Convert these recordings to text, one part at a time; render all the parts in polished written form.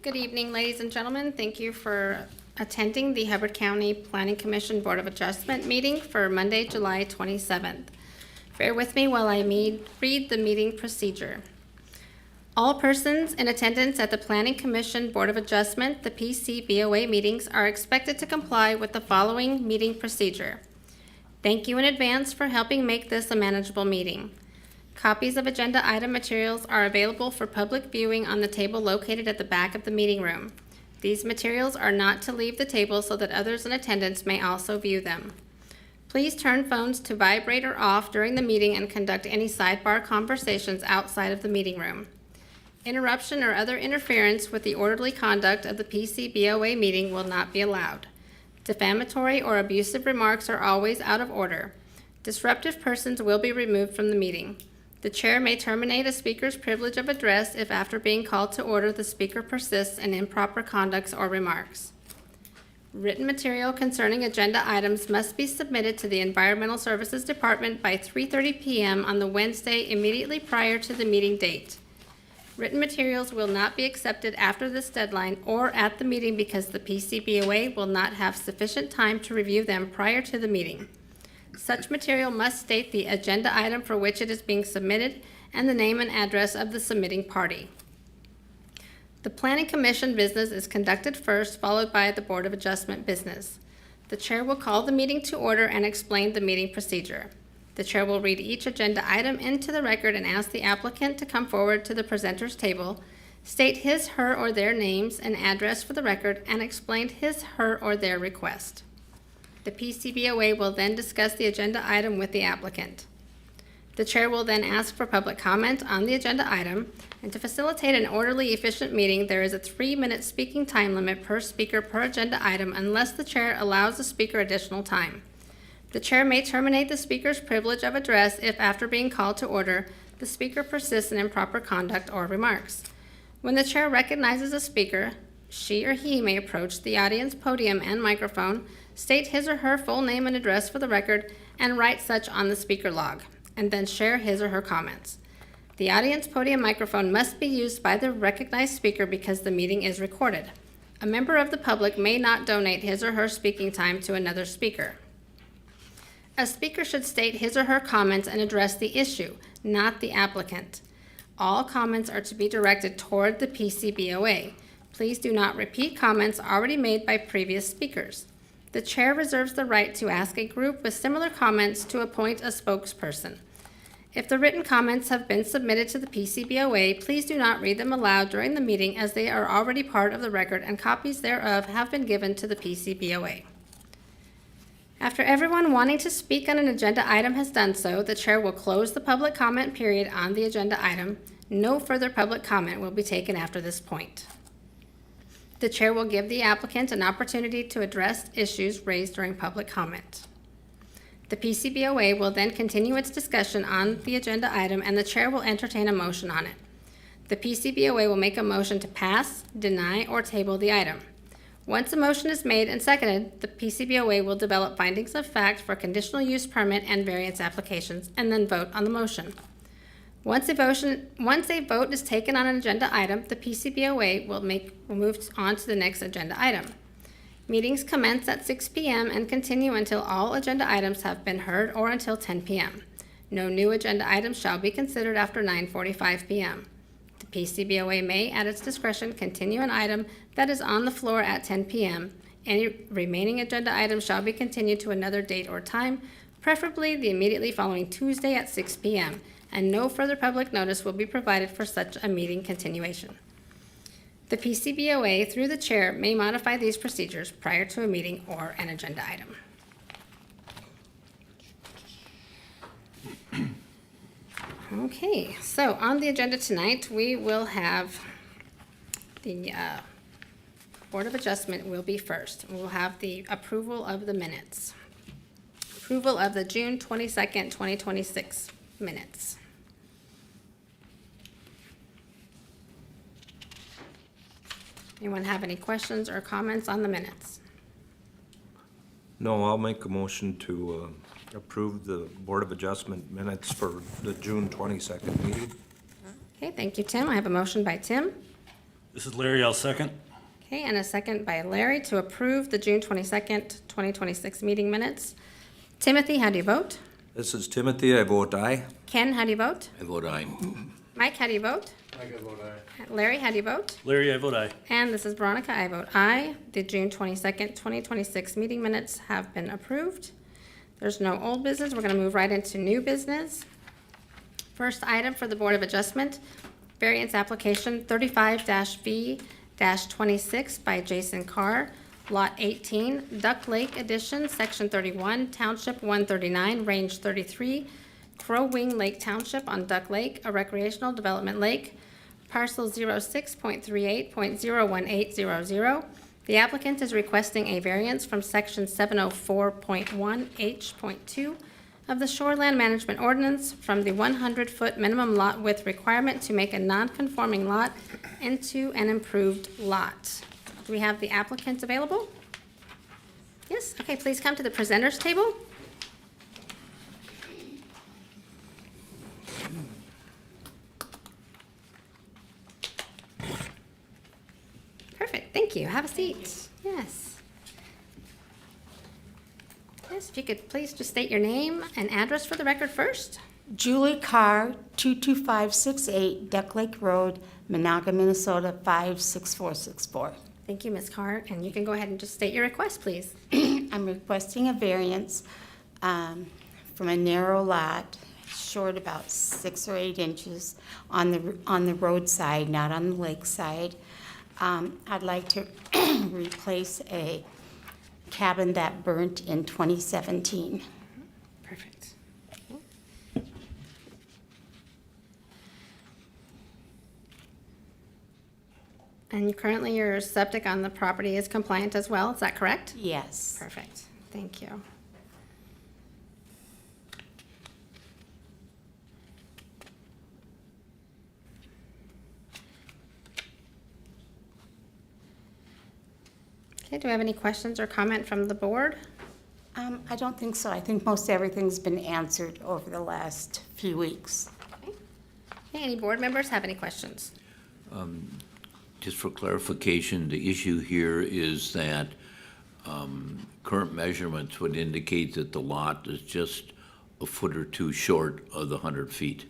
Good evening, ladies and gentlemen. Thank you for attending the Hubbard County Planning Commission Board of Adjustment meeting for Monday, July 27th. Bear with me while I read the meeting procedure. All persons in attendance at the Planning Commission Board of Adjustment, the PCBOA meetings, are expected to comply with the following meeting procedure. Thank you in advance for helping make this a manageable meeting. Copies of agenda item materials are available for public viewing on the table located at the back of the meeting room. These materials are not to leave the table so that others in attendance may also view them. Please turn phones to vibrate or off during the meeting and conduct any sidebar conversations outside of the meeting room. Interruption or other interference with the orderly conduct of the PCBOA meeting will not be allowed. Defamatory or abusive remarks are always out of order. Disruptive persons will be removed from the meeting. The chair may terminate a speaker's privilege of address if after being called to order the speaker persists in improper conduct or remarks. Written material concerning agenda items must be submitted to the Environmental Services Department by 3:30 p.m. on the Wednesday immediately prior to the meeting date. Written materials will not be accepted after this deadline or at the meeting because the PCBOA will not have sufficient time to review them prior to the meeting. Such material must state the agenda item for which it is being submitted and the name and address of the submitting party. The Planning Commission business is conducted first, followed by the Board of Adjustment business. The chair will call the meeting to order and explain the meeting procedure. The chair will read each agenda item into the record and ask the applicant to come forward to the presenter's table, state his, her, or their names and address for the record, and explain his, her, or their request. The PCBOA will then discuss the agenda item with the applicant. The chair will then ask for public comment on the agenda item, and to facilitate an orderly, efficient meeting, there is a 3-minute speaking time limit per speaker per agenda item unless the chair allows the speaker additional time. The chair may terminate the speaker's privilege of address if, after being called to order, the speaker persists in improper conduct or remarks. When the chair recognizes a speaker, she or he may approach the audience podium and microphone, state his or her full name and address for the record, and write such on the speaker log, and then share his or her comments. The audience podium microphone must be used by the recognized speaker because the meeting is recorded. A member of the public may not donate his or her speaking time to another speaker. A speaker should state his or her comments and address the issue, not the applicant. All comments are to be directed toward the PCBOA. Please do not repeat comments already made by previous speakers. The chair reserves the right to ask a group with similar comments to appoint a spokesperson. If the written comments have been submitted to the PCBOA, please do not read them aloud during the meeting as they are already part of the record and copies thereof have been given to the PCBOA. After everyone wanting to speak on an agenda item has done so, the chair will close the public comment period on the agenda item. No further public comment will be taken after this point. The chair will give the applicant an opportunity to address issues raised during public comment. The PCBOA will then continue its discussion on the agenda item and the chair will entertain a motion on it. The PCBOA will make a motion to pass, deny, or table the item. Once a motion is made and seconded, the PCBOA will develop findings of fact for conditional use permit and variance applications and then vote on the motion. Once a vote is taken on an agenda item, the PCBOA will move on to the next agenda item. Meetings commence at 6 p.m. and continue until all agenda items have been heard or until 10 p.m. No new agenda items shall be considered after 9:45 p.m. The PCBOA may, at its discretion, continue an item that is on the floor at 10 p.m. Any remaining agenda items shall be continued to another date or time, preferably the immediately following Tuesday at 6 p.m., and no further public notice will be provided for such a meeting continuation. The PCBOA, through the chair, may modify these procedures prior to a meeting or an agenda item. Okay, so on the agenda tonight, we will have the Board of Adjustment will be first. We will have the approval of the minutes. Approval of the June 22nd, 2026 minutes. Anyone have any questions or comments on the minutes? No, I'll make a motion to approve the Board of Adjustment minutes for the June 22nd meeting. Okay, thank you, Tim. I have a motion by Tim. This is Larry, I'll second. Okay, and a second by Larry to approve the June 22nd, 2026 meeting minutes. Timothy, how do you vote? This is Timothy, I vote aye. Ken, how do you vote? I vote aye. Mike, how do you vote? Mike, I vote aye. Larry, how do you vote? Larry, I vote aye. And this is Veronica, I vote aye. The June 22nd, 2026 meeting minutes have been approved. There's no old business, we're gonna move right into new business. First item for the Board of Adjustment, variance application 35-V-26 by Jason Carr, Lot 18, Duck Lake Edition, Section 31, Township 139, Range 33, Crow Wing Lake Township on Duck Lake, a recreational development lake, Parcel 06.38.01800. The applicant is requesting a variance from Section 704.1H.2 of the Shoreland Management Ordinance from the 100-foot minimum lot width requirement to make a non-conforming lot into an improved lot. Do we have the applicant available? Yes, okay, please come to the presenters table. Perfect, thank you. Have a seat. Yes. Yes, if you could please just state your name and address for the record first. Julie Carr, 22568 Duck Lake Road, Monaga, Minnesota, 56464. Thank you, Ms. Carr, and you can go ahead and just state your request, please. I'm requesting a variance from a narrow lot, short about 6 or 8 inches on the roadside, not on the lakeside. I'd like to replace a cabin that burnt in 2017. Perfect. And currently your septic on the property is compliant as well, is that correct? Yes. Perfect, thank you. Okay, do we have any questions or comment from the board? I don't think so. I think most everything's been answered over the last few weeks. Okay, any board members have any questions? Just for clarification, the issue here is that current measurements would indicate that the lot is just a foot or two short of the 100 feet.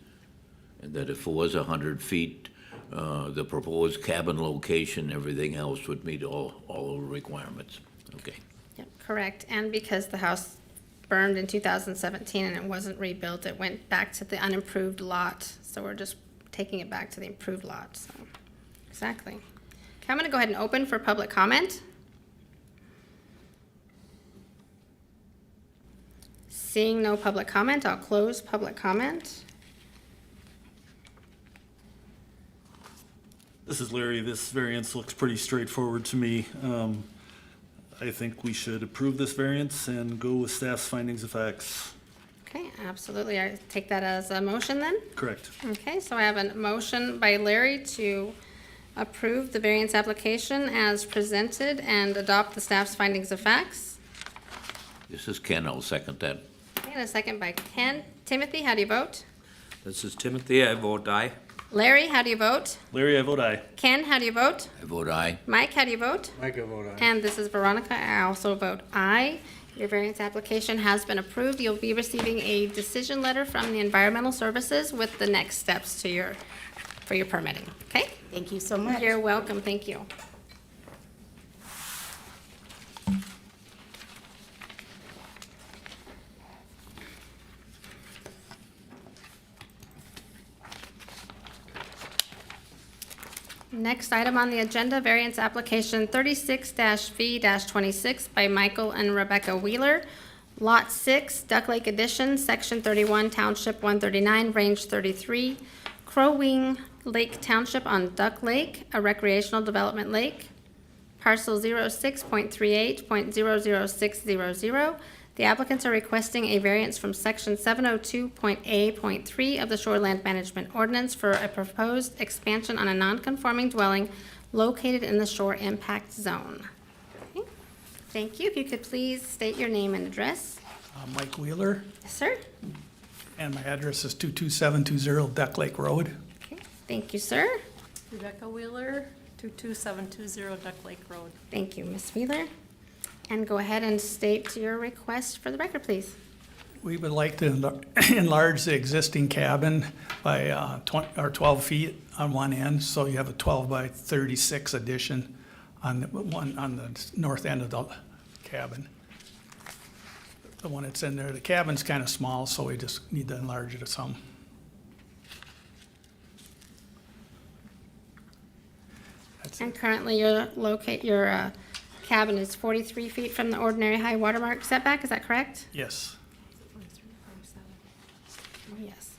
And that if it was 100 feet, the proposed cabin location, everything else would meet all the requirements. Okay. Yep, correct, and because the house burned in 2017 and it wasn't rebuilt, it went back to the unimproved lot, so we're just taking it back to the improved lot, so, exactly. Okay, I'm gonna go ahead and open for public comment. Seeing no public comment, I'll close public comment. This is Larry. This variance looks pretty straightforward to me. I think we should approve this variance and go with staff's findings of facts. Okay, absolutely, I take that as a motion then? Correct. Okay, so I have a motion by Larry to approve the variance application as presented and adopt the staff's findings of facts. This is Ken, I'll second that. Okay, and a second by Ken. Timothy, how do you vote? This is Timothy, I vote aye. Larry, how do you vote? Larry, I vote aye. Ken, how do you vote? I vote aye. Mike, how do you vote? Mike, I vote aye. And this is Veronica, I also vote aye. Your variance application has been approved. You'll be receiving a decision letter from the Environmental Services with the next steps to for your permitting, okay? Thank you so much. You're welcome, thank you. Next item on the agenda, variance application 36-V-26 by Michael and Rebecca Wheeler, Lot 6, Duck Lake Edition, Section 31, Township 139, Range 33, Crow Wing Lake Township on Duck Lake, a recreational development lake, Parcel 06.38.00600. The applicants are requesting a variance from Section 702.A.3 of the Shoreland Management Ordinance for a proposed expansion on a non-conforming dwelling located in the shore impact zone. Okay. Thank you. If you could please state your name and address. Mike Wheeler, Yes, sir. and my address is 22720 Duck Lake Road. Okay. Thank you, sir. Rebecca Wheeler, 22720 Duck Lake Road. Thank you, Ms. Wheeler. And go ahead and state your request for the record, please. We would like to enlarge the existing cabin by 12 feet on one end, so you have a 12 by 36 addition on the north end of the cabin. The one that's in there, the cabin's kind of small, so we just need to enlarge it some. That's And it. currently your cabin is 43 feet from the ordinary high watermark setback, is that correct? Yes. Yes.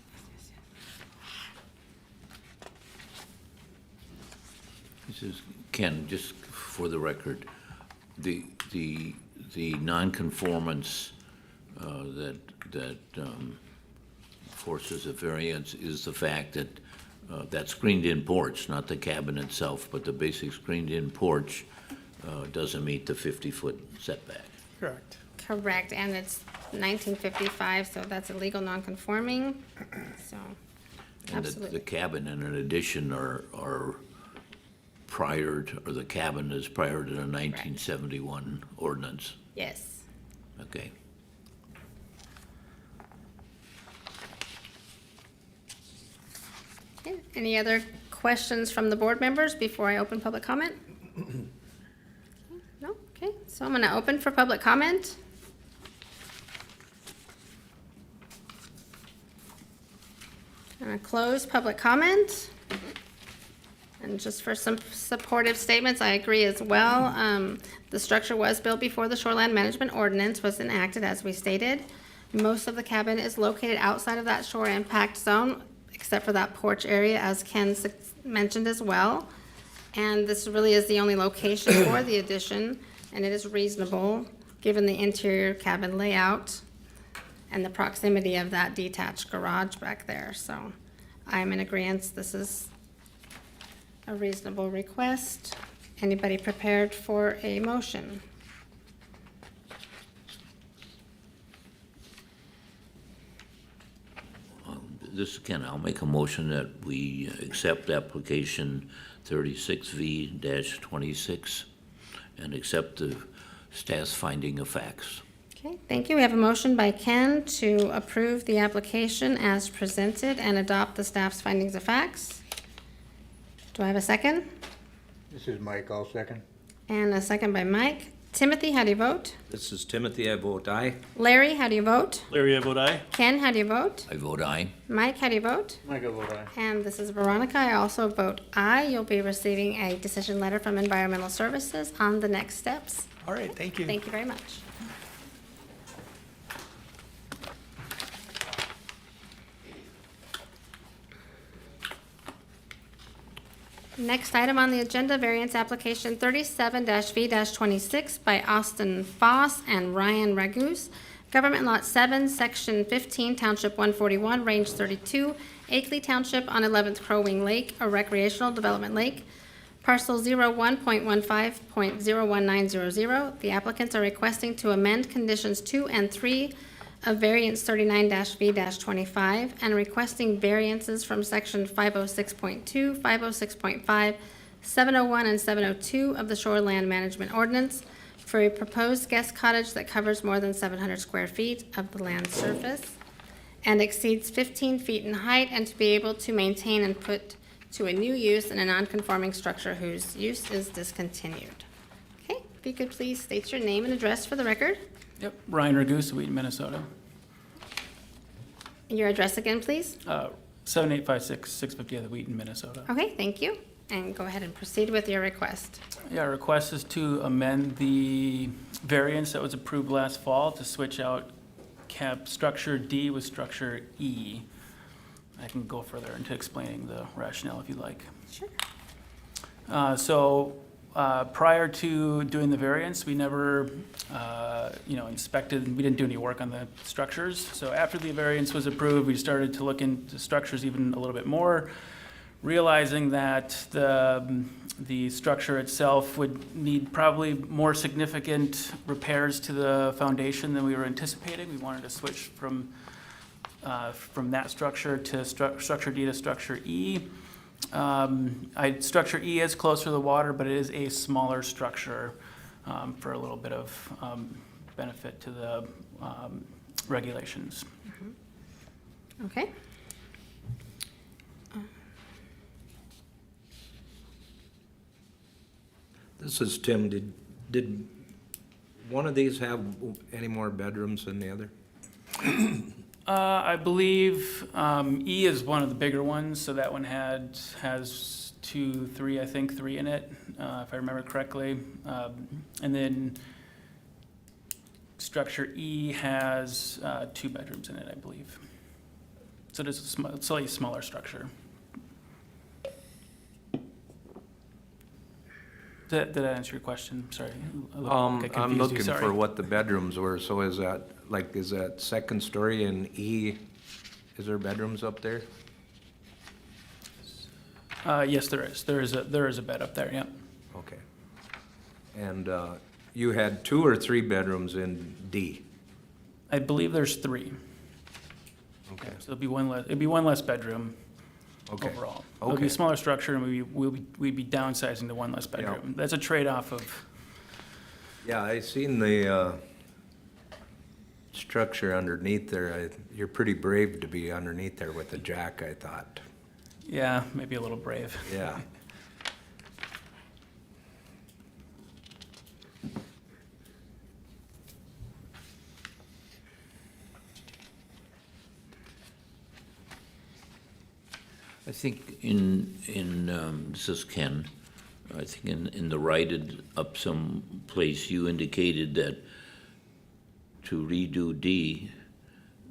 This is, Ken, just for the record, the nonconformance that forces a variance is the fact that that screened-in porch, not the cabin itself, but the basic screened-in porch doesn't meet the 50-foot setback. Correct. Correct, and it's 1955, so that's illegal nonconforming, so, And the absolutely. cabin and an addition are prior to, or the cabin is prior to the 1971 ordinance. Yes. Okay. Okay, any other questions from the board members before I open public comment? No? Okay, so I'm gonna open for public comment. I'm gonna close public comment. And just for some supportive statements, I agree as well. The structure was built before the shoreline management ordinance was enacted, as we stated. Most of the cabin is located outside of that shore impact zone, except for that porch area, as Ken mentioned as well. And this really is the only location for the addition, and it is reasonable, given the interior cabin layout and the proximity of that detached garage back there. So I'm in agreement. This is a reasonable request. Anybody prepared for a motion? This, Ken, I'll make a motion that we accept application 36V-26 and accept the staff's finding of facts. Okay, thank you. We have a motion by Ken to approve the application as presented and adopt the staff's findings of facts. Do I have a second? This is Mike, I'll second. And a second by Mike. Timothy, how do you vote? This is Timothy, I vote aye. Larry, how do you vote? Larry, I vote aye. Ken, how do you vote? I vote aye. Mike, how do you vote? Mike, I'll vote aye. And this is Veronica. I also vote aye. You'll be receiving a decision letter from Environmental Services on the next steps. All right, thank you. Thank you very much. Next item on the agenda, variance application 37-V-26 by Austin Foss and Ryan Ragus. Government Lot 7, Section 15, Township 141, Range 32, Akeley Township on 11th Crow Wing Lake, a recreational development lake. Parcel 01.15.01900. The applicants are requesting to amend conditions 2 and 3 of variance 39-V-25 and requesting variances from section 506.2, 506.5, 701, and 702 of the Shoreland Management Ordinance for a proposed guest cottage that covers more than 700 square feet of the land surface and exceeds 15 feet in height, and to be able to maintain and put to a new use in a non-conforming structure whose use is discontinued. Okay, if you could please state your name and address for the record. Yep, Ryan Ragus, Wheaton, Minnesota. Your address again, please. 7856 650th Wheaton, Minnesota. Okay, thank you. And go ahead and proceed with your request. Yeah, our request is to amend the variance that was approved last fall to switch out structure D with structure E. I can go further into explaining the rationale if you like. Sure. Prior to doing the variance, we never, inspected, we didn't do any work on the structures. So after the variance was approved, we started to look into structures even a little bit more, realizing that the structure itself would need probably more significant repairs to the foundation than we were anticipating. We wanted to switch from that structure to structure D to structure E. Structure E is closer to the water, but it is a smaller structure for a little bit of benefit to the regulations. Okay. This is Tim. Did one of these have any more bedrooms than the other? I believe E is one of the bigger ones, so that one has 2, 3, I think 3 in it, if I remember correctly. And then structure E has 2 bedrooms in it, I believe. So it is a slightly smaller structure. Did that answer your question? Sorry. I look like I I'm confused you, looking sorry. for what the bedrooms were, so is that second story in E, is there bedrooms up there? Yes, there is. There is a bed up there, yep. Okay. And, you had 2 or 3 bedrooms in D? I believe there's 3. Okay, So it'd be one less bedroom okay. overall. It'll be Okay. a smaller structure, and we'd be downsizing to 1 less bedroom. That's a trade-off of, Yeah, I seen the, structure underneath there. You're pretty brave to be underneath there with the jack, I thought. yeah, maybe a little brave. Yeah. I think this is Ken, I think in the write-it up someplace, you indicated that to redo D,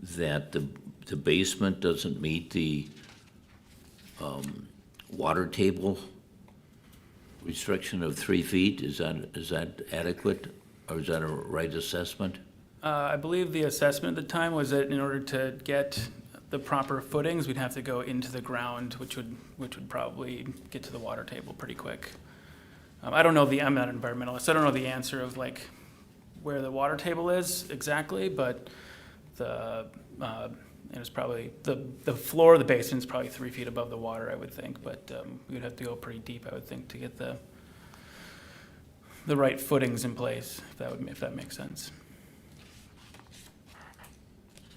that the basement doesn't meet the water table restriction of 3 feet. Is that adequate, or is that a right assessment? I believe the assessment at the time was that in order to get the proper footings, we'd have to go into the ground, which would probably get to the water table pretty quick. I don't know I'm not an environmentalist, I don't know the answer of like where the water table is exactly, but it's probably, the floor of the basin is probably 3 feet above the water, I would think, but we would have to go pretty deep, I would think, to get the right footings in place, if that makes sense.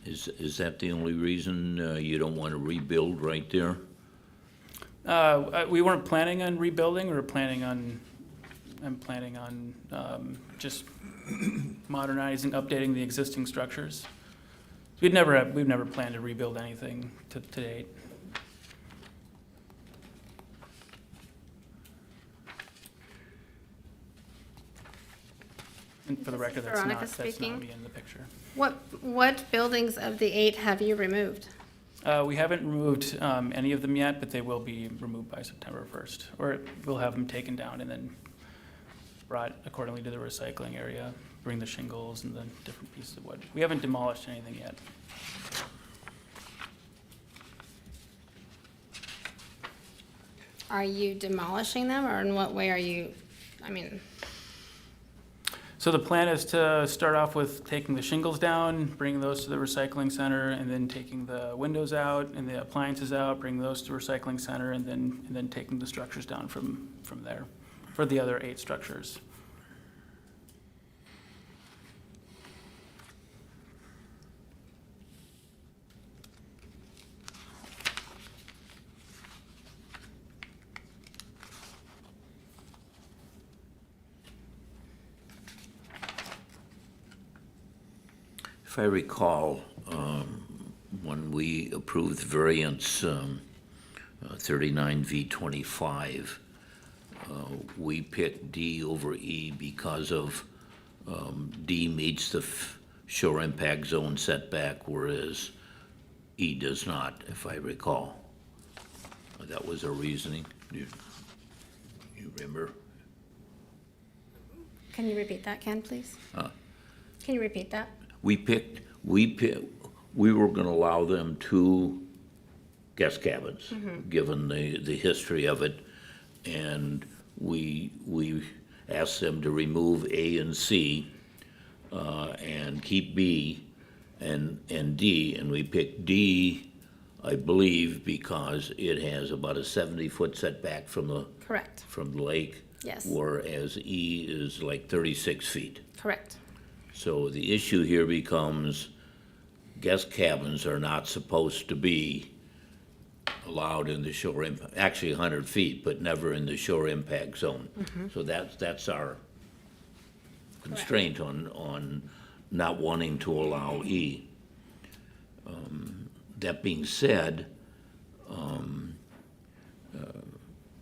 Is that the only reason you don't want to rebuild right there? We weren't planning on rebuilding, I'm planning on just modernizing, updating the existing structures. We've never planned to rebuild anything to date. And for the record, that's Veronica not speaking. me in the picture. What buildings of the 8 have you removed? We haven't removed any of them yet, but they will be removed by September 1st. Or we'll have them taken down and then brought accordingly to the recycling area, bring the shingles and the different pieces of wood. We haven't demolished anything yet. Are you demolishing them, or in what way are you, So the plan is to start off with taking the shingles down, bringing those to the recycling center, and then taking the windows out and the appliances out, bring those to recycling center, and then taking the structures down from there for the other 8 structures. If I recall, when we approved variance 39V25, we picked D over E because of D meets the shore impact zone setback, whereas E does not, if I recall. That was our reasoning. You remember? can you repeat that, Ken, please? Can you repeat that? We were gonna allow them 2 guest cabins, given the history of it. And we asked them to remove A and C, and keep B and D, and we picked D I believe, because it has about a 70-foot setback from the Correct, lake. Yes. Whereas E is like 36 feet. correct. So the issue here becomes guest cabins are not supposed to be allowed in the shore impact, actually 100 feet, but never in the shore impact zone. So that's our constraint on not wanting to allow E. That being said,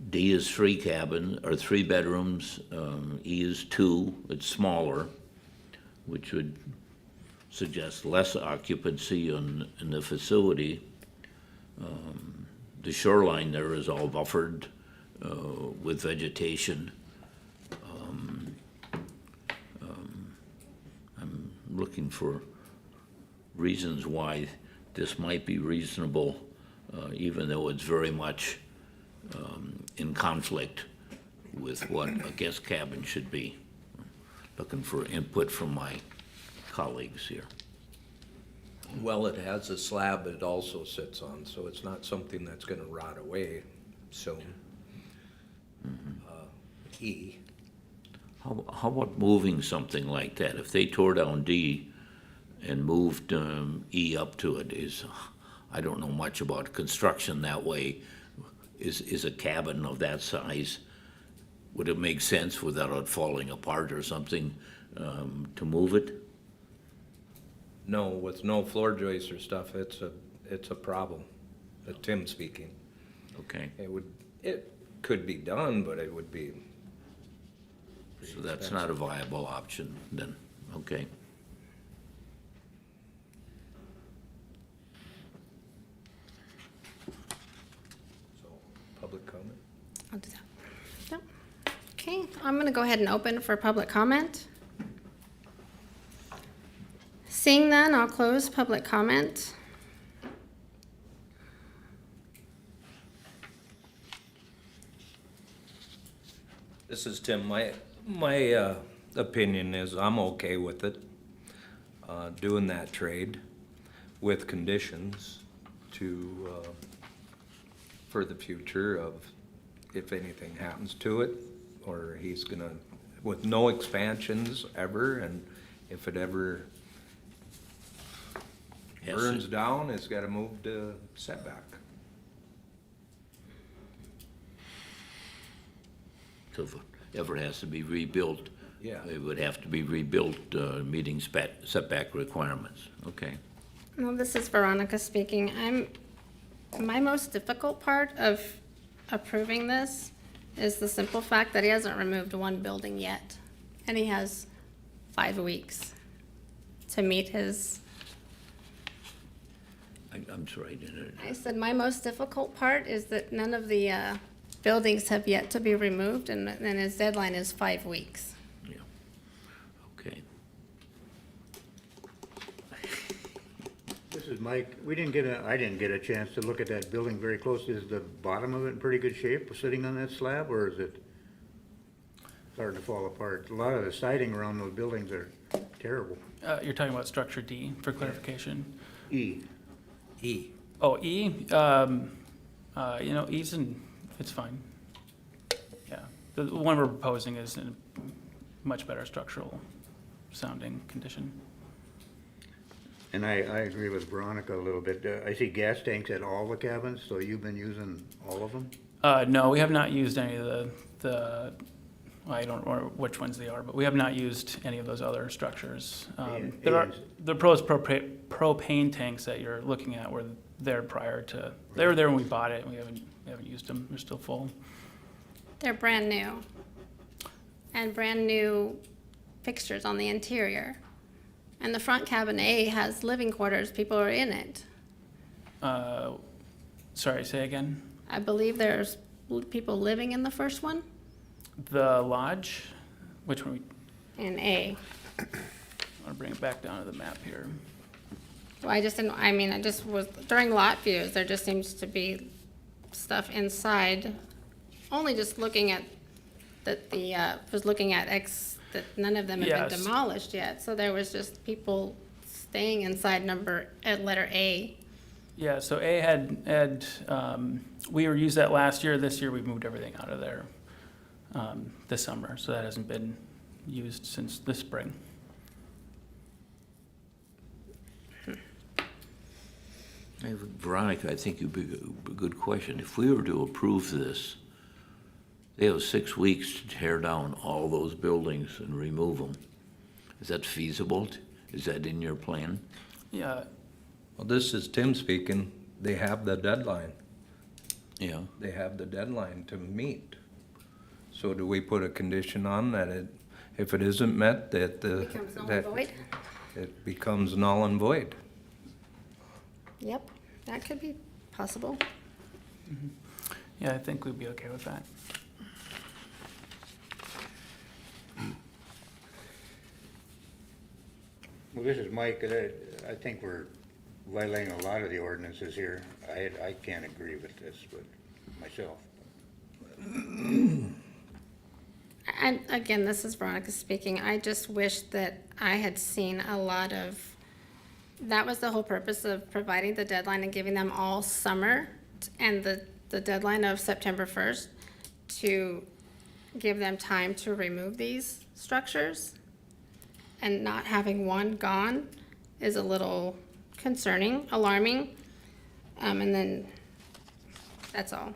D is 3 cabin, or 3 bedrooms, E is 2, it's smaller, which would suggest less occupancy in the facility. The shoreline there is all buffered with vegetation. I'm looking for reasons why this might be reasonable, even though it's very much in conflict with what a guest cabin should be. Looking for input from my colleagues here. Well, it has a slab it also sits on, so it's not something that's gonna rot away soon. E, How about moving something like that? If they tore down D and moved E up to it, I don't know much about construction that way. Is a cabin of that size, would it make sense without it falling apart or something to move it? no, with no floor joists or stuff, it's a problem. Tim speaking. Okay, It could be done, but it would be. so that's not a viable option then, okay. So, public comment? I'll do that. Yep. Okay, I'm gonna go ahead and open for public comment. Seeing none, I'll close public comment. This is Tim. My opinion is I'm okay with it, doing that trade with conditions to, for the future of if anything happens to it, or he's gonna, with no expansions ever, and if it ever Yes, burns down, it's gotta move to setback. So if it ever has to be rebuilt, Yeah. it would have to be rebuilt, meeting setback requirements, okay. Well, this is Veronica speaking. My most difficult part of approving this is the simple fact that he hasn't removed one building yet. And he has 5 weeks to meet his, I'm sorry, I didn't. I said my most difficult part is that none of the buildings have yet to be removed, and his deadline is 5 weeks. Yeah, okay. This is Mike. I didn't get a chance to look at that building very close. Is the bottom of it in pretty good shape, sitting on that slab, or is it starting to fall apart? A lot of the siding around those buildings are terrible. You're talking about structure D, for clarification. E. E. Oh, E, E's it's fine. Yeah, the one we're proposing is in a much better structural sounding condition. And I agree with Veronica a little bit. I see gas tanks at all the cabins, so you've been using all of them? No, we have not used any of well, I don't know which ones they are, but we have not used any of those other structures. The propane tanks that you're looking at were there prior to, they were there when we bought it, and we haven't used them, they're still full. They're brand new. And brand new fixtures on the interior. And the front cabin A has living quarters, people are in it. Sorry, say again? I believe there's people living in the first one, The lodge, which one, in A. I wanna bring it back down to the map here. Well, I just was, during lot views, there just seems to be stuff inside. Only just looking at, that that none of them have been Yes. demolished yet. So there was just people staying inside letter A. Yeah, so A had, we were used that last year. This year we moved everything out of there this summer, so that hasn't been used since this spring. Hey, Veronica, I think it'd be a good question. If we were to approve this, they have 6 weeks to tear down all those buildings and remove them. Is that feasible? Is that in your plan? Yeah, Well, this is Tim speaking. They have the deadline. Yeah. They have the deadline to meet. So do we put a condition on that if it isn't met, that Becomes null and void? it becomes null and void? Yep, that could be possible. yeah, I think we'd be okay with that. Well, this is Mike. I think we're violating a lot of the ordinances here. I can't agree with this, but myself. And again, this is Veronica speaking. I just wish that I had seen a lot of, that was the whole purpose of providing the deadline and giving them all summer and the deadline of September 1st to give them time to remove these structures. And not having one gone is a little concerning, alarming. And then, that's all.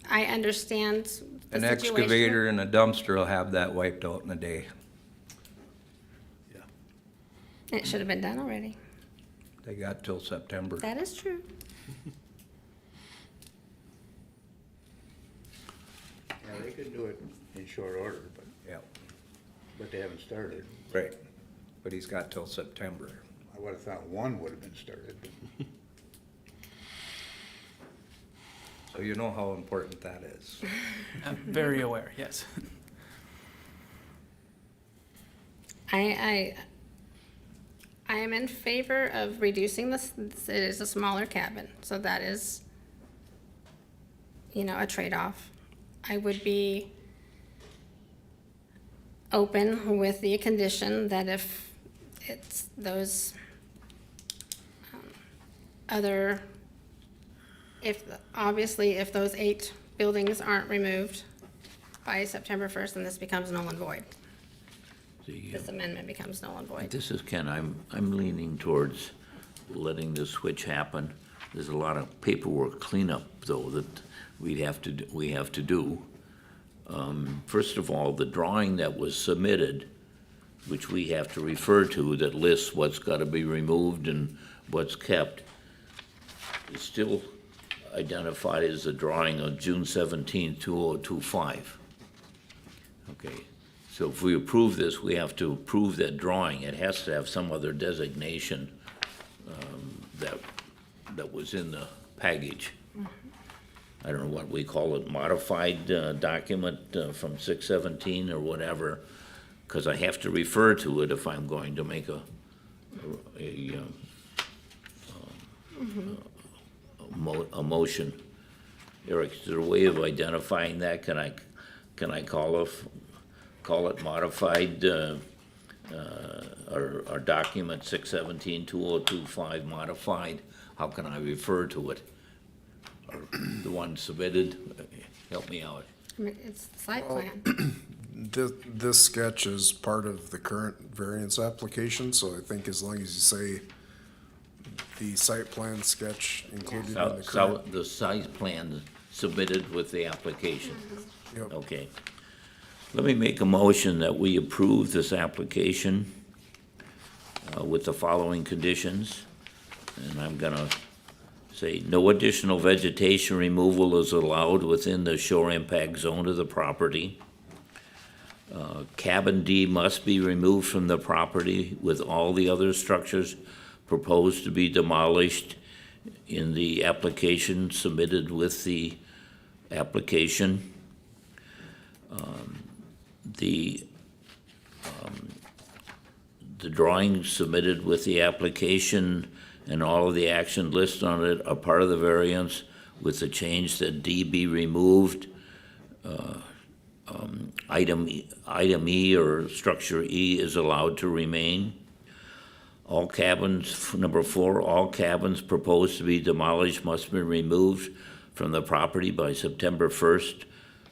I understand the An situation. excavator and a dumpster will have that wiped out in a day. It should have been done already. They got till September. That is true. Yeah, they could do it in short order, Yeah, but they haven't started. right. But he's got till September. I would have thought one would have been started. So you know how important that is. I'm very aware, yes. I am in favor of reducing this. It is a smaller cabin, so that is, a trade-off. I would be open with the condition that if it's those if those 8 buildings aren't removed by September 1st, then this becomes null and void. This amendment becomes null and void. This is Ken. I'm leaning towards letting the switch happen. There's a lot of paperwork cleanup, though, that we have to do. First of all, the drawing that was submitted, which we have to refer to, that lists what's got to be removed and what's kept, is still identified as a drawing of June 17, 2025. Okay, so if we approve this, we have to approve that drawing. It has to have some other designation that was in the package. I don't know what we call it, modified document from 617 or whatever, because I have to refer to it if I'm going to make a motion. Eric, is there a way of identifying that? Can I call it modified, or document 617-2025 modified? How can I refer to it? Or the one submitted? Help me out. I mean, it's the site plan. This sketch is part of the current variance application, so I think as long as you say the site plan sketch included in the current. The site plan submitted with the application. Yep. Okay. Let me make a motion that we approve this application with the following conditions. And I'm gonna say, no additional vegetation removal is allowed within the shore impact zone of the property. Cabin D must be removed from the property with all the other structures proposed to be demolished in the application submitted with the application. The drawings submitted with the application and all of the action listed on it are part of the variance, with the change that D be removed. Item E or structure E is allowed to remain. All cabins, number 4, all cabins proposed to be demolished must be removed from the property by September 1st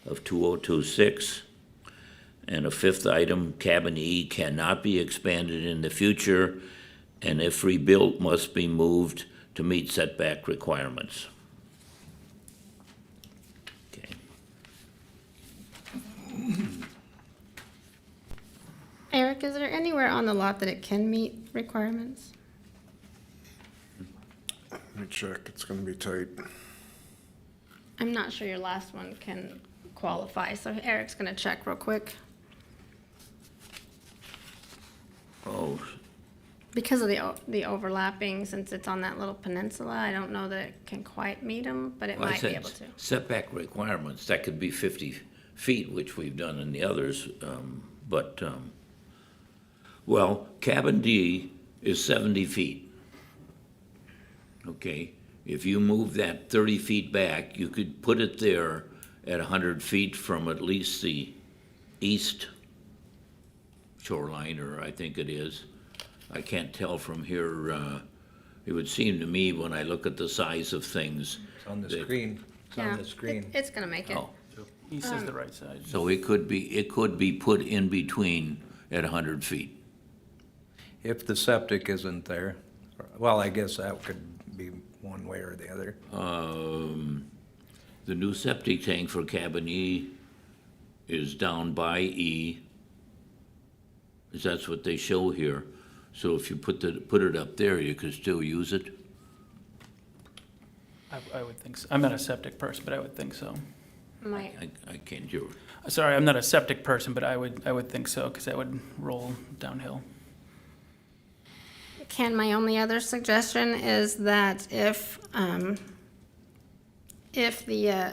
of 2026. And a 5th item, cabin E cannot be expanded in the future, and if rebuilt, must be moved to meet setback requirements. Okay. Eric, is there anywhere on the lot that it can meet requirements? Let me check, it's gonna be tight. I'm not sure your last one can qualify, so Eric's gonna check real quick. Oh, Because of the overlapping, since it's on that little peninsula, I don't know that it can quite meet them, but it well, I might be said able to. setback requirements, that could be 50 feet, which we've done in the others, well, cabin D is 70 feet. Okay, if you move that 30 feet back, you could put it there at 100 feet from at least the east shoreline, or I think it is. I can't tell from here, it would seem to me when I look at the size of things. It's on the that- screen. It's Yeah, on the screen. It's gonna make it. Oh, East is the right side. so it could be put in between at 100 feet. If the septic isn't there, well, I guess that could be one way or the other. The new septic tank for cabin E is down by E, 'cause that's what they show here. So if you put it up there, you could still use it? I would think so. I'm not a septic person, but I would think so. Might, I can't do it. Sorry, I'm not a septic person, but I would think so, because that would roll downhill. Ken, my only other suggestion is that if the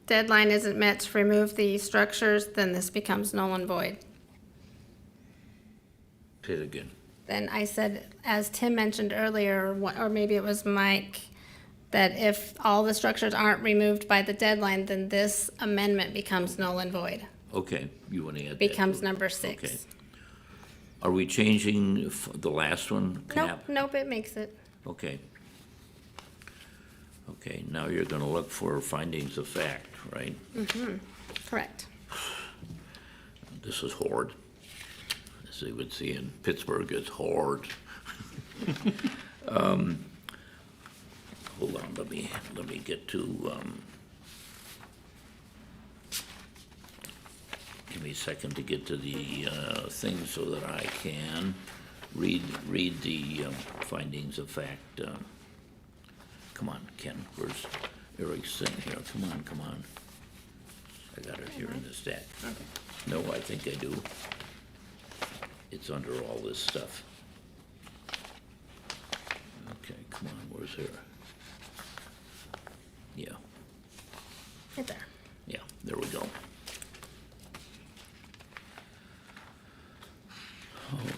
deadline isn't met to remove the structures, then this becomes null and void. Say it again. Then I said, as Tim mentioned earlier, or maybe it was Mike, that if all the structures aren't removed by the deadline, then this amendment becomes null and void. Okay, you want to add that? Becomes to it? number Okay. 6. Are we changing the last one? Nope, it makes it. Okay. Okay, now you're gonna look for findings of fact, right? Correct. This is hard. As you would see in Pittsburgh, it's hard. Hold on, let me get to, give me a second to get to the, thing so that I can read the, findings of fact. Come on, Ken, where's Eric's thing here? Come on. I got it here in the stack. No, I think I do. It's under all this stuff. Okay, come on, where's her? Yeah, Right there. yeah, there we go.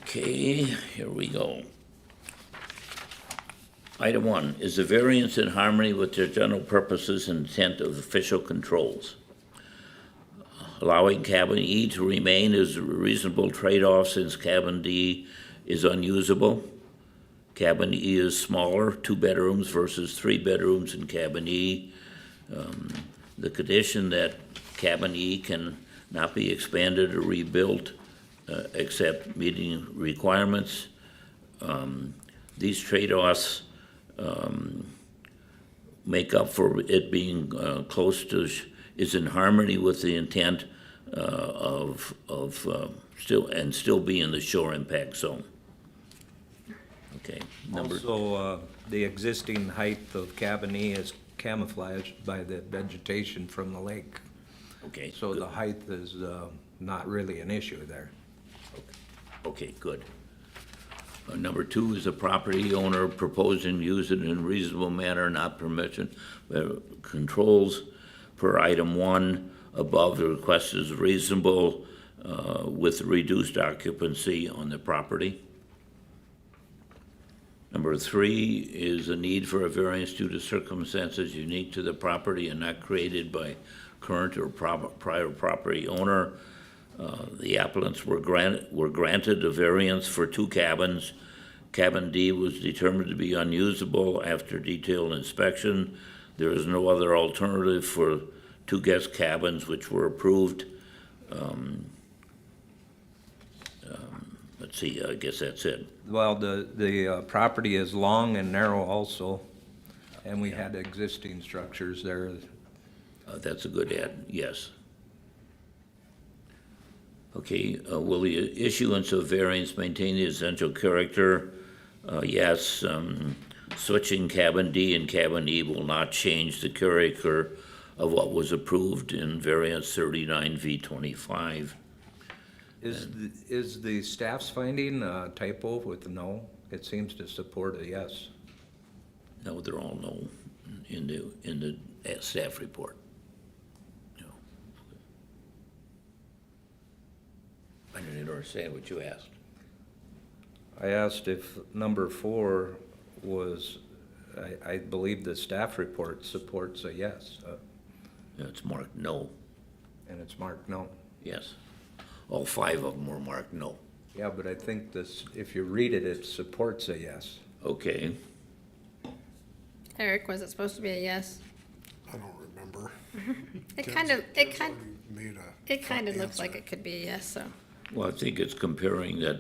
Okay, here we go. Item 1, is the variance in harmony with the general purposes and intent of official controls? Allowing cabin E to remain is a reasonable trade-off since cabin D is unusable. Cabin E is smaller, 2 bedrooms versus 3 bedrooms in cabin E. The condition that cabin E can not be expanded or rebuilt except meeting requirements. These trade-offs make up for it being close to, is in harmony with the intent of still be in the shore impact zone. Okay, number, Also, the existing height of cabin E is camouflaged by the vegetation from the lake. okay, So the height is not really an issue there. okay, good. Number 2 is the property owner proposing to use it in a reasonable manner, not permission, controls per item 1 above the request is reasonable with reduced occupancy on the property. Number 3 is a need for a variance due to circumstances unique to the property and not created by current or prior property owner. The applicants were granted a variance for 2 cabins. Cabin D was determined to be unusable after detailed inspection. There is no other alternative for 2 guest cabins which were approved. Let's see, I guess that's it. Well, the property is long and narrow also, and we had existing structures there. That's a good add, yes. Okay, will the issuance of variance maintain the essential character? Yes. Switching cabin D and cabin E will not change the character of what was approved in variance 39V25. Is the staff's finding a typo with a no? It seems to support a yes. No, they're all no in the staff report. No. I didn't understand what you asked. I asked if number 4 was, I believe the staff report supports a yes, It's marked no, and it's marked no. yes. All 5 of them were marked no. Yeah, but I think this, if you read it, it supports a yes. Okay, Eric, was it supposed to be a yes? I don't remember. It Ken's- kind of, Ken's already made it kind of looks answer. like it could be a yes, so. well, I think it's comparing that,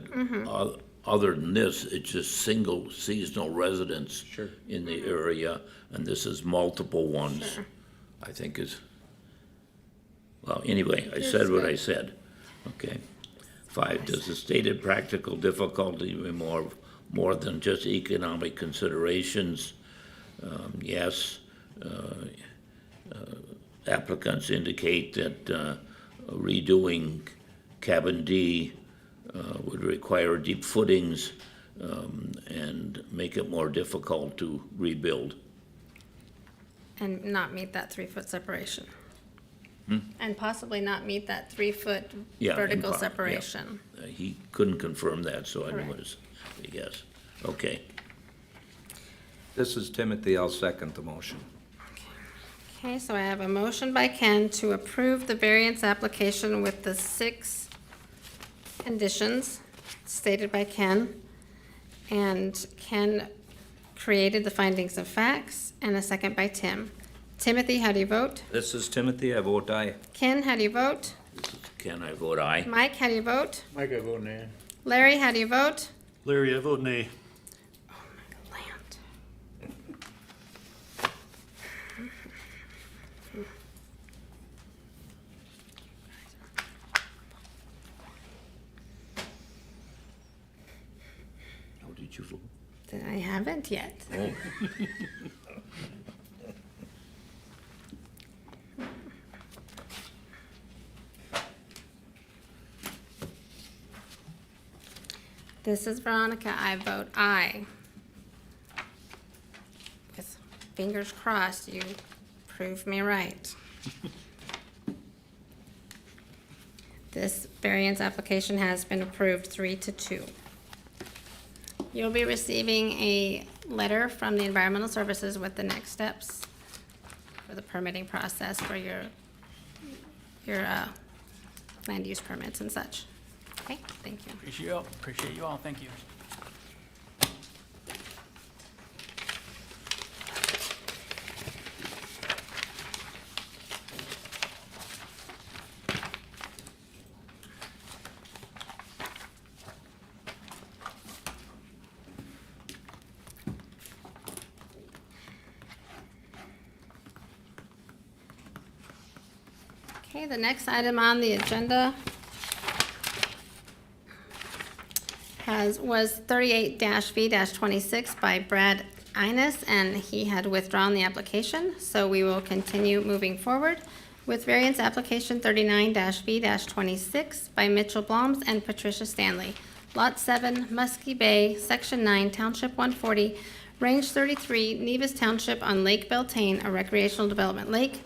other than this, it's just single seasonal residents Sure. in the area, and this is multiple ones. Sure. I think is, well, anyway, I It's said what good. I said. Okay. 5, does the stated practical difficulty be more than just economic considerations? Yes. Applicants indicate that redoing cabin D would require deep footings and make it more difficult to rebuild. And not meet that 3-foot separation. And possibly not meet that 3-foot Yeah, vertical yeah. separation. He couldn't confirm that, so I knew Correct. it was a yes. Okay. This is Timothy, I'll second the motion. Okay, so I have a motion by Ken to approve the variance application with the 6 conditions stated by Ken. And Ken created the findings of facts, and a second by Tim. Timothy, how do you vote? This is Timothy, I vote aye. Ken, how do you vote? Can I vote aye? Mike, how do you vote? Mike, I vote nay. Larry, how do you vote? Larry, I vote nay. Land. How did you vote? I haven't yet. Oh, This is Veronica, I vote aye. With fingers crossed, you prove me right. This variance application has been approved 3-2. You'll be receiving a letter from the Environmental Services with the next steps for the permitting process for your land use permits and such. Okay, thank you. Appreciate you all, thank you. Okay, the next item on the agenda was 38-V-26 by Brad Innes, and he had withdrawn the application, so we will continue moving forward with variance application 39-V-26 by Mitchell Bloms and Patricia Stanley. Lot 7, Muskie Bay, Section 9, Township 140, Range 33, Nevis Township on Lake Beltane, a recreational development lake.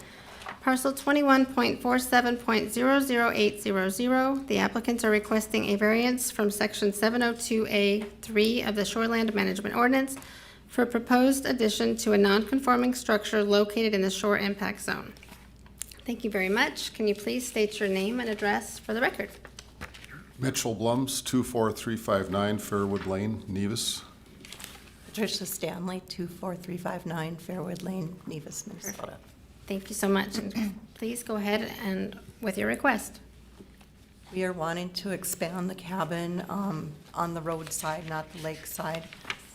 Parcel 21.47.00800. The applicants are requesting a variance from Section 702A3 of the Shoreland Management Ordinance for proposed addition to a non-conforming structure located in the shore impact zone. Thank you very much. Can you please state your name and address for the record? Mitchell Blums, 24359 Fairwood Lane, Nevis. Patricia Stanley, 24359 Fairwood Lane, Nevis, Minnesota. Thank you so much. And please go ahead and with your request. We are wanting to expand the cabin on the roadside, not the lakeside,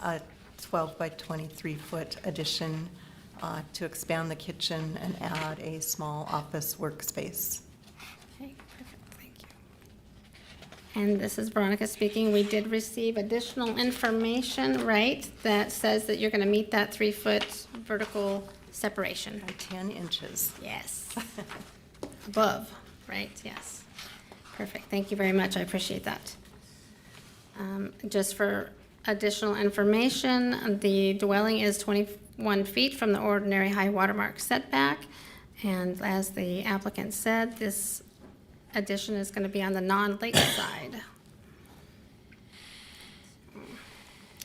a 12 by 23 foot addition to expand the kitchen and add a small office workspace. Okay, perfect, thank you. And this is Veronica speaking. We did receive additional information, right, that says that you're gonna meet that 3-foot vertical separation. By 10 inches. Yes. Above, right, yes. Perfect, thank you very much, I appreciate that. Just for additional information, the dwelling is 21 feet from the ordinary high watermark setback. And as the applicant said, this addition is gonna be on the non-lake side.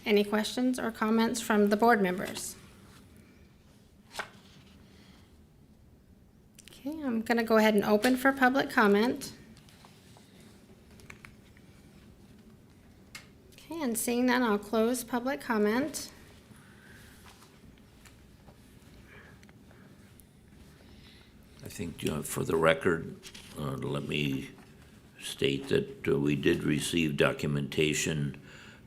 Any questions or comments from the board members? Okay, I'm gonna go ahead and open for public comment. Okay, and seeing none, I'll close public comment. I think, for the record, let me state that we did receive documentation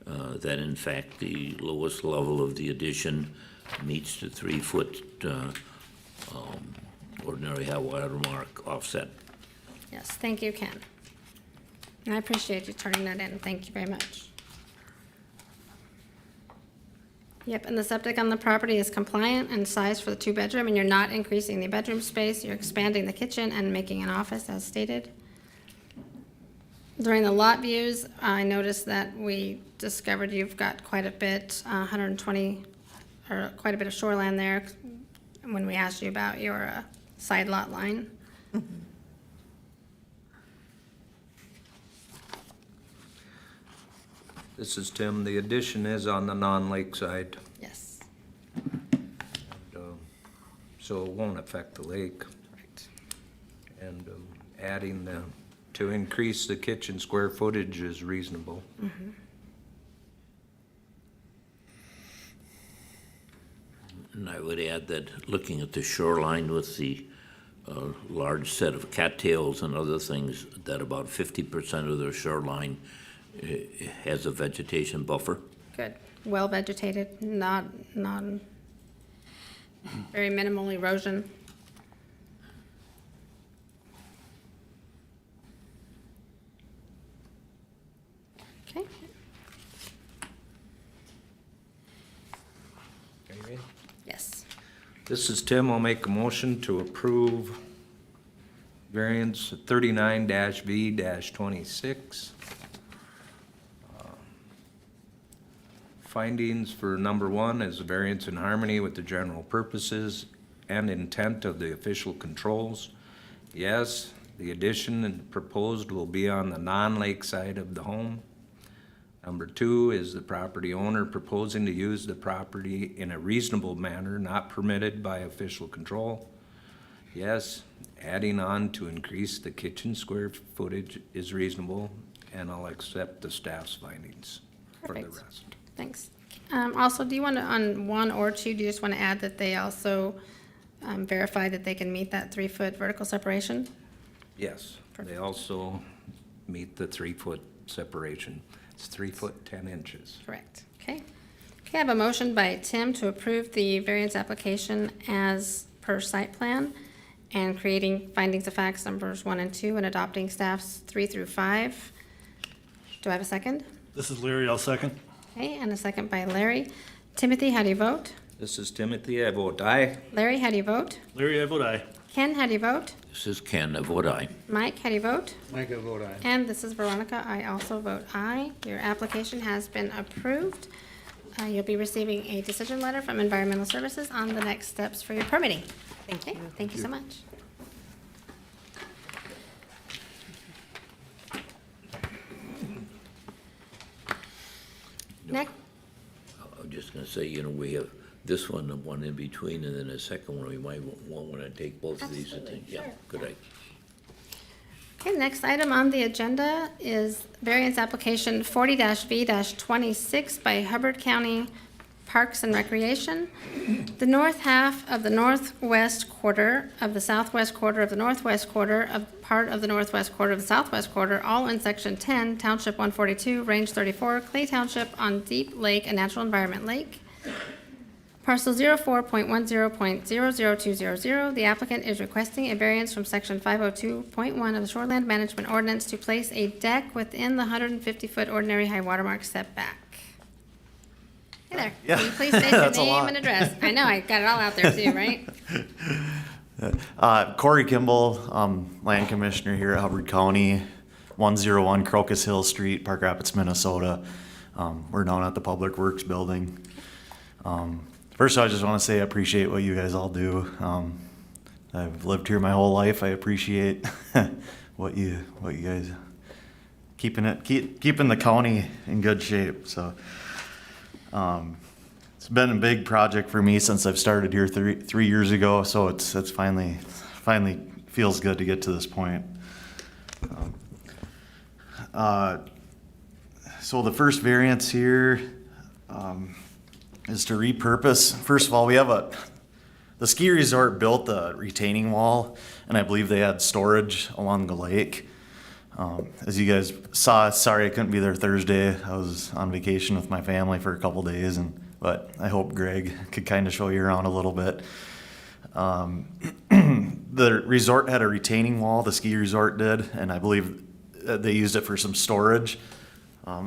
that in fact the lowest level of the addition meets the 3-foot ordinary high water mark offset. Yes, thank you, Ken. And I appreciate you turning that in. Thank you very much. Yep, and the septic on the property is compliant in size for the 2-bedroom, and you're not increasing the bedroom space. You're expanding the kitchen and making an office as stated. During the lot views, I noticed that we discovered you've got quite a bit, 120, or quite a bit of shoreline there when we asked you about your side lot line. This is Tim. The addition is on the non-lake side, Yes, so it won't affect the lake. right. And adding to increase the kitchen square footage is reasonable. And I would add that looking at the shoreline with the large set of cattails and other things, that about 50% of the shoreline has a vegetation buffer. Good, well vegetated, not very minimal erosion. Okay, yes, This is Tim. I'll make a motion to approve variance 39-V-26. Findings for number 1 is a variance in harmony with the general purposes and intent of the official controls. Yes, the addition and proposed will be on the non-lake side of the home. Number 2 is the property owner proposing to use the property in a reasonable manner not permitted by official control. Yes, adding on to increase the kitchen square footage is reasonable, and I'll accept the staff's findings for the Perfect. rest. thanks. Also, do you want to, on 1 or 2, do you just want to add that they also verify that they can meet that 3-foot vertical separation? Yes, they Perfect. also meet the 3-foot separation. It's 3 foot 10 inches. Correct, okay. Okay, I have a motion by Tim to approve the variance application as per site plan and creating findings of facts numbers 1 and 2 and adopting staffs 3 through 5. Do I have a second? This is Larry, I'll second. Okay, and a second by Larry. Timothy, how do you vote? This is Timothy, I vote aye. Larry, how do you vote? Larry, I vote aye. Ken, how do you vote? This is Ken, I vote aye. Mike, how do you vote? Mike, I vote aye. And this is Veronica, I also vote aye. Your application has been approved. You'll be receiving a decision letter from Environmental Services on the next steps for your permitting. Thank you. Thank you so much. Next, I'm just gonna say, we have this one, the one in between, and then a second one, we might want to take both of these. Absolutely, Yeah, sure. good idea. okay, next item on the agenda is variance application 40-V-26 by Hubbard County Parks and Recreation. The north half of the northwest quarter of the southwest quarter of the northwest quarter of part of the northwest quarter of the southwest quarter, all in Section 10, Township 142, Range 34, Clay Township on Deep Lake and Natural Environment Lake. Parcel 04.10.00200, the applicant is requesting a variance from Section 502.1 of the Shoreland Management Ordinance to place a deck within the 150-foot ordinary high watermark setback. Hey there. Yeah. Can you please state your That's a name lot. and address? I know, I got it all out there too, right? Corey Kimball, Land Commissioner here at Hubbard County, 101 Crocus Hill Street, Park Rapids, Minnesota. We're down at the Public Works Building. First, I just want to say I appreciate what you guys all do. I've lived here my whole life. I appreciate what you guys keeping the county in good shape. So it's been a big project for me since I've started here three years ago. So it's finally feels good to get to this point. So the first variance here is to repurpose. First of all, we have the ski resort built a retaining wall, and I believe they had storage along the lake. As you guys saw, sorry I couldn't be there Thursday. I was on vacation with my family for a couple days, but I hope Greg could kind of show you around a little bit. The resort had a retaining wall, the ski resort did, and I believe they used it for some storage.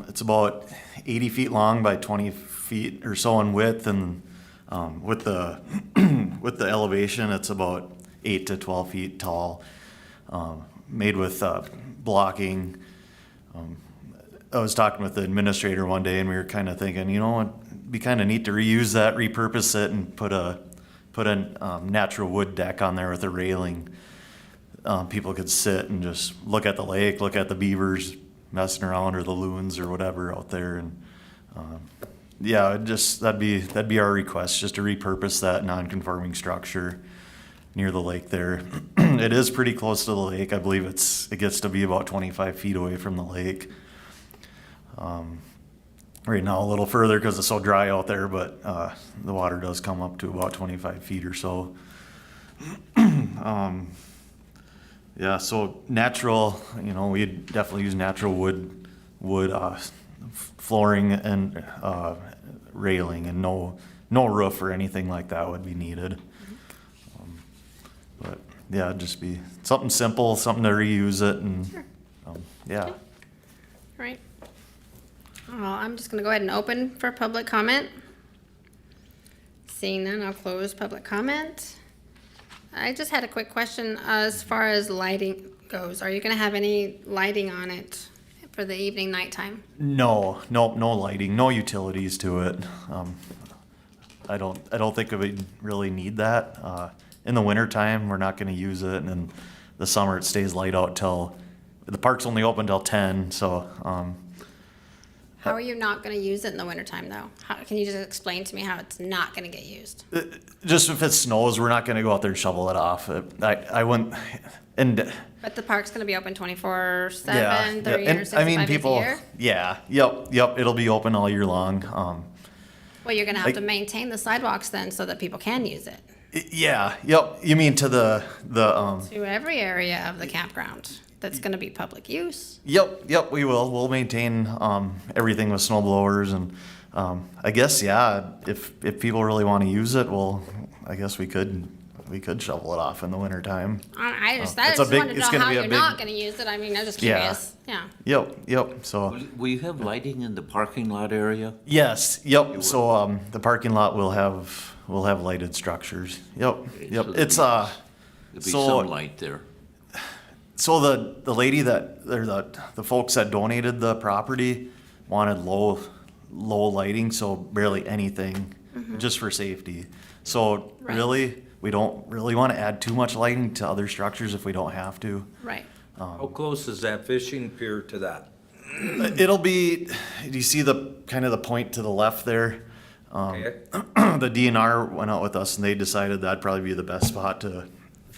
It's about 80 feet long by 20 feet or so in width, and with the with the elevation, it's about 8 to 12 feet tall. Made with blocking. I was talking with the administrator one day, and we were kind of thinking, you know, it'd be kind of neat to reuse that, repurpose it, and put a natural wood deck on there with a railing. People could sit and just look at the lake, look at the beavers messing around, or the loons or whatever out there, and yeah, that'd be our request, just to repurpose that non-conforming structure near the lake there. It is pretty close to the lake. I believe it gets to be about 25 feet away from the lake. Right now a little further because it's so dry out there, but the water does come up to about 25 feet or so. Yeah, so natural, we definitely use natural wood flooring and railing, and no roof or anything like that would be needed. But yeah, it'd just be something simple, something to reuse it, and Sure. yeah. All right. Well, I'm just going to go ahead and open for public comment. Seeing none, I'll close public comment. I just had a quick question as far as lighting goes. Are you going to have any lighting on it for the evening, nighttime? No lighting, no utilities to it. I don't think we really need that. In the wintertime, we're not gonna use it, and in the summer, it stays light out till, the park's only open till 10, so, How are you not going to use it in the wintertime, though? Can you just explain to me how it's not going to get used? just if it snows, we're not gonna go out there and shovel it off. I wouldn't, and, But the park's going to be open 24/7, yeah. 365 days a year? Yeah, yep, it'll be open all year long. Well, you're going to have to maintain the sidewalks then so that people can use it. Yeah, yep, you mean to the To every area of the campground that's going to be public use. Yep, we will. We'll maintain everything with snow blowers, and I guess, yeah, if people really want to use it, well, I guess we could shovel it off in the wintertime. I just it's wanted to it's know gonna how be a you're big- not going to use it. I mean, I'm just Yeah. curious. Yeah. Yep, so, Will you have lighting in the parking lot area? yes, yep, so the parking lot will have lighted structures. Yep, so it's, There'll be So- some light there. so the lady the folks that donated the property wanted low lighting, so barely anything, just for safety. So Right. really, we don't really want to add too much lighting to other structures if we don't have to. Right. How close is that fishing pier to that? It'll be, do you see the point to the left there? Okay. The DNR went out with us, and they decided that'd probably be the best spot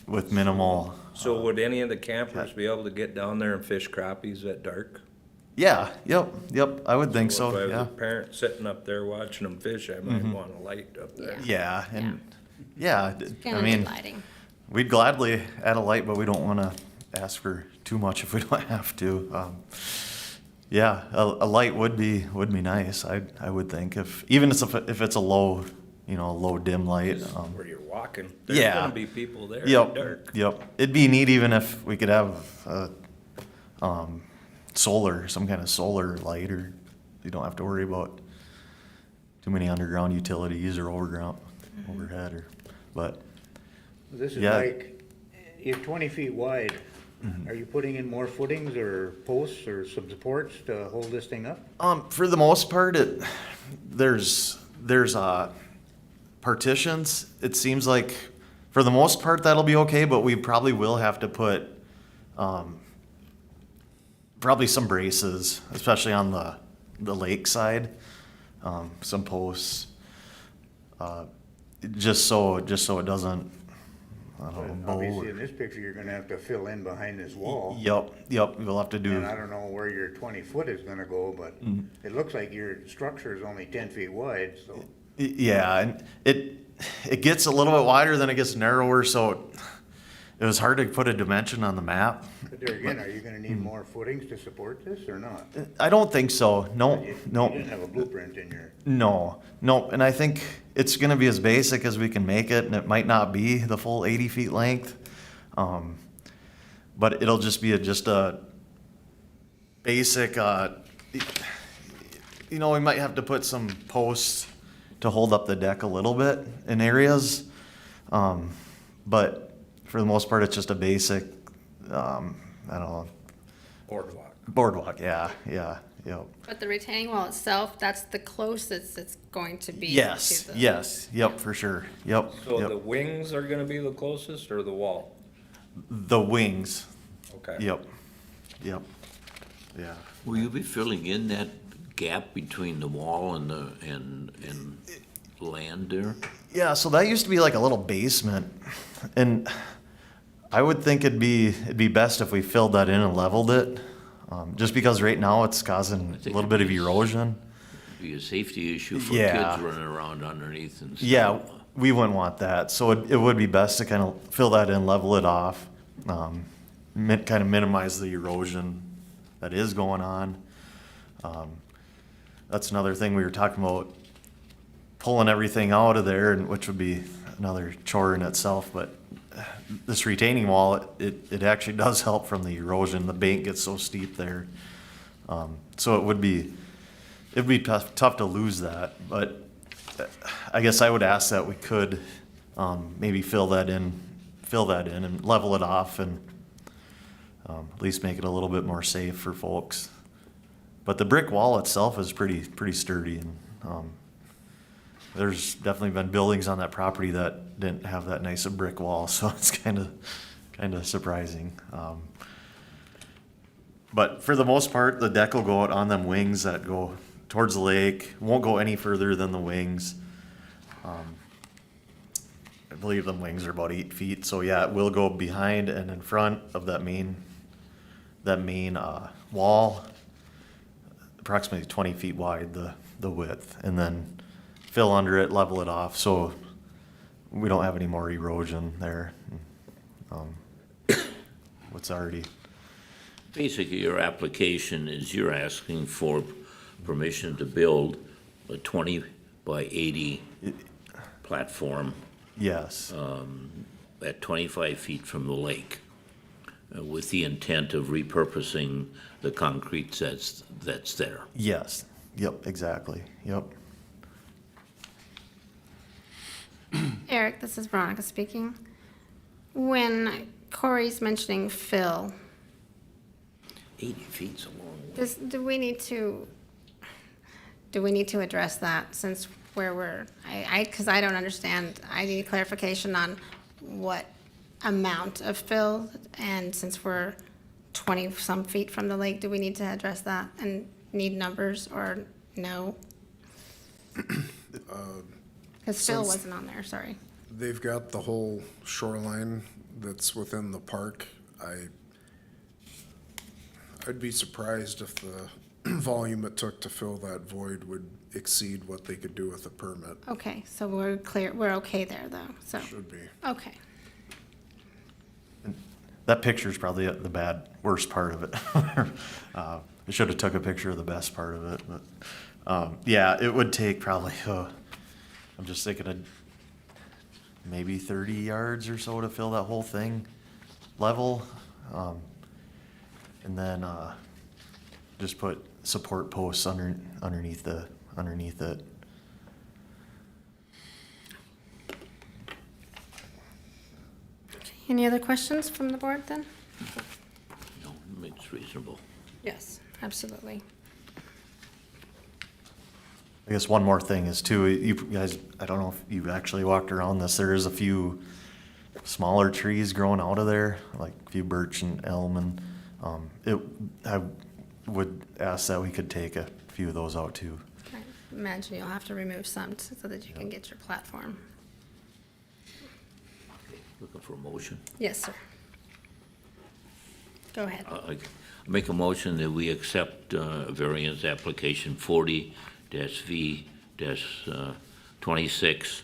with minimal. So would any of the campers be able to get down there and fish crappies at dark? Yeah, yep, I would think If I so, was a yeah. parent sitting up there watching them fish, I might want a light up there. Yeah, and, yeah, I Kind of mean, lighting. we'd gladly add a light, but we don't wanna ask for too much if we don't have to. Yeah, a light would be nice, I would think, even if it's a low, low dim light. Where you're walking, there's Yeah. gonna be people there in the dark. Yep. It'd be neat even if we could have, some kind of solar light, or you don't have to worry about too many underground utilities or overhead, but, This is Yeah. like, you're 20 feet wide. Are you putting in more footings or posts or some supports to hold this thing up? for the most part, there's partitions. It seems like, for the most part, that'll be okay, but we probably will have to put, probably some braces, especially on the lake side, some posts, just so it doesn't, I don't know, bow. Obviously, in this picture, you're gonna have to fill in behind this wall. Yep, we'll have to do, And I don't know where your 20 foot is gonna go, but it looks like your structure is only 10 feet wide, so. yeah, and it gets a little bit wider, then it gets narrower, so it was hard to put a dimension on the map. But there again, are you gonna need more footings to support this or not? I don't think so, no. You didn't have a blueprint in your, No, and I think it's gonna be as basic as we can make it, and it might not be the full 80 feet length. But it'll just be just a basic, we might have to put some posts to hold up the deck a little bit in areas. But for the most part, it's just a basic, I don't know, boardwalk, yeah. But the retaining wall itself, that's the closest it's going to be. Yes, to the- yes, yep, for sure, yep. So yep. the wings are gonna be the closest, or the wall? The wings, Okay. yep, yeah. Will you be filling in that gap between the wall and the, and land there? Yeah, so that used to be like a little basement, and I would think it'd be best if we filled that in and leveled it, just because right now it's causing a think little bit of it'd be- erosion. Be a safety issue for Yeah. kids running around underneath and stuff. Yeah, we wouldn't want that, so it would be best to kind of fill that in, level it off, kind of minimize the erosion that is going on. That's another thing we were talking about, pulling everything out of there, and which would be another chore in itself, but this retaining wall, it actually does help from the erosion. The bank gets so steep there. So it'd be tough to lose that, but I guess I would ask that we could, maybe fill that in and level it off, and, at least make it a little bit more safe for folks. But the brick wall itself is pretty sturdy, and, there's definitely been buildings on that property that didn't have that nice a brick wall, so it's kind of surprising. But for the most part, the deck will go out on them wings that go towards the lake, won't go any further than the wings. I believe them wings are about 8 feet, so yeah, it will go behind and in front of that main wall, approximately 20 feet wide, the width, and then fill under it, level it off, so we don't have any more erosion there. What's already, Basically, your application is you're asking for permission to build a 20 by 80 platform yes, at 25 feet from the lake, with the intent of repurposing the concrete that's there. yes, yep, exactly, yep. Eric, this is Veronica speaking. When Corey's mentioning fill, 80 feet's a long way. do we need to address that, since where we're, because I don't understand, I need clarification on what amount of fill, and since we're 20-some feet from the lake, do we need to address that and need numbers, or no? Because fill Since- wasn't on there, sorry. they've got the whole shoreline that's within the park. I'd be surprised if the volume it took to fill that void would exceed what they could do with a permit. Okay, so we're clear, we're okay there, though, so, Should be. okay. That picture's probably worst part of it. I should have took a picture of the best part of it, but, yeah, it would take probably, I'm just thinking of maybe 30 yards or so to fill that whole thing level. And then, just put support posts underneath it. Any other questions from the board then? No, it's reasonable. Yes, absolutely. I guess one more thing is too, you guys, I don't know if you've actually walked around this, there is a few smaller trees growing out of there, like a few birch and elm, and, I would ask that we could take a few of those out too. I imagine you'll have to remove some so that you can get your platform. Looking for a motion. Yes, sir. Go ahead. I make a motion that we accept variance application 40-V-26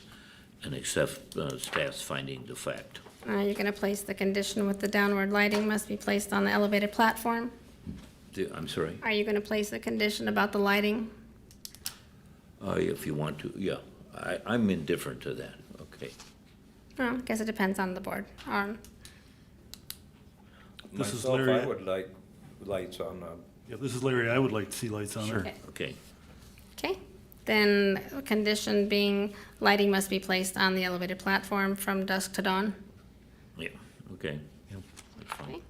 and accept staff's finding the fact. You're gonna place the condition with the downward lighting must be placed on the elevated platform? I'm sorry? Are you gonna place the condition about the lighting? If you want to, yeah. I'm indifferent to that, okay. I guess it depends on the board. This is Myself, Larry. I would like lights on the Yeah, this is Larry. I would like to see lights on Sure. it. Okay. Okay, then condition being lighting must be placed on the elevated platform from dusk to dawn. Yeah, okay. That's fine. Okay.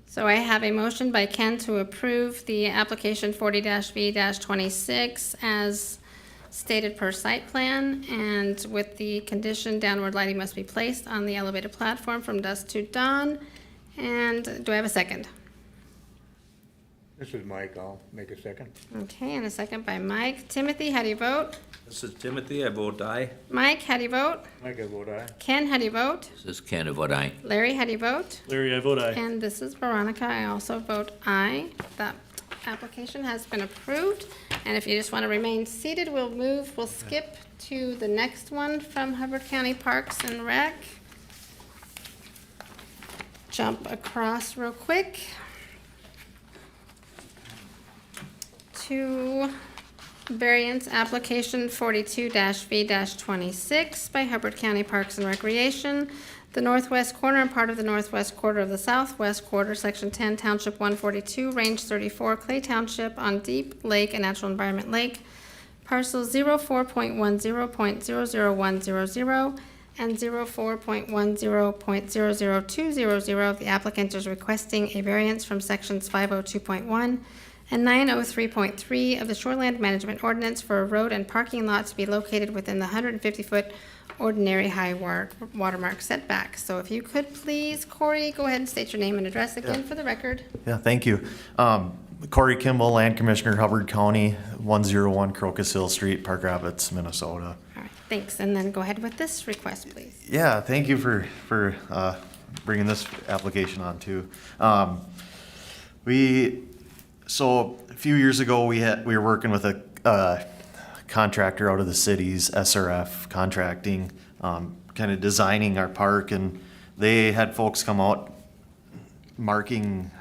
So I have a motion by Ken to approve the application 40-V-26 as stated per site plan, and with the condition downward lighting must be placed on the elevated platform from dusk to dawn. And do I have a second? This is Mike, I'll make a second. Okay, and a second by Mike. Timothy, how do you vote? This is Timothy, I vote aye. Mike, how do you vote? Mike, I vote aye. Ken, how do you vote? This is kind of what I, Larry, how do you vote? Larry, I vote aye. And this is Veronica. I also vote aye. That application has been approved. And if you just want to remain seated, we'll skip to the next one from Hubbard County Parks and Rec. Jump across real quick to variance application 42-V-26 by Hubbard County Parks and Recreation. The northwest corner and part of the northwest quarter of the southwest quarter, section 10, township 142, range 34, Clay Township on Deep Lake and Natural Environment Lake, parcel 04.10.00100 and 04.10.00200. The applicant is requesting a variance from sections 502.1 and 903.3 of the Shoreland Management Ordinance for a road and parking lot to be located within the 150-foot ordinary high watermark setback. So if you could please, Corey, go ahead and state your name and address again for the record. Yeah, thank you. Corey Kimball, Land Commissioner, Hubbard County, 101 Crocus Hill Street, Park Rapids, Minnesota. All right, thanks. And then go ahead with this request, please. Yeah, thank you for bringing this application on too. So a few years ago, we were working with a contractor out of the cities, SRF Contracting, kind of designing our park, and they had folks come out marking.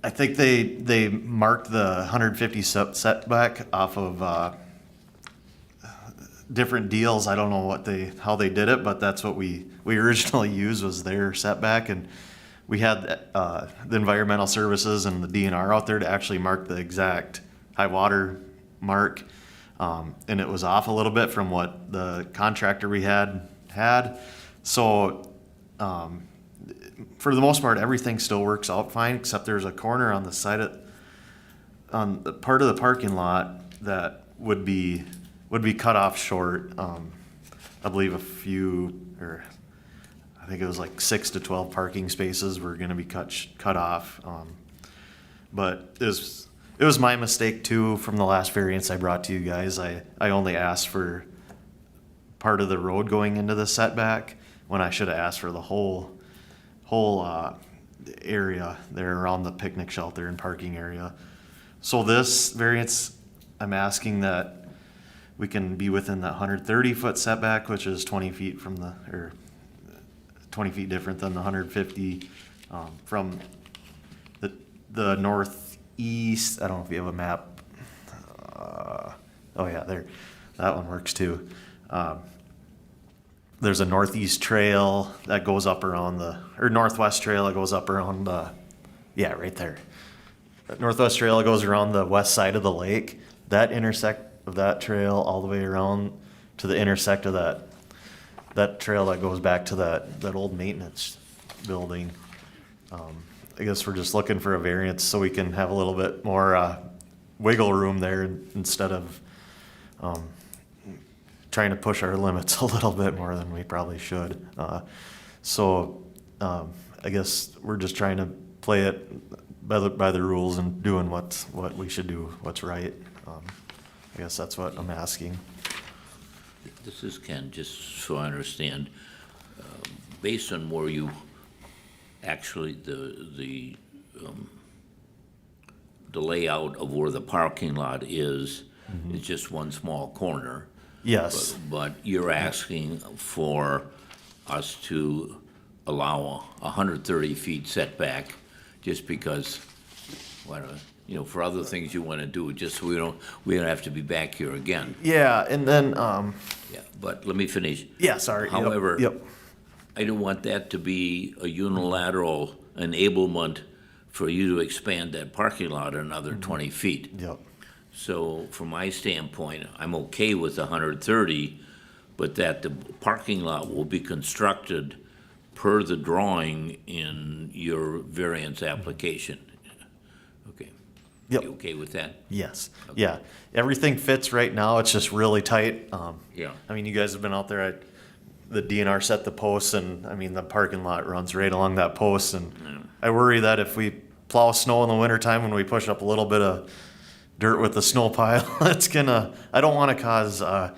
I think they marked the 150 setback off of different deals. I don't know how they did it, but that's what we originally used was their setback, and we had the environmental services and the DNR out there to actually mark the exact high water mark, and it was off a little bit from what the contractor we had. So for the most part, everything still works out fine, except there's a corner on the side on the part of the parking lot that would be cut off short. I believe I think it was like 6 to 12 parking spaces were going to be cut off. But it was my mistake too from the last variance I brought to you guys. I only asked for part of the road going into the setback when I should have asked for the whole area there around the picnic shelter and parking area. So this variance, I'm asking that we can be within that 130-foot setback, which is 20 feet from the, or 20 feet different than the 150 from the northeast. I don't know if you have a map. Oh yeah, there, that one works too. There's a northeast trail that goes up around or northwest trail that goes up around yeah, right there. That northwest trail goes around the west side of the lake. That intersect of that trail all the way around to the intersect of that trail that goes back to that old maintenance building. I guess we're just looking for a variance so we can have a little bit more wiggle room there instead of trying to push our limits a little bit more than we probably should. So I guess we're just trying to play it by the rules and doing what we should do, what's right. I guess that's what I'm asking. This is Ken, just so I understand. Based on where you actually, the layout of where the parking lot is just one small corner. Yes. But you're asking for us to allow 130 feet setback just because, for other things you want to do, just so we don't have to be back here again. Yeah, and then Yeah, but let me finish. yeah, sorry. Yep, However, yep. I don't want that to be a unilateral enablement for you to expand that parking lot another 20 feet. Yep. So from my standpoint, I'm okay with 130, but that the parking lot will be constructed per the drawing in your variance application. Okay. Yep. You okay with that? Yes. Yeah. Everything fits right now. It's just really tight. Yeah. I mean, you guys have been out there. The DNR set the posts, and I mean, the parking lot runs right along that post. And I worry that if we plow snow in the wintertime, when we push up a little bit of dirt with the snow pile, it's gonna. I don't want to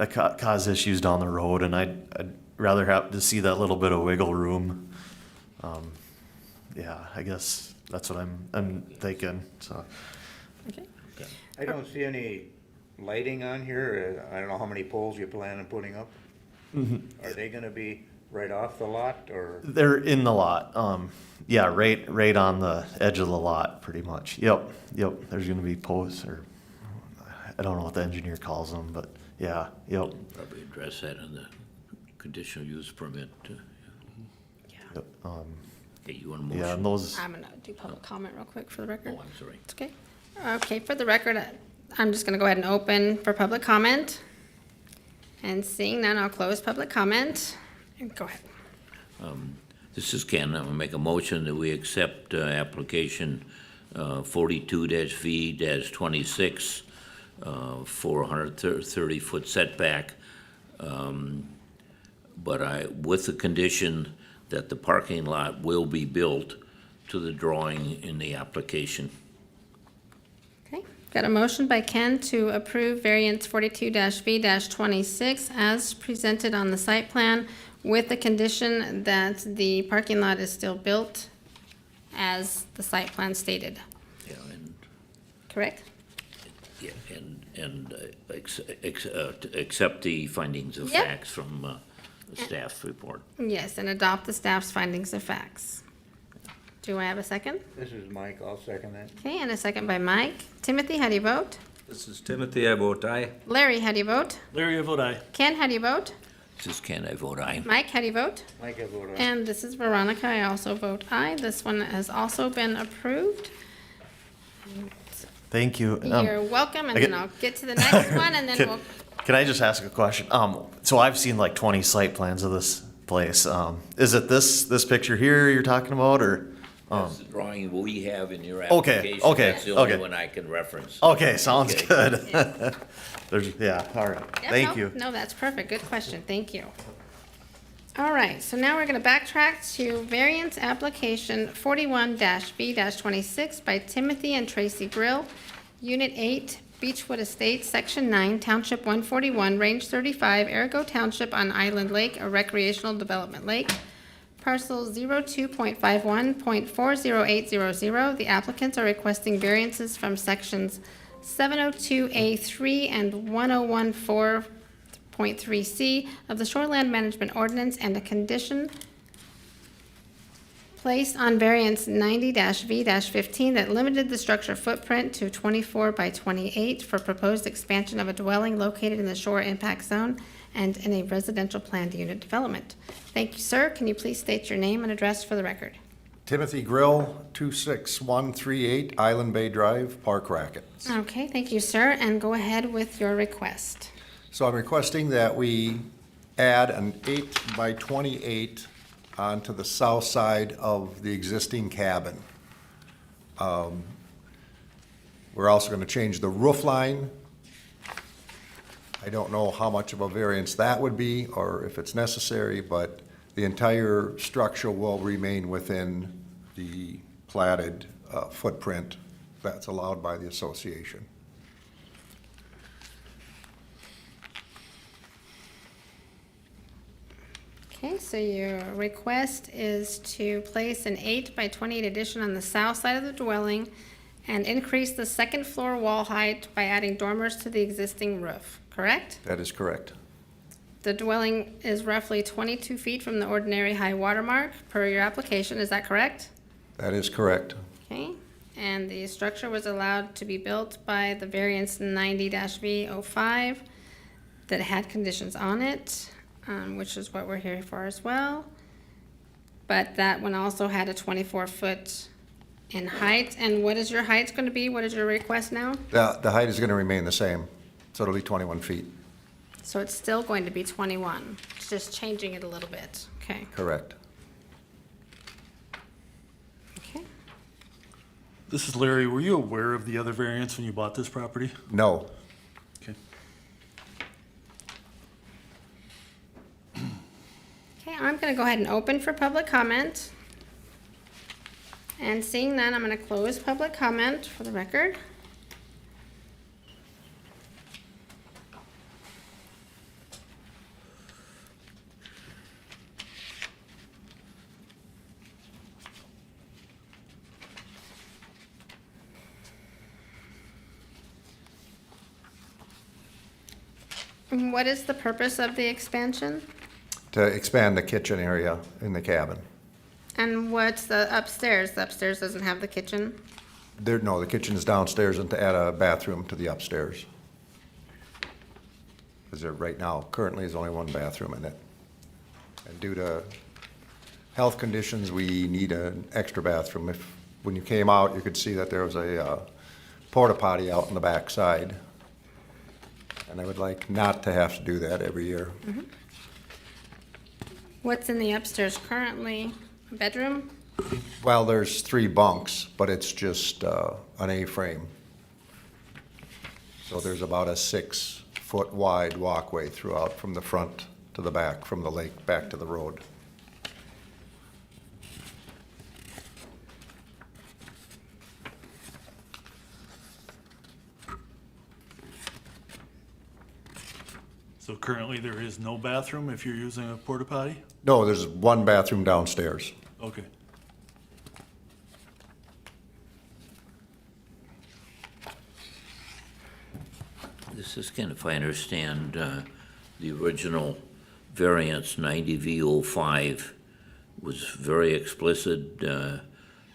cause issues down the road, and I'd rather have to see that little bit of wiggle room. Yeah, I guess that's what I'm thinking. So. Okay. I don't see any lighting on here. I don't know how many poles you plan on putting up. Are they gonna be right off the lot, or? They're in the lot. Yeah, right on the edge of the lot, pretty much. Yep. There's gonna be posts, or I don't know what the engineer calls them, but yeah, yep. Probably address that in the conditional use permit. Yep. Okay, you want a motion? Yeah, and those. I'm gonna do public comment real quick for the record. Oh, I'm sorry. It's okay. Okay, for the record, I'm just gonna go ahead and open for public comment. And seeing none, I'll close public comment. And go ahead. This is Ken. I'm gonna make a motion that we accept application 42-V-26 for 130-foot setback. But with the condition that the parking lot will be built to the drawing in the application. Okay, got a motion by Ken to approve variance 42-V-26 as presented on the site plan with the condition that the parking lot is still built as the site plan stated. Yeah, and Correct? yeah, and accept the findings of Yep. facts from the staff report. Yes, and adopt the staff's findings of facts. Do I have a second? This is Mike, I'll second that. Okay, and a second by Mike. Timothy, how do you vote? This is Timothy, I vote aye. Larry, how do you vote? Larry, I vote aye. Ken, how do you vote? This is Ken, I vote aye. Mike, how do you vote? Mike, I vote aye. And this is Veronica, I also vote aye. This one has also been approved. Thank you. You're welcome, and I then get- I'll get to the next one, and then we'll, Can I just ask a question? So I've seen like 20 site plans of this place. Is it this picture here you're talking about, or? That's the drawing we have in your Okay, application. okay, That's the only okay. one I can reference. Okay, sounds Okay. good. Yeah, all right. Yeah, Thank no, you. No, that's perfect. Good question. Thank you. All right, so now we're going to backtrack to variance application 41-B-26 by Timothy and Tracy Brill, Unit 8, Beechwood Estates, Section 9, Township 141, Range 35, Arago Township on Island Lake, a recreational development lake. Parcel 02.51.40800, the applicants are requesting variances from sections 702A3 and 1014.3C of the Shoreland Management Ordinance and a condition placed on variance 90-V-15 that limited the structure footprint to 24 by 28 for proposed expansion of a dwelling located in the shore impact zone and in a residential planned unit development. Thank you, sir. Can you please state your name and address for the record? Timothy Grill, 26138 Island Bay Drive, Park Rackets. Okay, thank you, sir, and go ahead with your request. So I'm requesting that we add an 8 by 28 onto the south side of the existing cabin. We're also going to change the roof line. I don't know how much of a variance that would be or if it's necessary, but the entire structure will remain within the platted footprint that's allowed by the association. Okay, so your request is to place an 8 by 28 addition on the south side of the dwelling and increase the second floor wall height by adding dormers to the existing roof, correct? That is correct. The dwelling is roughly 22 feet from the ordinary high water mark per your application, is that correct? That is correct. Okay, and the structure was allowed to be built by the variance 90-V05 that had conditions on it, which is what we're here for as well. But that one also had a 24-foot in height. And what is your height going to be? What is your request now? The height is going to remain the same, so it'll be 21 feet. So it's still going to be 21, it's just changing it a little bit. Okay. Correct. Okay. This is Larry. Were you aware of the other variance when you bought this property? No. Okay. Okay, I'm going to go ahead and open for public comment. And seeing none, I'm going to close public comment for the record. And what is the purpose of the expansion? To expand the kitchen area in the cabin. And what's the upstairs? The upstairs doesn't have the kitchen? No, the kitchen is downstairs and to add a bathroom to the upstairs. Because there right now, currently is only one bathroom in it. And due to health conditions, we need an extra bathroom. When you came out, you could see that there was a porta potty out in the back side. And I would like not to have to do that every year. Mm-hmm. What's in the upstairs currently? A bedroom? Well, there's 3 bunks, but it's just an A-frame. So there's about a 6-foot wide walkway throughout from the front to the back, from the lake back to the road. So currently there is no bathroom if you're using a porta potty? No, there's one bathroom downstairs. Okay. This is kind of, if I understand, the original variance 90V05 was very explicit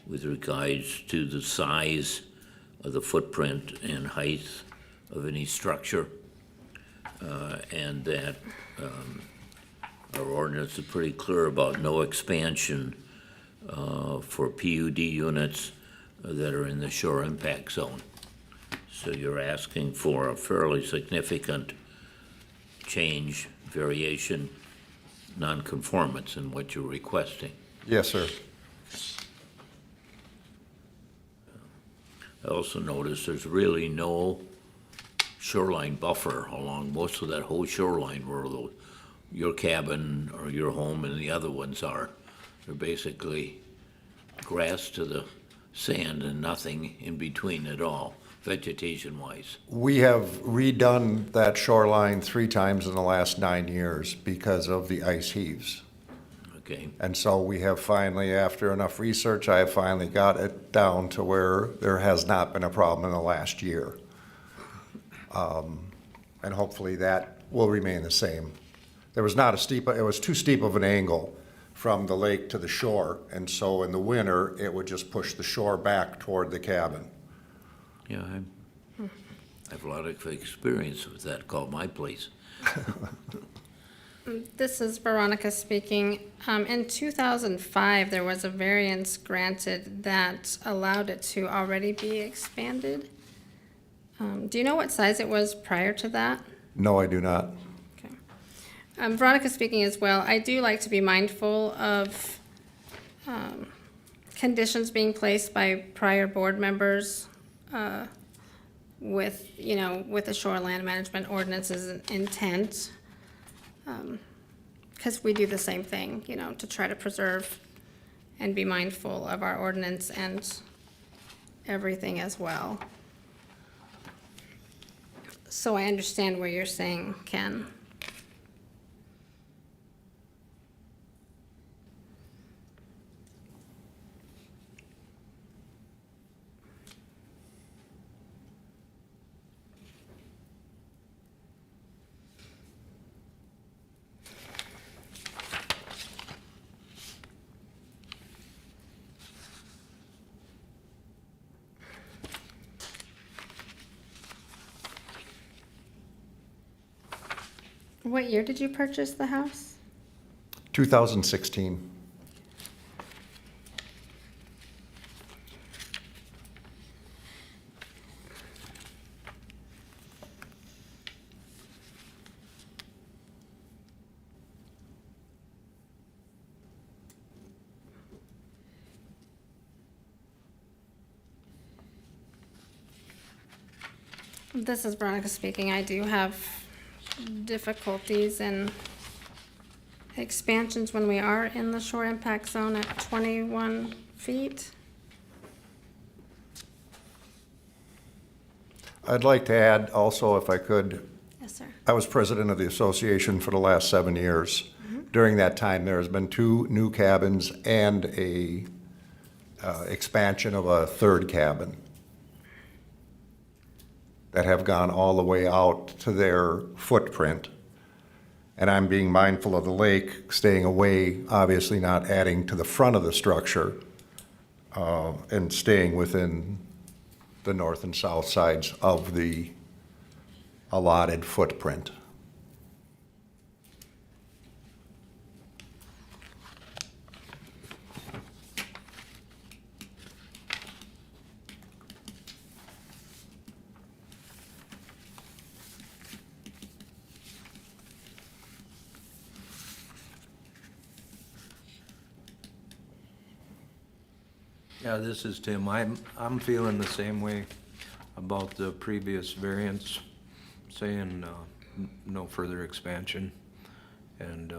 with regards to the size of the footprint and height of any structure, and that our ordinance is pretty clear about no expansion for PUD units that are in the shore impact zone. So you're asking for a fairly significant change, variation, nonconformance in what you're requesting. Yes, sir. I also noticed there's really no shoreline buffer along most of that whole shoreline where your cabin or your home and the other ones are. They're basically grass to the sand and nothing in between at all, vegetation-wise. We have redone that shoreline 3 times in the last 9 years because of the ice heaves. Okay. And so we have finally, after enough research, I have finally got it down to where there has not been a problem in the last year. And hopefully that will remain the same. There was not a steep, it was too steep of an angle from the lake to the shore, and so in the winter, it would just push the shore back toward the cabin. Yeah, I have a lot of experience with that, called my place. This is Veronica speaking. In 2005, there was a variance granted that allowed it to already be expanded. Do you know what size it was prior to that? No, I do not. Okay. Veronica speaking as well. I do like to be mindful of conditions being placed by prior board members with the shoreland management ordinance's intent. Because we do the same thing, to try to preserve and be mindful of our ordinance and everything as well. So I understand where you're saying, Ken. What year did you purchase the house? 2016. This is Veronica speaking. I do have difficulties in expansions when we are in the shore impact zone at 21 feet. I'd like to add also, if I could, Yes, sir. I was president of the association for the last 7 years. During that time, there has been 2 new cabins and a expansion of a 3rd cabin that have gone all the way out to their footprint. And I'm being mindful of the lake, staying away, obviously not adding to the front of the structure, and staying within the north and south sides of the allotted footprint. Yeah, this is Tim. I'm feeling the same way about the previous variance, saying no further expansion, and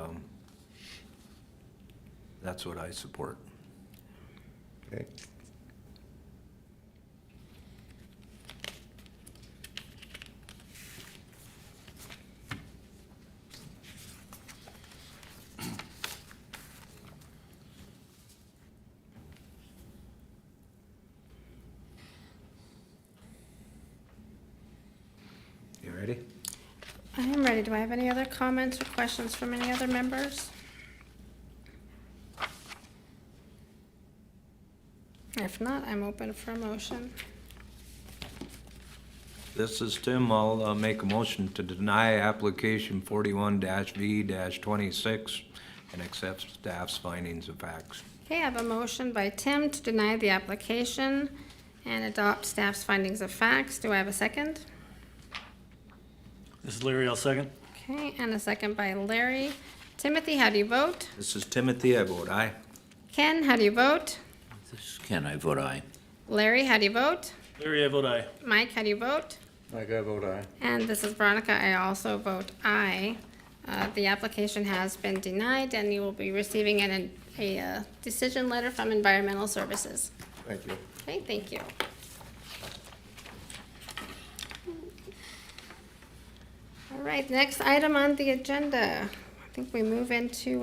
that's what I support. Okay. You ready? I am ready. Do I have any other comments or questions from any other members? If not, I'm open for a motion. This is Tim. I'll make a motion to deny application 41-V-26 and accept staff's findings of facts. Okay, I have a motion by Tim to deny the application and adopt staff's findings of facts. Do I have a second? This is Larry, I'll second. Okay, and a second by Larry. Timothy, how do you vote? This is Timothy. I vote aye. Ken, how do you vote? This is Ken, I vote aye. Larry, how do you vote? Larry, I vote aye. Mike, how do you vote? Like I vote aye. And this is Veronica. I also vote aye. The application has been denied, and you will be receiving a decision letter from Environmental Services. Thank you. Okay, thank you. All right, next item on the agenda. I think we move into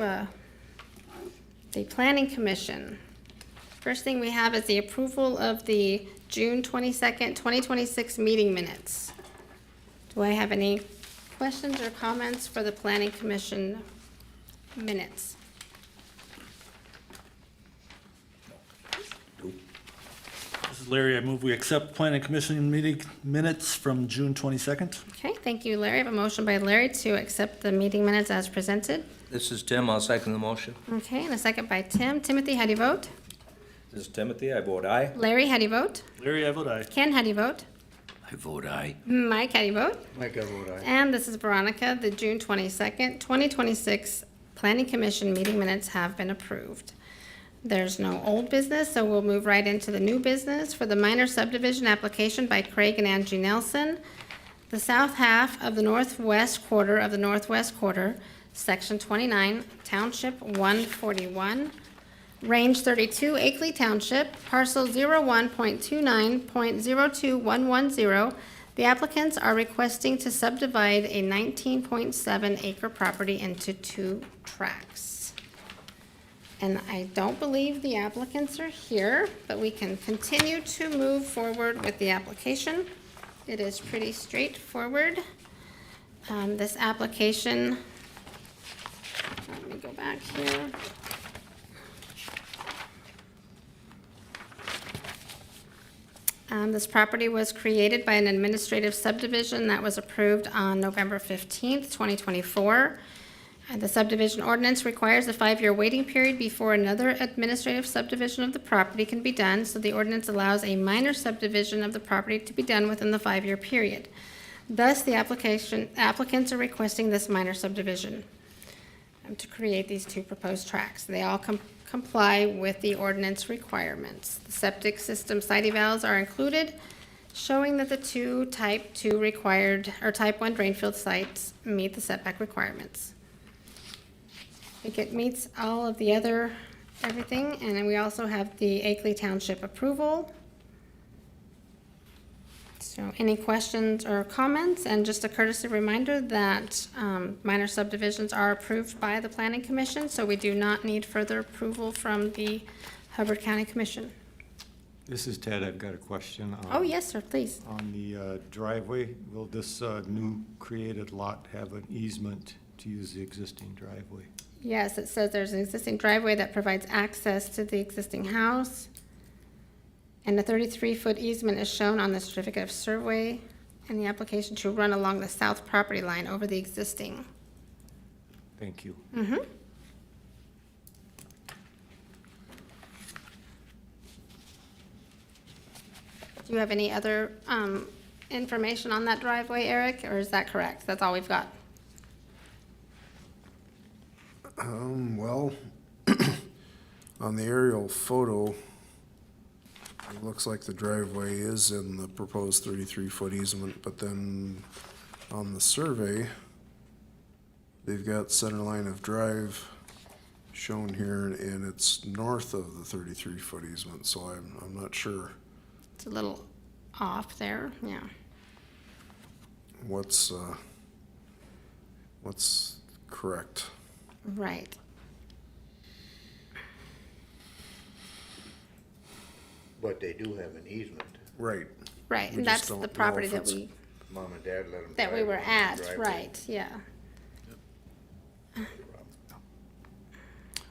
The Planning Commission. First thing we have is the approval of the June 22nd, 2026 meeting minutes. Do I have any questions or comments for the Planning Commission minutes? This is Larry. I move we accept planning commission meeting minutes from June 22nd. Okay, thank you, Larry. I have a motion by Larry to accept the meeting minutes as presented. This is Tim, I'll second the motion. Okay, and a second by Tim. Timothy, how do you vote? This is Timothy, I vote aye. Larry, how do you vote? Larry, I vote aye. Ken, how do you vote? I vote aye. Mike, how do you vote? Mike, I vote aye. And this is Veronica. The June 22nd, 2026 Planning Commission meeting minutes have been approved. There's no old business, so we'll move right into the new business for the minor subdivision application by Craig and Angie Nelson. The south half of the northwest quarter, Section 29, Township 141, Range 32, Akeley Township, Parcel 01.29.02110. The applicants are requesting to subdivide a 19.7 acre property into 2 tracts. And I don't believe the applicants are here, but we can continue to move forward with the application. It is pretty straightforward. This application, let me go back here. This property was created by an administrative subdivision that was approved on November 15th, 2024. The subdivision ordinance requires a 5-year waiting period before another administrative subdivision of the property can be done, so the ordinance allows a minor subdivision of the property to be done within the 5-year period. Thus, the applicants are requesting this minor subdivision to create these 2 proposed tracts. They all comply with the ordinance requirements. The septic system site evals are included, showing that the 2 type 2 required, or type 1 drainfield sites meet the setback requirements. I think it meets all of the other, everything, and then we also have the Akeley Township approval. So any questions or comments? And just a courtesy reminder that minor subdivisions are approved by the Planning Commission, so we do not need further approval from the Hubbard County Commission. This is Ted. I've got a question. Oh, yes, sir, please. On the driveway, will this new created lot have an easement to use the existing driveway? Yes, it says there's an existing driveway that provides access to the existing house. And a 33-foot easement is shown on the certificate of survey and the application to run along the south property line over the existing. Thank you. Mm-hmm. Do you have any other information on that driveway, Eric, or is that correct? That's all we've got? Well, on the aerial photo, it looks like the driveway is in the proposed 33-foot easement, but then on the survey, they've got center line of drive shown here, and it's north of the 33-foot easement, so I'm not sure It's a little off there, yeah. what's correct. Right. But they do have an easement. Right. Right, We and just that's don't the know property if that it's- we, Mom and Dad let them. that we were at, right, yeah.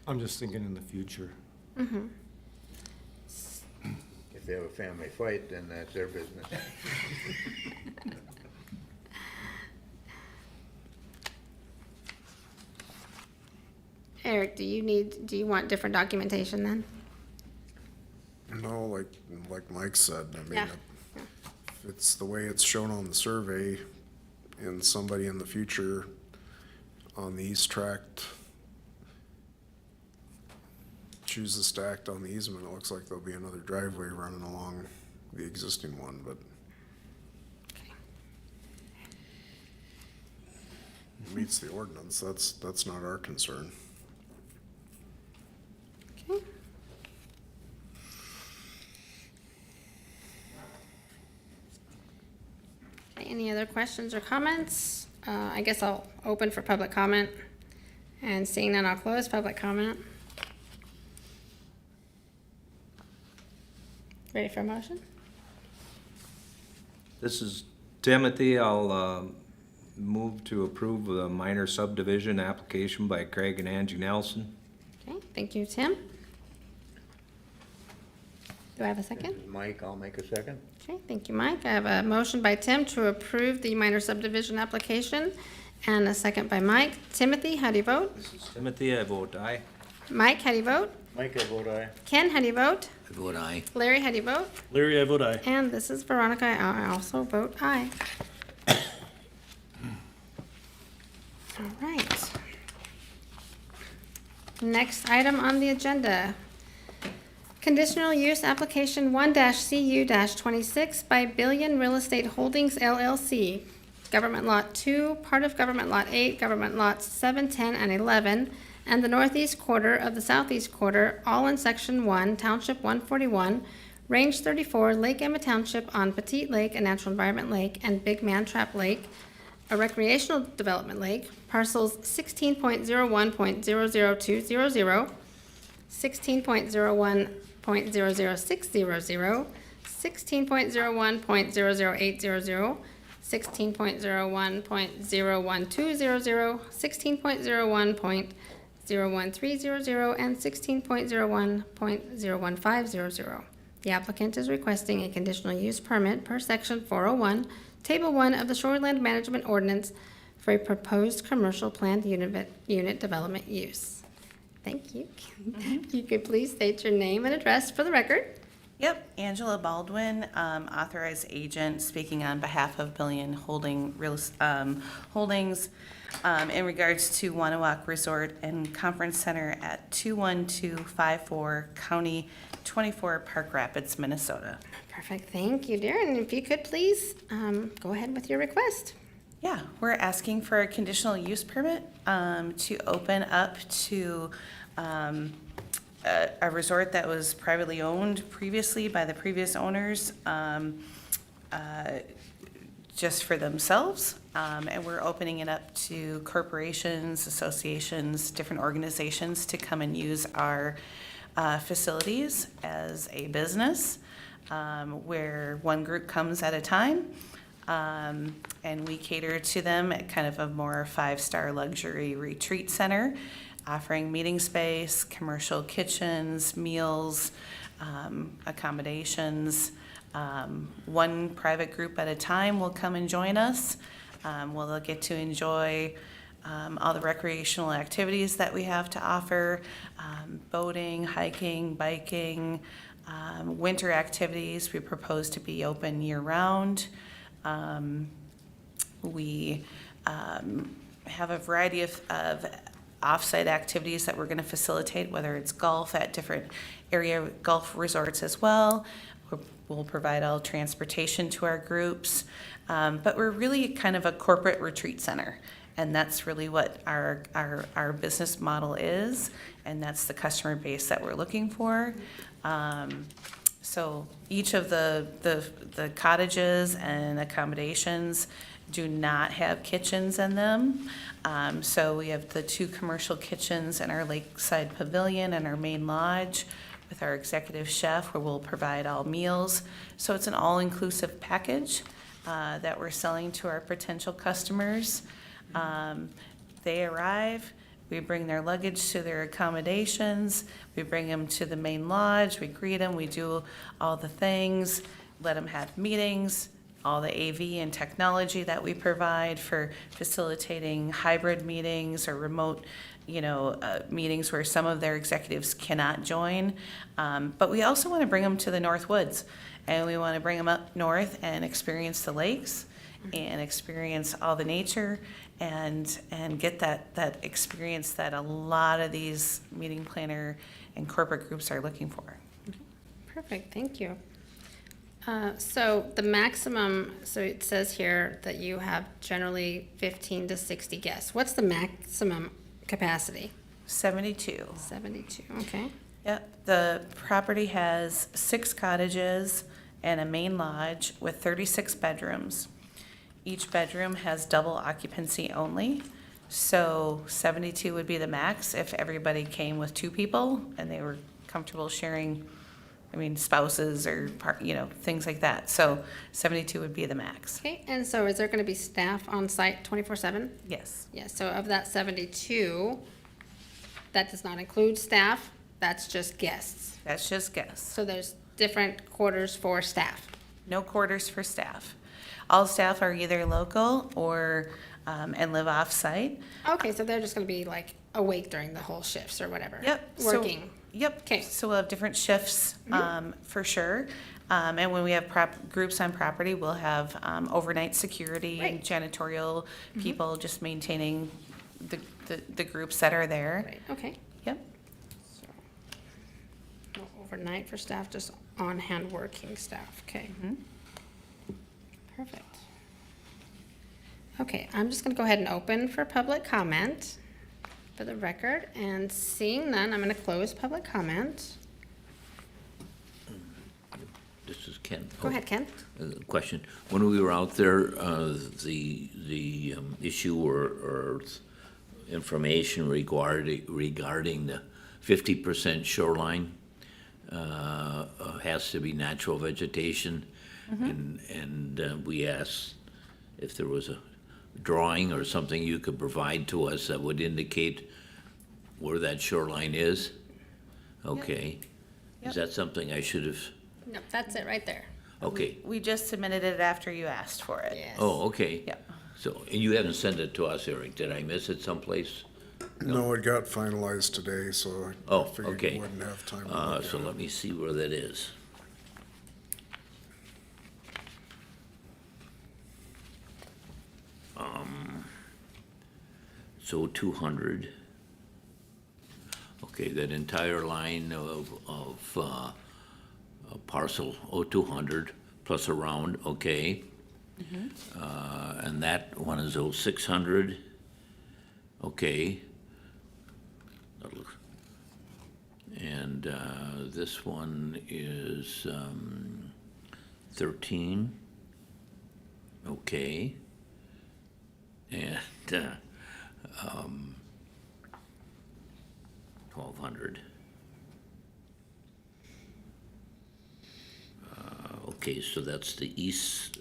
I'm just thinking in the future. Mm-hmm. If they have a family fight, then that's their business. Eric, do you want different documentation then? No, like Mike said, I mean, Yeah. if it's the way it's shown on the survey, and somebody in the future on the east tract chooses to act on the easement, it looks like there'll be another driveway running along the existing one, but it meets the ordinance, that's not our concern. Okay. Okay, any other questions or comments? I guess I'll open for public comment. And seeing none, I'll close public comment. Ready for a motion? This is Timothy. I'll move to approve the minor subdivision application by Craig and Angie Nelson. Okay, thank you, Tim. Do I have a second? This is Mike, I'll make a second. Okay, thank you, Mike. I have a motion by Tim to approve the minor subdivision application and a second by Mike. Timothy, how do you vote? This is Timothy. I vote aye. Mike, how do you vote? Mike, I vote aye. Ken, how do you vote? I vote aye. Larry, how do you vote? Larry, I vote aye. And this is Veronica. I also vote aye. All right. Next item on the agenda. Conditional use application 1-CU-26 by Billion Real Estate Holdings LLC. Government Lot 2, part of Government Lot 8, Government Lots 7, 10, and 11, and the northeast quarter of the southeast quarter, all in Section 1, Township 141, Range 34, Lake Emma Township on Petite Lake, a natural environment lake, and Big Man Trap Lake, a recreational development lake, parcels 16.01.00200, 16.01.00600, 16.01.00800, 16.01.01200, 16.01.01300, and 16.01.01500. The applicant is requesting a conditional use permit per section 401, Table 1 of the Shoreland Management Ordinance for a proposed commercial planned unit development use. Thank you. You could please state your name and address for the record. Yep, Angela Baldwin, authorized agent, speaking on behalf of Billion Holdings in regards to Wanawak Resort and Conference Center at 21254 County 24, Park Rapids, Minnesota. Perfect, thank you, Darren. If you could please go ahead with your request. Yeah, we're asking for a conditional use permit to open up to a resort that was privately owned previously by the previous owners, just for themselves. And we're opening it up to corporations, associations, different organizations to come and use our facilities as a business, where one group comes at a time. And we cater to them at kind of a more 5-star luxury retreat center, offering meeting space, commercial kitchens, meals, accommodations. One private group at a time will come and join us. We'll get to enjoy all the recreational activities that we have to offer, boating, hiking, biking, winter activities. We propose to be open year-round. We have a variety of off-site activities that we're going to facilitate, whether it's golf at different area golf resorts as well. We'll provide all transportation to our groups, but we're really kind of a corporate retreat center, and that's really what our business model is, and that's the customer base that we're looking for. So each of the cottages and accommodations do not have kitchens in them. So we have the 2 commercial kitchens in our lakeside pavilion and our main lodge with our executive chef, where we'll provide all meals. So it's an all-inclusive package that we're selling to our potential customers. They arrive, we bring their luggage to their accommodations, we bring them to the main lodge, we greet them, we do all the things, let them have meetings, all the AV and technology that we provide for facilitating hybrid meetings or remote, meetings where some of their executives cannot join. But we also want to bring them to the North Woods, and we want to bring them up north and experience the lakes and experience all the nature and get that experience that a lot of these meeting planner and corporate groups are looking for. Perfect, thank you. So the maximum, so it says here that you have generally 15 to 60 guests. What's the maximum capacity? 72. 72, okay. Yep, the property has 6 cottages and a main lodge with 36 bedrooms. Each bedroom has double occupancy only, so 72 would be the max if everybody came with 2 people and they were comfortable sharing I mean, spouses or, things like that. So 72 would be the max. Okay, and so is there gonna be staff on site 24/7? Yes. Yeah, so of that 72, that does not include staff, that's just guests. That's just guess. So there's different quarters for staff. No quarters for staff. All staff are either local or, and live off-site. Okay, so they're just gonna be like awake during the whole shifts or whatever? Yep. so- Working? Yep. Okay. So we'll have different shifts, for sure. And when we have groups on property, we'll have, overnight security and Right. janitorial people just maintaining the groups that are there. Right, okay. Yep. So, no overnight for staff, just on-hand working staff, okay. Perfect. Okay, I'm just gonna go ahead and open for public comment for the record, and seeing none, I'm gonna close public comment. This is Ken. Go ahead, Ken. Question. When we were out there, the issue or information regarding the 50% shoreline has to be natural vegetation. And we asked if there was a drawing or something you could provide to us that would indicate where that shoreline is? Okay. Yep. Is that something I should have, No, that's it right there. okay. We just submitted it after you asked for it. Yes. Oh, okay. Yep. So, and you haven't sent it to us, Eric, did I miss it someplace? No, it got finalized today, so I Oh, figured okay. you wouldn't have time to look So at let it. me see where that is. So 200. Okay, that entire line of parcel 0200 plus around, okay. And that one is 0600, okay. That looks- And this one is 13, okay. And 1200. Okay, so that's the east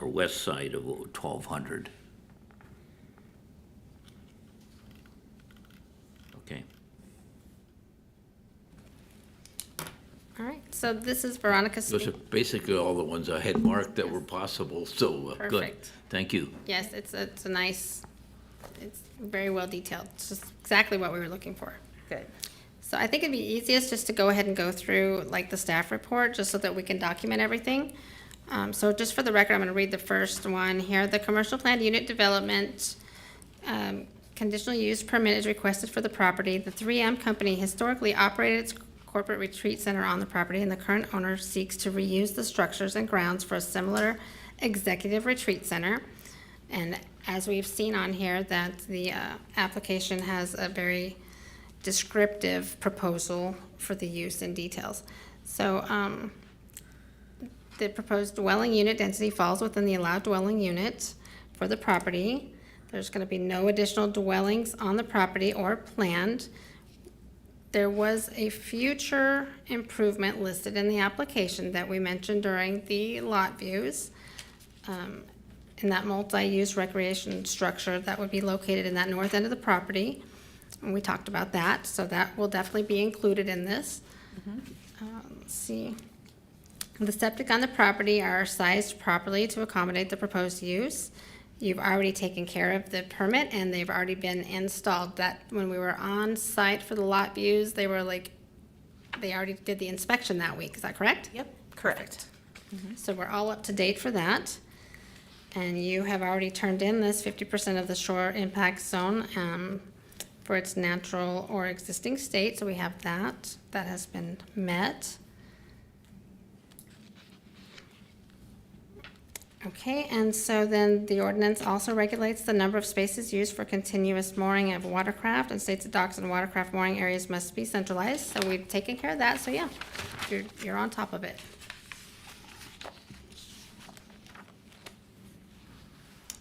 or west side of 1200. Okay. All right, so this is Veronica Those are speaking. basically all the ones I had marked that were possible, so good. Perfect. Thank you. Yes, it's a nice, it's very well detailed. It's just exactly what we were looking for. Good. So I think it'd be easiest just to go ahead and go through like the staff report, just so that we can document everything. So just for the record, I'm gonna read the first one here. The commercial planned unit development, conditional use permit is requested for the property. The 3M company historically operated its corporate retreat center on the property, and the current owner seeks to reuse the structures and grounds for a similar executive retreat center. And as we've seen on here, that the application has a very descriptive proposal for the use and details. So the proposed dwelling unit density falls within the allowed dwelling unit for the property. There's going to be no additional dwellings on the property or planned. There was a future improvement listed in the application that we mentioned during the lot views. In that multi-use recreation structure that would be located in that north end of the property. And we talked about that, so that will definitely be included in this. Let's see. The septic on the property are sized properly to accommodate the proposed use. You've already taken care of the permit and they've already been installed. That, when we were on site for the lot views, they were like, they already did the inspection that week, is that correct? Yep, correct. So we're all up to date for that. And you have already turned in this 50% of the shore impact zone for its natural or existing state, so we have that. That has been met. Okay, and so then the ordinance also regulates the number of spaces used for continuous mooring of watercraft, and states that docks and watercraft mooring areas must be centralized. So we've taken care of that, so yeah, you're on top of it.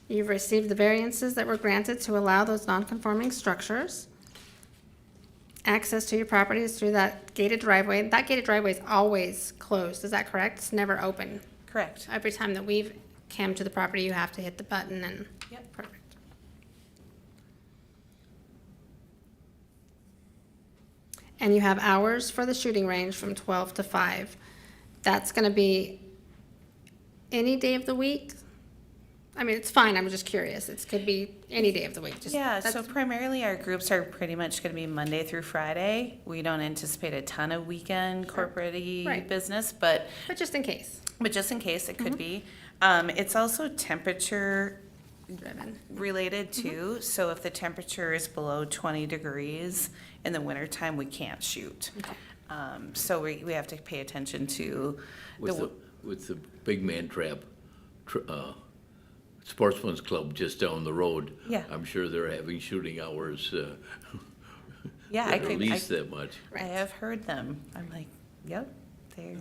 You've received the variances that were granted to allow those non-conforming structures. access to your property is through that gated driveway. That gated driveway is always closed, is that correct? It's never open? Correct. Every time that we've come to the property, you have to hit the button and. Yep. Perfect. And you have hours for the shooting range from 12 to 5. That's gonna be any day of the week? I mean, it's fine, I'm just curious. It could be any day of the week. Just- Yeah, so that's- primarily our groups are pretty much going to be Monday through Friday. We don't anticipate a ton of weekend corporate-y Right. business, but just in case. just in case, it could be. It's also temperature Driven. related too. So if the temperature is below 20 degrees in the wintertime, we can't shoot. So we have to pay attention to With the big man trap, Sportsman's Club just down the road. Yeah. I'm sure they're having shooting hours, Yeah, at least that much. I have heard them. I'm like, yep, they're,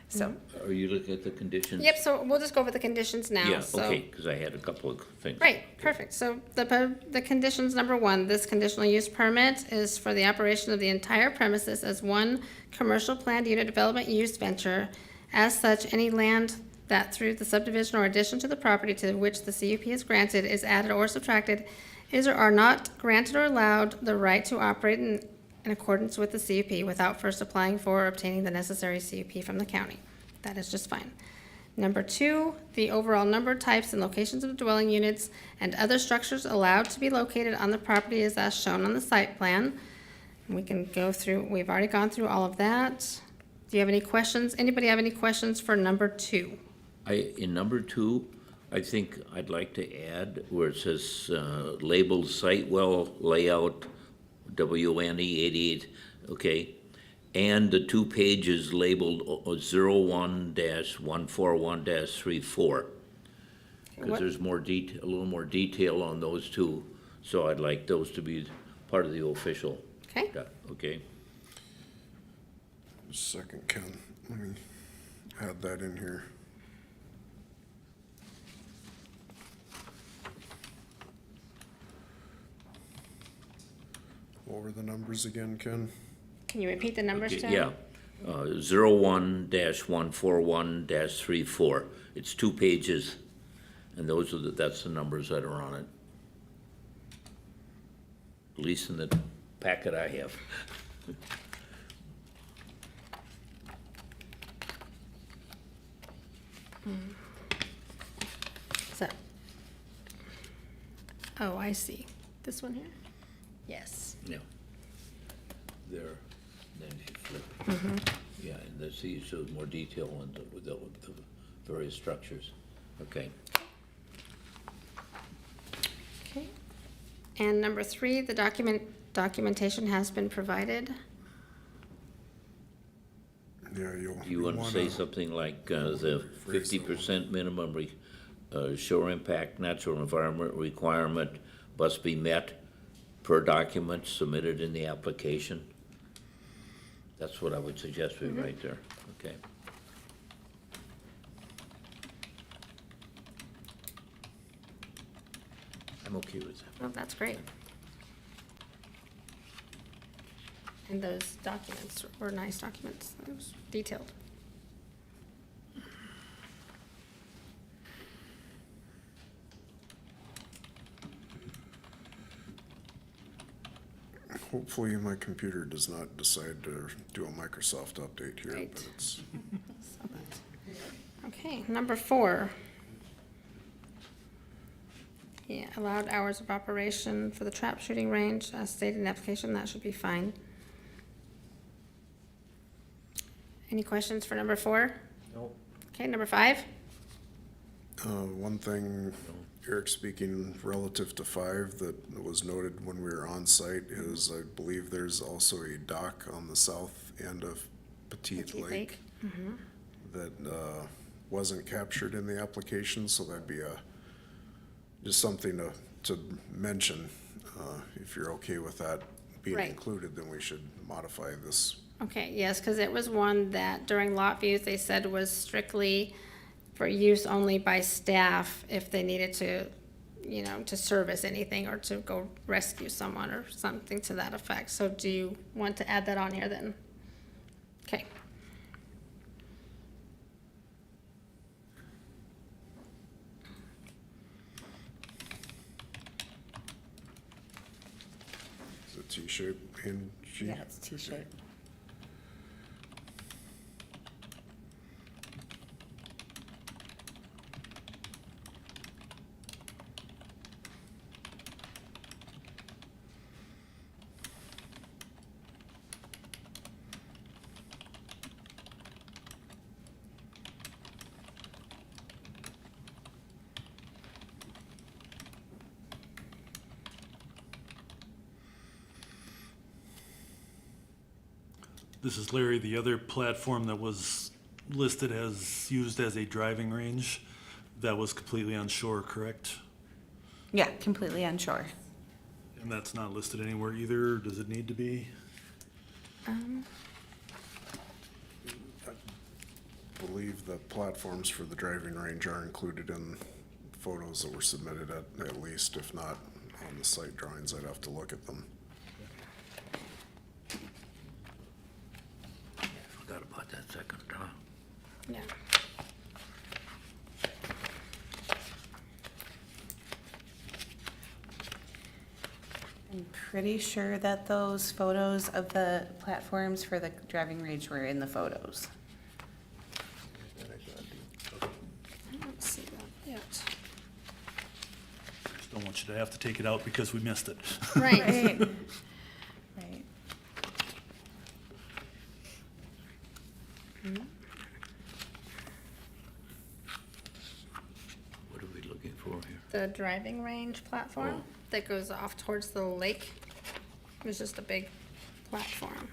so. Are you looking at the conditions? Yep, so we'll just go over the conditions now. Yeah, So- okay, because I had a couple of things. Right, perfect. So the conditions, number one, this conditional use permit is for the operation of the entire premises as one commercial planned unit development use venture. As such, any land that through the subdivision or addition to the property to which the CUP is granted is added or subtracted is or are not granted or allowed the right to operate in accordance with the CUP without first applying for or obtaining the necessary CUP from the county. That is just fine. Number two, the overall number, types, and locations of dwelling units and other structures allowed to be located on the property is as shown on the site plan. We can go through, we've already gone through all of that. Do you have any questions? Anybody have any questions for number two? In number 2, I think I'd like to add where it says labeled site well layout, WNE 88, okay? And the 2 pages labeled 01-141-34. Because What- there's more a little more detail on those 2, so I'd like those to be part of the official. Okay, Okay? Second, Ken, let me add that in here. What were the numbers again, Ken? can you repeat the numbers, Okay, Tim? yeah. 01-141-34. It's 2 pages, and that's the numbers that are on it. At least in the packet I have. So, oh, I see. This one here? Yes. Yeah. There, then if you flip. Yeah, and see, shows more detail on with the various structures. Okay. Okay. And number three, the documentation has been provided. Yeah, You want to say something like the 50% minimum shore impact natural environment requirement must be met per document submitted in the application? That's what I would suggest we write there, okay? I'm okay with that. Oh, that's great. And those documents were nice documents. It was detailed. Hopefully my computer does not decide to do a Microsoft update here, Right. but it's, Okay, number four. Yeah, allowed hours of operation for the trap shooting range, as stated in the application, that should be fine. Any questions for number four? Nope. Okay, number five? one thing, Eric speaking relative to 5 that was noted when we were on site is I believe there's also a dock on the south end of Petite Lake that wasn't captured in the application, so that'd be just something to mention. If you're okay with that being Right. included, then we should modify this. Okay, yes, because it was one that during lot views, they said was strictly for use only by staff if they needed to, you know, to service anything or to go rescue someone or something to that effect. So do you want to add that on here then? Okay. Is it T-shape, Angie? Yeah, it's T-shaped. This is Larry, the other platform that was listed as, used as a driving range, that was completely on shore, correct? Yeah, completely onshore. And that's not listed anywhere either, does it need to be? I believe the platforms for the driving range are included in photos that were submitted at least, if not on the site drawings, I'd have to look at them. Forgot about that second drawing. Yeah. I'm pretty sure that those photos of the platforms for the driving range were in the photos. I don't see that yet. Just don't want you to have to take it out because we missed it. Right. Right. Right. What are we looking for here? The driving range platform that goes off towards the lake. It's just a big platform.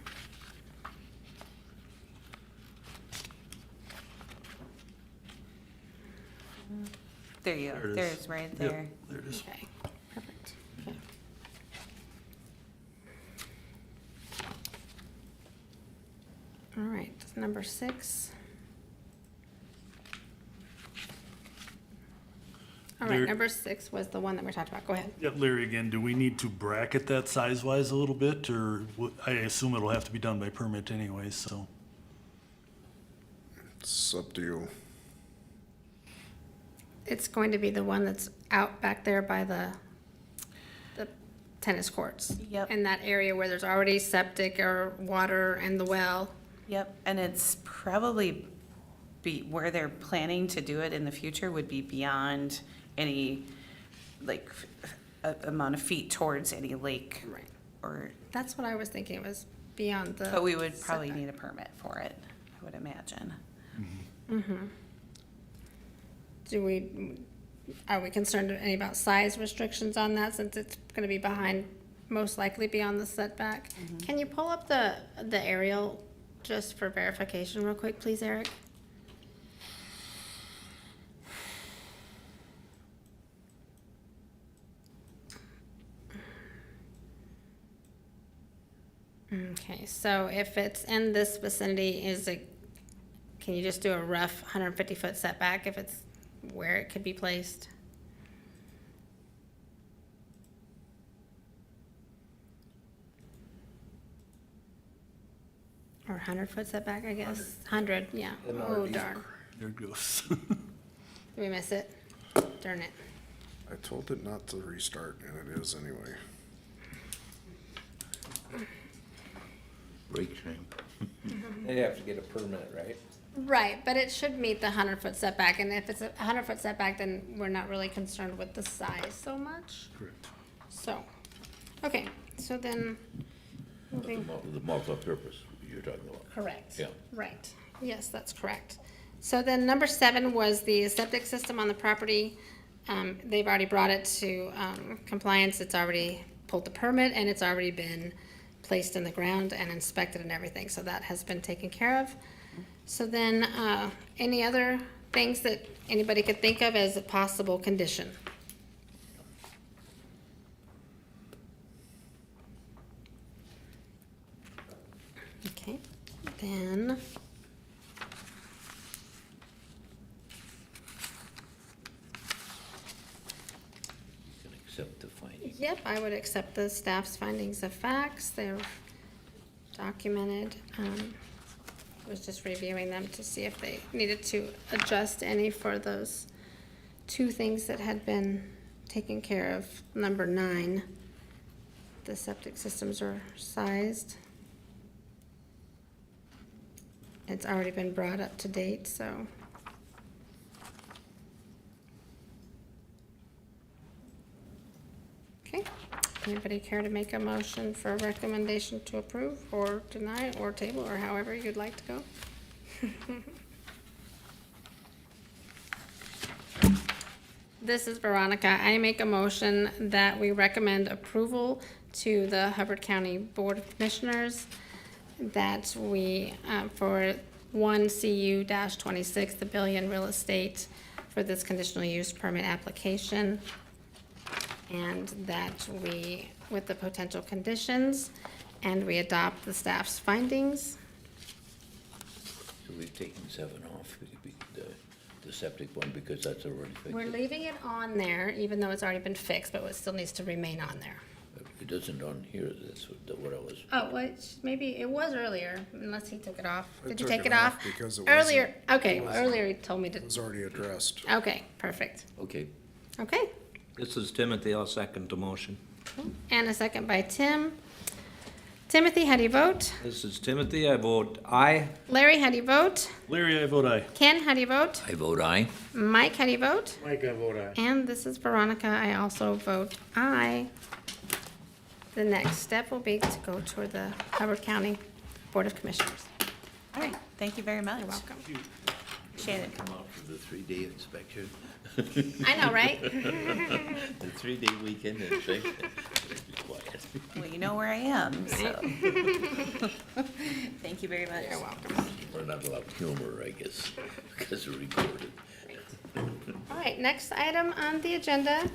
There you There go. it is. There's right Yep, there. there it is. Okay, perfect. Okay. All right, number 6. All right, There- number 6 was the one that we talked about. Go ahead. Yep, Larry, again, do we need to bracket that size-wise a little bit, or I assume it'll have to be done by permit anyways, so. It's up to you. It's going to be the one that's out back there by the tennis courts. Yep. In that area where there's already septic or water and the well. Yep, and it's probably where they're planning to do it in the future would be beyond any, like, amount of feet towards any lake Right. or, That's what I was thinking. It was beyond the. but we would probably setback. need a permit for it, I would imagine. Are we concerned any about size restrictions on that since it's gonna be behind, most likely beyond the setback? Can you pull up the aerial just for verification real quick, please, Eric? Okay, so if it's in this vicinity, can you just do a rough 150-foot setback if it's where it could be placed? Or 100-foot setback, I guess? 100, yeah. Oh, darn. There it goes. Did we miss it? Darn it. I told it not to restart, and it is anyway. Break frame. They have to get a permit, right? Right, but it should meet the 100-foot setback, and if it's a 100-foot setback, then we're not really concerned with the size so much. Correct. So, okay, so then, moving, The multi-purpose you're talking about. correct. Yeah. Right, yes, that's correct. So then number 7 was the septic system on the property. They've already brought it to compliance, it's already pulled the permit, and it's already been placed in the ground and inspected and everything, so that has been taken care of. So then, any other things that anybody could think of as a possible condition? Okay, then. accept the finding. Yep, I would accept the staff's findings of facts. They're documented. I was just reviewing them to see if they needed to adjust any for those two things that had been taken care of. Number 9, the septic systems are sized. It's already been brought up to date, so. Okay, anybody care to make a motion for a recommendation to approve or deny or table or however you'd like to go? This is Veronica. I make a motion that we recommend approval to the Hubbard County Board of Commissioners that we, for 1 CU-26, the Billion Real Estate, for this conditional use permit application, and that we, with the potential conditions, and we adopt the staff's findings. So we've taken 7 off, the septic one, because that's already fixed. We're leaving it on there, even though it's already been fixed, but it still needs to remain on there. It doesn't on here, that's what I was. Oh, well, maybe it was earlier, unless he took it off. I Did you took take it it off? off because it Earlier, wasn't- okay, earlier he told me to, It was already addressed. okay, perfect. Okay. Okay, This is Timothy, I'll second the motion. and a second by Tim. Timothy, how do you vote? This is Timothy, I vote aye. Larry, how do you vote? Larry, I vote aye. Ken, how do you vote? I vote aye. Mike, how do you vote? Mike, I vote aye. And this is Veronica, I also vote aye. The next step will be to go toward the Hubbard County Board of Commissioners. All right, thank you very much. You're welcome. Shannon. Come out for the 3-day inspection. I know, right? The 3-day weekend inspection. Be quiet. Well, you know where I am, so. Thank you very much. You're welcome. We're not allowed humor, I guess, because we're recorded. All right, next item on the agenda.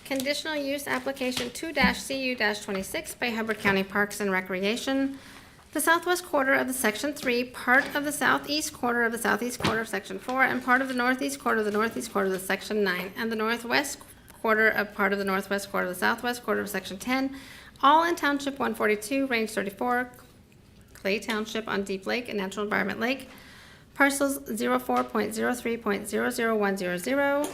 Conditional use application 2-CU-26 by Hubbard County Parks and Recreation. The southwest quarter of the Section 3, part of the southeast quarter of the southeast quarter of Section 4, and part of the northeast quarter of the northeast quarter of the Section 9, and the northwest quarter of part of the northwest quarter of the southwest quarter of Section 10, all in Township 142, Range 34, Clay Township on Deep Lake and Natural Environment Lake. Parcels 04.03.00100,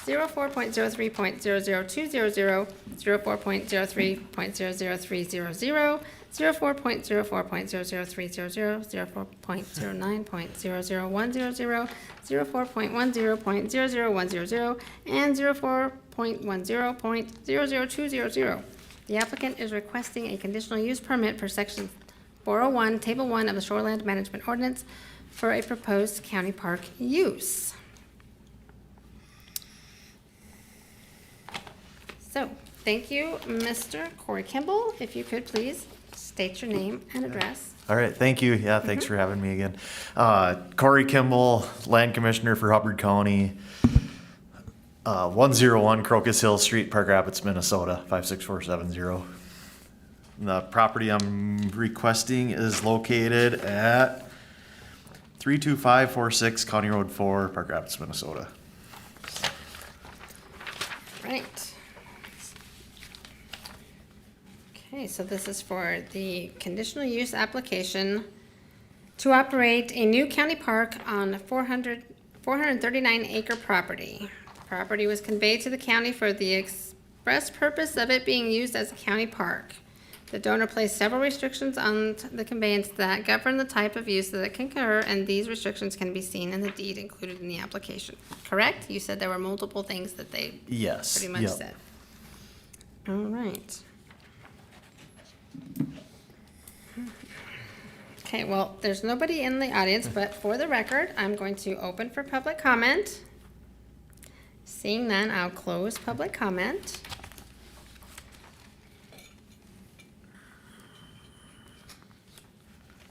04.03.00200, 04.03.00300, 04.04.00300, 04.09.00100, 04.10.00100, and 04.10.00200. The applicant is requesting a conditional use permit per section 401, Table 1 of the Shoreland Management Ordinance for a proposed county park use. So, thank you, Mr. Corey Kimball. If you could please state your name and address. All right, thank you. Yeah, thanks for having me again. Corey Kimball, Land Commissioner for Hubbard County, 101 Crocus Hill Street, Park Rapids, Minnesota, 56470. The property I'm requesting is located at 32546 County Road 4, Park Rapids, Minnesota. Right. Okay, so this is for the conditional use application to operate a new county park on a 439 acre property. Property was conveyed to the county for the express purpose of it being used as a county park. The donor placed several restrictions on the conveyance that govern the type of use that can occur, and these restrictions can be seen in the deed included in the application. Correct? You said there were multiple things that they Yes. pretty much yep. said. All right. Okay, well, there's nobody in the audience, but for the record, I'm going to open for public comment. Seeing none, I'll close public comment.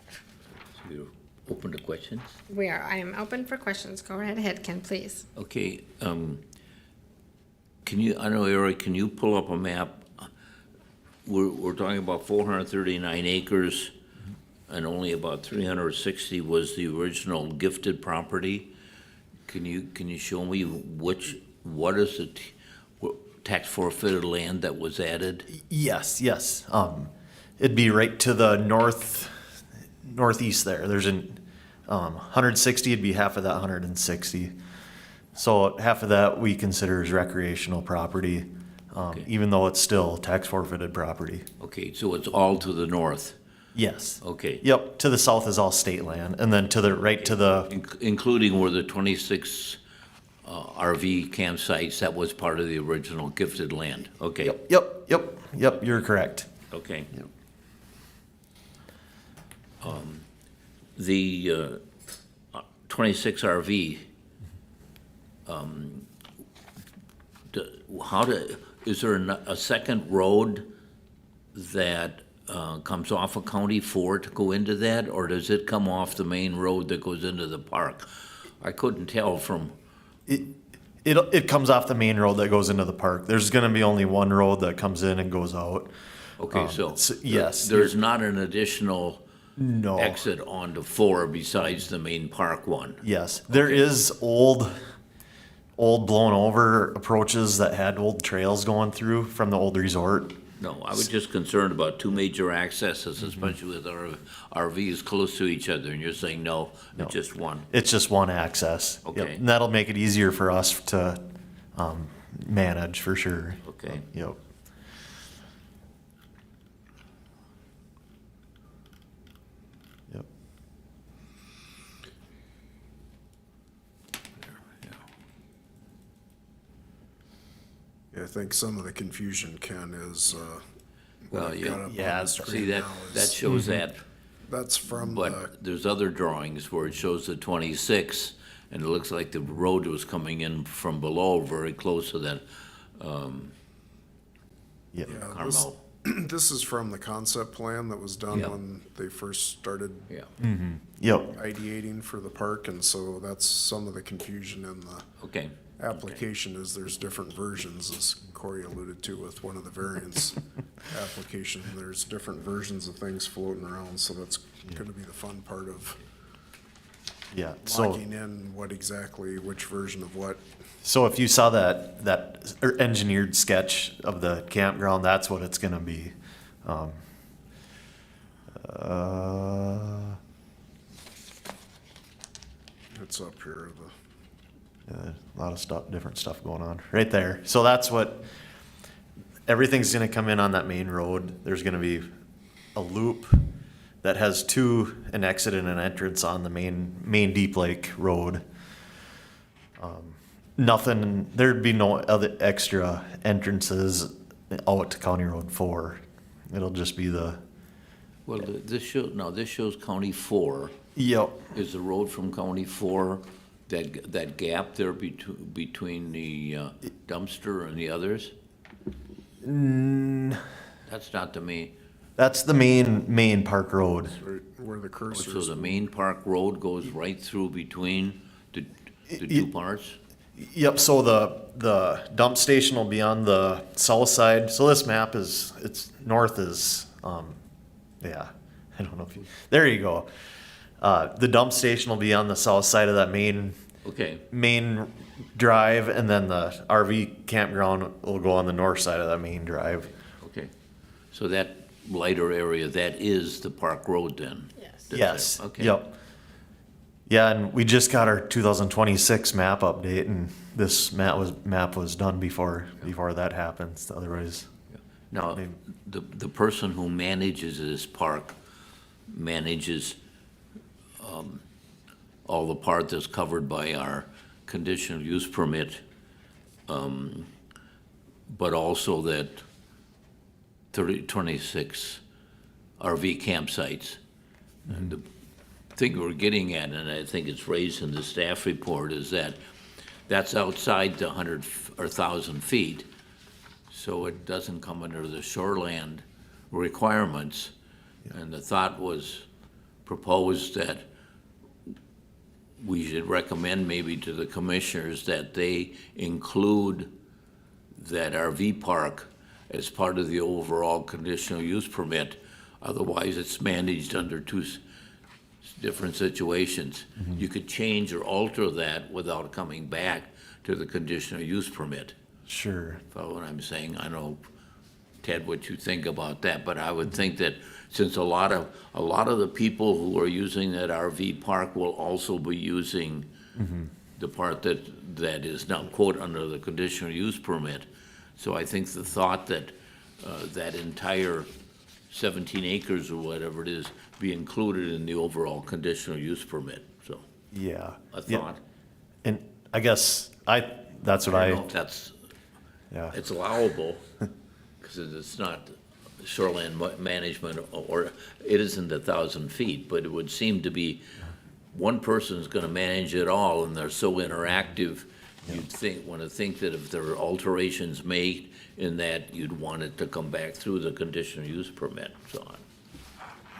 So you're open to questions? I am open for questions. Go right ahead, Ken, please. Okay, can you, I know, Eric, can you pull up a map? We're talking about 439 acres, and only about 360 was the original gifted property. Can you show me what is it, tax forfeited land that was added? Yes, yes. It'd be right to the northeast there. There's an 160, it'd be half of that 160. So half of that we consider as recreational property, even though it's still tax forfeited property. Okay, so it's all to the north? Yes. Okay. Yep, to the south is all state land, and then to the right to the, Including where the 26 RV campsites, that was part of the original gifted land? Okay, yep, you're correct. okay. Yep. The 26 RV, is there a second road that comes off of County 4 to go into that, or does it come off the main road that goes into the park? I couldn't tell from, It comes off the main road that goes into the park. There's gonna be only one road that comes in and goes out. okay, so. Yes. There's not an additional No. exit onto 4 besides the main park one? Yes, there is old blown over approaches that had old trails going through from the old resort. No, I was just concerned about two major accesses, especially with our RVs close to each other, and you're saying no, it's just one. It's just one access. Yep. Okay. And that'll make it easier for us to manage for sure. Okay. Yep. Yep. Yeah, I think some of the confusion, Ken, is, what Well, I've yeah. got up on Yeah, the See, screen that, now that is, shows that, that's from the, but there's other drawings where it shows the 26, and it looks like the road was coming in from below, very close to that, Yep. yeah, Carmel. this is from the concept plan that was done Yeah. when they first started Yeah, Yep. ideating for the park, and so that's some of the confusion in the okay. application is there's different versions, as Corey alluded to with one of the variance application. There's different versions of things floating around, so that's gonna be the fun part of Yeah. So. locking in what exactly, which version of what. So if you saw that engineered sketch of the campground, that's what it's gonna be. It's up here, A lot of stuff, different stuff going on right there. So that's what, everything's gonna come in on that main road. There's gonna be a loop that has an exit and an entrance on the main Deep Lake Road. Nothing, there'd be no other extra entrances out to County Road 4. It'll just be Well, this shows County 4. Yep. Is the road from County 4, that gap there between the dumpster and the others? That's not the main, That's the main park road. right where the cursor so is. the main park road goes right through between the two parts? Yep, so the dump station will be on the south side. So this map it's north is, yeah, I don't know if you, there you go. The dump station will be on the south side of that Okay, main drive, and then the RV campground will go on the north side of that main drive. okay. So that lighter area, that is the park road then? Yes. That's Yes, it, okay. yep. Yeah, and we just got our 2026 map update, and this map was done before that happens, otherwise. Now, the person who manages this park manages all the part that's covered by our conditional use permit, but also that 26 RV campsites. And the thing we're getting at, and I think it's raised in the staff report, is that that's outside the 100 or 1,000 feet, so it doesn't come under the shoreland requirements. And the thought was proposed that we should recommend maybe to the commissioners that they include that RV park as part of the overall conditional use permit. Otherwise, it's managed under two different situations. You could change or alter that without coming back to the conditional use permit. Sure. Follow what I'm saying? I don't know, Ted, what you think about that, but I would think that since a lot of the people who are using that RV park will also be using the part that is now quote under the conditional use permit. So I think the thought that that entire 17 acres or whatever it is be included in the overall conditional use permit, so. Yeah. A Yeah. thought. And I guess that's what I don't know if that's, yeah. it's allowable, because it's not shoreline management, or it isn't 1,000 feet, but it would seem to be one person's gonna manage it all, and they're so interactive, you'd want that if there are alterations made in that, you'd want it to come back through the conditional use permit, so on.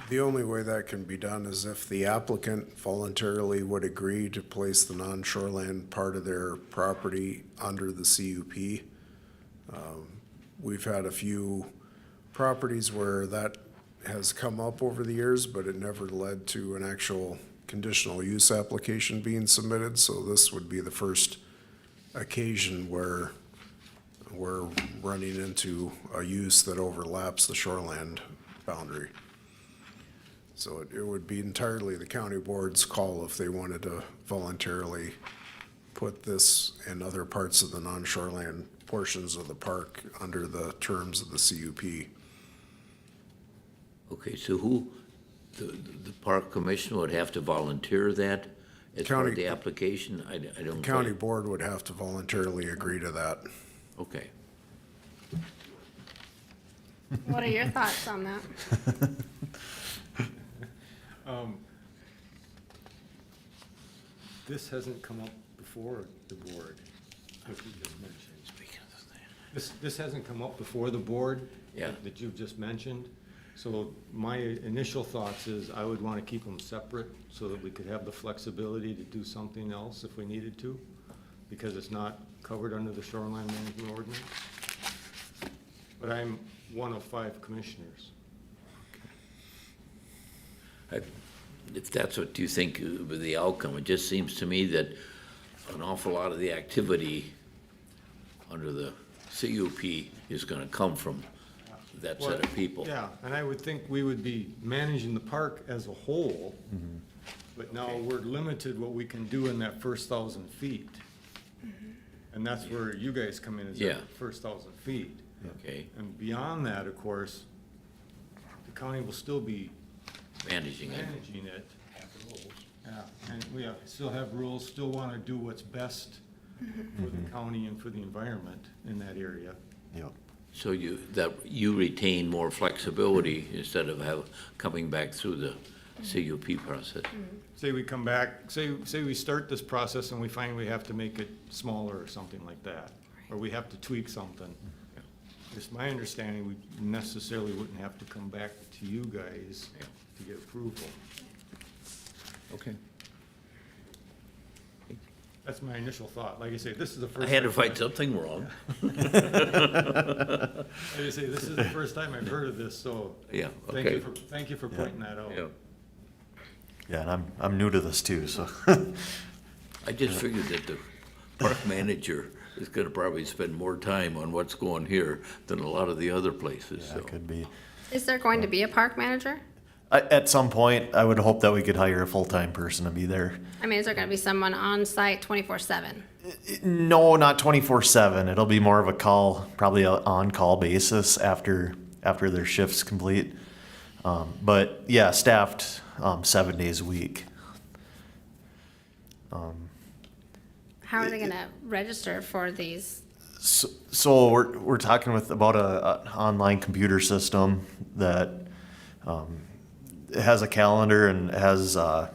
The only way that can be done is if the applicant voluntarily would agree to place the non-shoreline part of their property under the CUP. We've had a few properties where that has come up over the years, but it never led to an actual conditional use application being submitted, so this would be the first occasion where we're running into a use that overlaps the shoreland boundary. So it would be entirely the county board's call if they wanted to voluntarily put this and other parts of the non-shoreline portions of the park under the terms of the CUP. Okay, so who, the park commission would have to volunteer that as part of County- the application? I don't. The county board would have to voluntarily agree to that. Okay. What are your thoughts on that? This hasn't come up before the board, what you just mentioned. This hasn't come up before the board. Yeah. That you've just mentioned. So my initial thoughts is I would want to keep them separate so that we could have the flexibility to do something else if we needed to, because it's not covered under the shoreline management ordinance. But I'm one of 5 commissioners. If that's what you think of the outcome, it just seems to me that an awful lot of the activity under the CUP is gonna come from that set of people. Yeah, and I would think we would be managing the park as a whole, but now we're limited what we can do in that first 1,000 feet. And that's where you guys come in, is Yeah. that first 1,000 feet. Okay, And beyond that, of course, the county will still be managing it. managing it. Yeah, and we still have rules, still want to do what's best for the county and for the environment in that area. Yep. So you retain more flexibility instead of coming back through the CUP process. Say we come back, say we start this process and we find we have to make it smaller or something like that, or we have to tweak something. It's my understanding, we necessarily wouldn't have to come back to you guys to get approval. Okay. That's my initial thought. Like I say, this is the I first. had to time- find something wrong. Like I say, this is the first time I've heard of this, so. Yeah, Thank you okay. thank you for pointing that out. Yeah. Yeah, and I'm new to this too, so. I just figured that the park manager is gonna probably spend more time on what's going here than a lot of the other places, Yeah, so. it could be. Is there going to be a park manager? At some point, I would hope that we could hire a full-time person to be there. I mean, is there going to be someone on site 24/7? No, not 24/7. It'll be more of a call, probably a on-call basis after their shift's complete. But yeah, staffed 7 days a week. How are they going to register for these? So we're talking about a online computer system that it has a calendar and it has the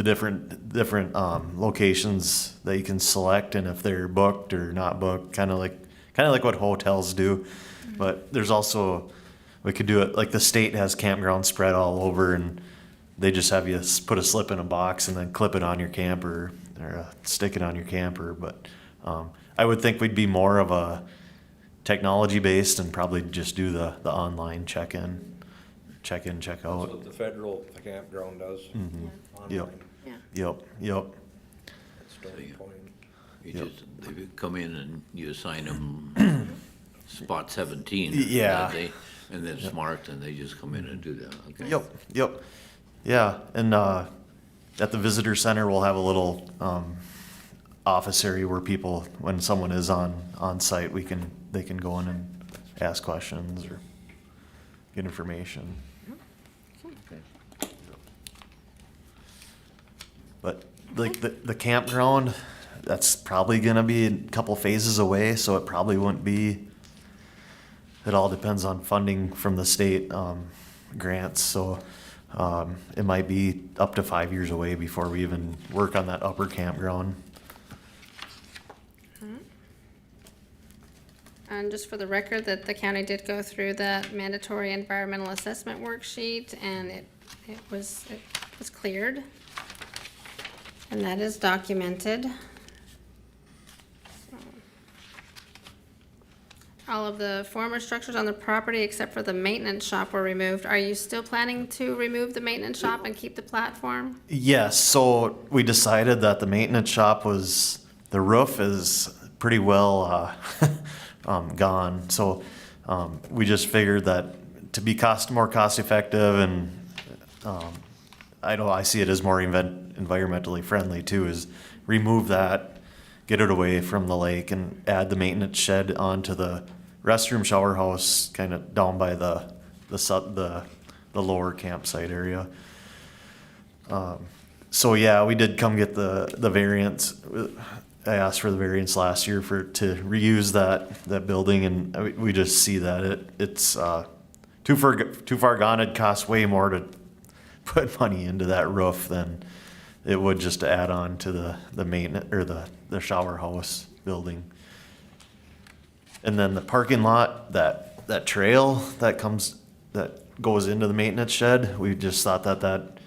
different locations that you can select, and if they're booked or not booked, kind of like what hotels do. But there's also, we could do it like the state has campgrounds spread all over, and they just have you put a slip in a box and then clip it on your camper or stick it on your camper. But I would think we'd be more of a technology based and probably just do the online check in, check out. That's what the federal campground does. Yep. Online. Yeah. Yep. That's Stony Point. You just, they come in and you assign them spot 17. Yeah. And then it's marked and they just come in and do that, okay? Yep. Yeah, and at the visitor center, we'll have a little office area where people, when someone is on site, they can go in and ask questions or get information. But like the campground, that's probably gonna be a couple phases away, so it probably wouldn't be. It all depends on funding from the state grants, so it might be up to 5 years away before we even work on that upper campground. And just for the record, that the county did go through the mandatory environmental assessment worksheet, and it was cleared. And that is documented. So, all of the former structures on the property except for the maintenance shop were removed. Are you still planning to remove the maintenance shop and keep the platform? Yes, so we decided that the maintenance shop the roof is pretty well gone. So we just figured that to be more cost effective, and I see it as more environmentally friendly too, is remove that, get it away from the lake, and add the maintenance shed onto the restroom shower house, kind of down by the lower campsite area. So yeah, we did come get the variance. I asked for the variance last year to reuse that building, and we just see that it's too far gone. It'd cost way more to put money into that roof than it would just to add on to the maintenance or the shower house building. And then the parking lot, that trail that goes into the maintenance shed, we just thought that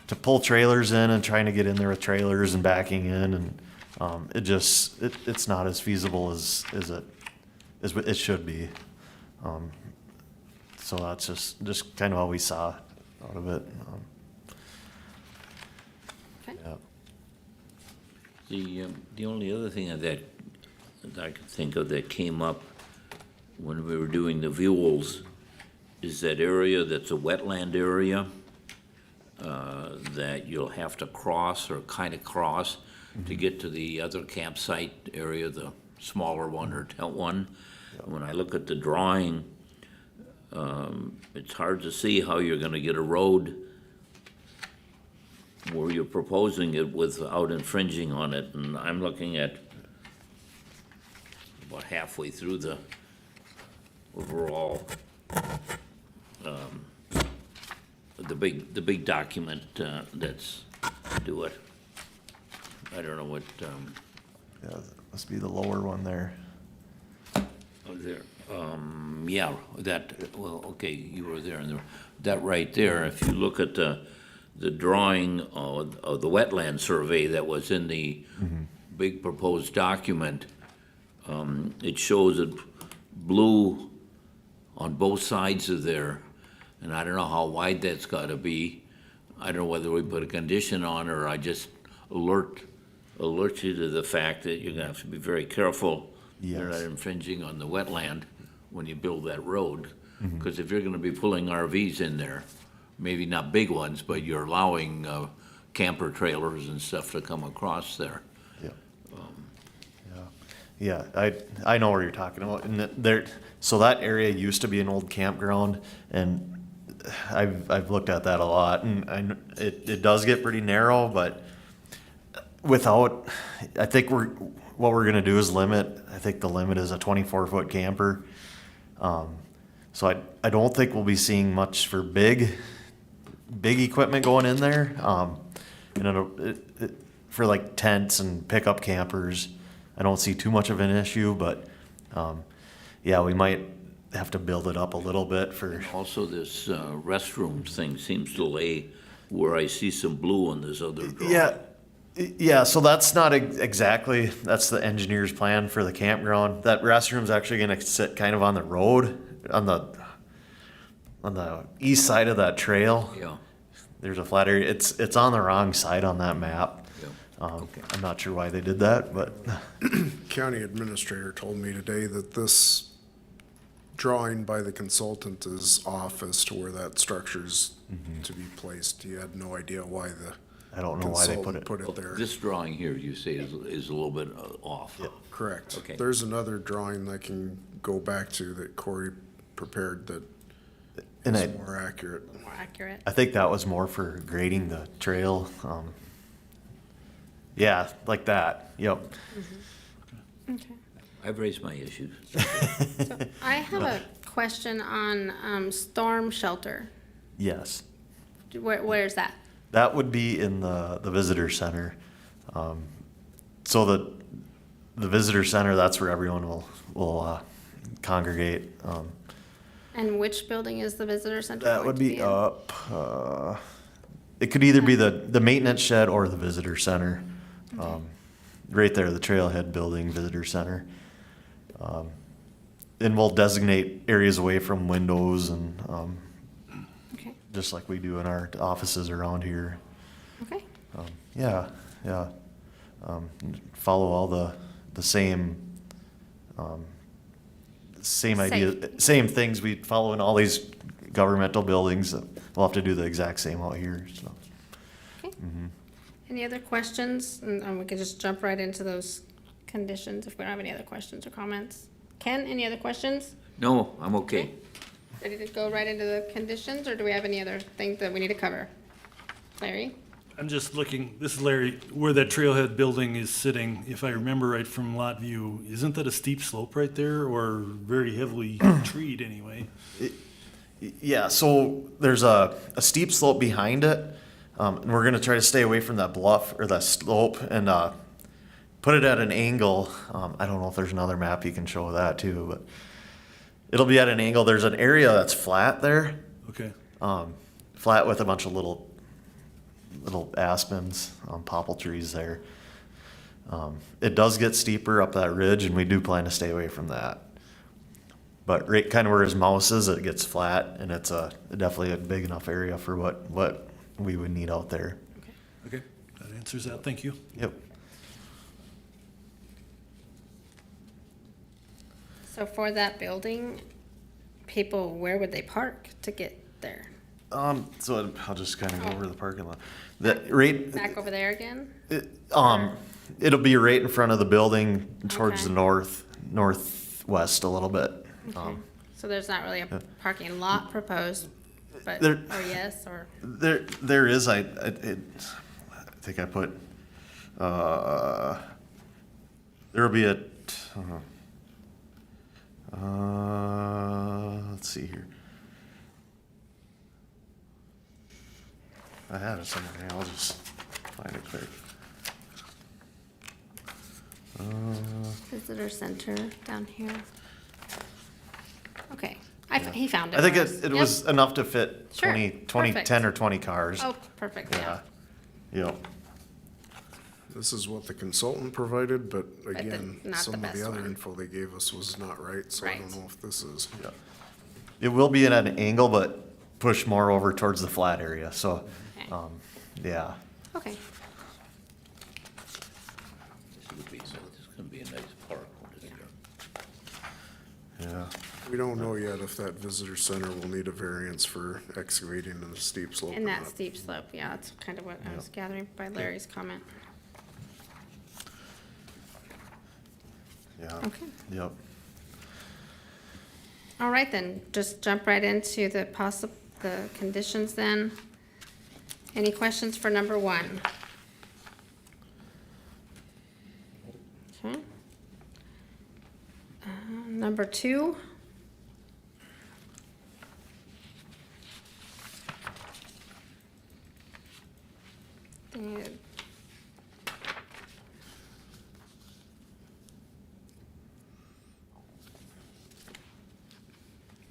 to pull trailers in and trying to get in there with trailers and backing in, and it's not as feasible as it should be. So that's just kind of all we saw out of it. Okay. Yeah. The only other thing that I could think of that came up when we were doing the visuals is that area that's a wetland area that you'll have to cross or kind of cross to get to the other campsite area, the smaller one or tent one. When I look at the drawing, it's hard to see how you're gonna get a road where you're proposing it without infringing on it, and I'm looking at about halfway through the overall, the big document that's do it. I don't know what, Yeah, that must be the lower one there. there, yeah, well, okay, you were there, and that right there, if you look at the drawing of the wetland survey that was in the big proposed document, it shows it blue on both sides of there, and I don't know how wide that's gotta be. I don't know whether we put a condition on, or I just alert you to the fact that you're gonna have to be very careful. You're not Yes. infringing on the wetland when you build that road. Because if you're gonna be pulling RVs in there, maybe not big ones, but you're allowing camper trailers and stuff to come across there. Yeah, I know where you're talking about, and so that area used to be an old campground, and I've looked at that a lot, and it does get pretty narrow, but I think what we're gonna do is I think the limit is a 24-foot camper. So I don't think we'll be seeing much for big equipment going in there. For like tents and pickup campers, I don't see too much of an issue, but yeah, we might have to build it up a little bit for. Also, this restroom thing seems to lay where I see some blue on this other drawing. Yeah, so that's not that's the engineer's plan for the campground. That restroom's actually gonna sit kind of on the road, on the east side of that trail. Yeah. There's a flat area. It's on the wrong side on that map. I'm not sure why they did that, but County administrator told me today that this drawing by the consultant is off as to where that structure's to be placed. He had no idea why the I don't know why they consultant put it there. This drawing here, you say, is a little bit off. Correct. Okay. There's another drawing I can go back to that Corey prepared that and is I more accurate. More accurate. I think that was more for grading the trail. Yeah, like that. Yep. Okay. I've raised my issues. So I have a question on storm shelter. Yes. Where's that? That would be in the visitor center. So the visitor center, that's where everyone will congregate. And which building is the visitor center That going would to be in? up, it could either be the maintenance shed or the visitor center. Right there, the trailhead building, visitor center. And we'll designate areas away from windows and, Okay, just like we do in our offices around here. okay, Yeah. Follow all the same, same idea, same things we follow in all these governmental buildings. We'll have to do the exact same out here, so. okay. Any other questions? And we could just jump right into those conditions if we don't have any other questions or comments. Ken, any other questions? No, I'm okay. Ready to go right into the conditions, or do we have any other things that we need to cover? Larry? I'm just looking, this is Larry, where that trailhead building is sitting, if I remember right from lot view, isn't that a steep slope right there, or very heavily treed anyway? Yeah, so there's a steep slope behind it, and we're gonna try to stay away from that bluff or that slope and put it at an angle. I don't know if there's another map you can show that too, but it'll be at an angle. There's an area that's flat there, Okay, flat with a bunch of little aspens, popple trees there. It does get steeper up that ridge, and we do plan to stay away from that. But right kind of where his mouse is, it gets flat, and it's definitely a big enough area for what we would need out there. okay, that answers that, thank you. Yep. So for that building, people, where would they park to get there? So I'll just kind of go over the parking lot. That right, Back over there again? it'll be right in front of the building towards Okay. the northwest a little bit. Okay. So there's not really a parking lot proposed, but, There- or yes, or, There is, I think I put, there'll be let's see here. I had it somewhere, here. I'll just find it quick. visitor center down here. Okay, he found it. I think for us. it Yep. was enough to fit Sure, 20, perfect. 10 or 20 cars. Oh, perfect, yeah. Yep. This is what the consultant provided, but again, not the some of best the other one. info they gave us was not right, so I Right. don't know if this is. Yeah. It will be at an angle, but push more over towards the flat area, so, Okay. yeah. Okay, This is gonna be a nice park. Yeah. We don't know yet if that visitor center will need a variance for excavating in a steep slope or and that not. steep slope, yeah, that's kind of what I was gathering by Larry's comment. Yeah. Okay. Yep. All right, then, just jump right into the conditions then. Any questions for number one? Okay. Number two.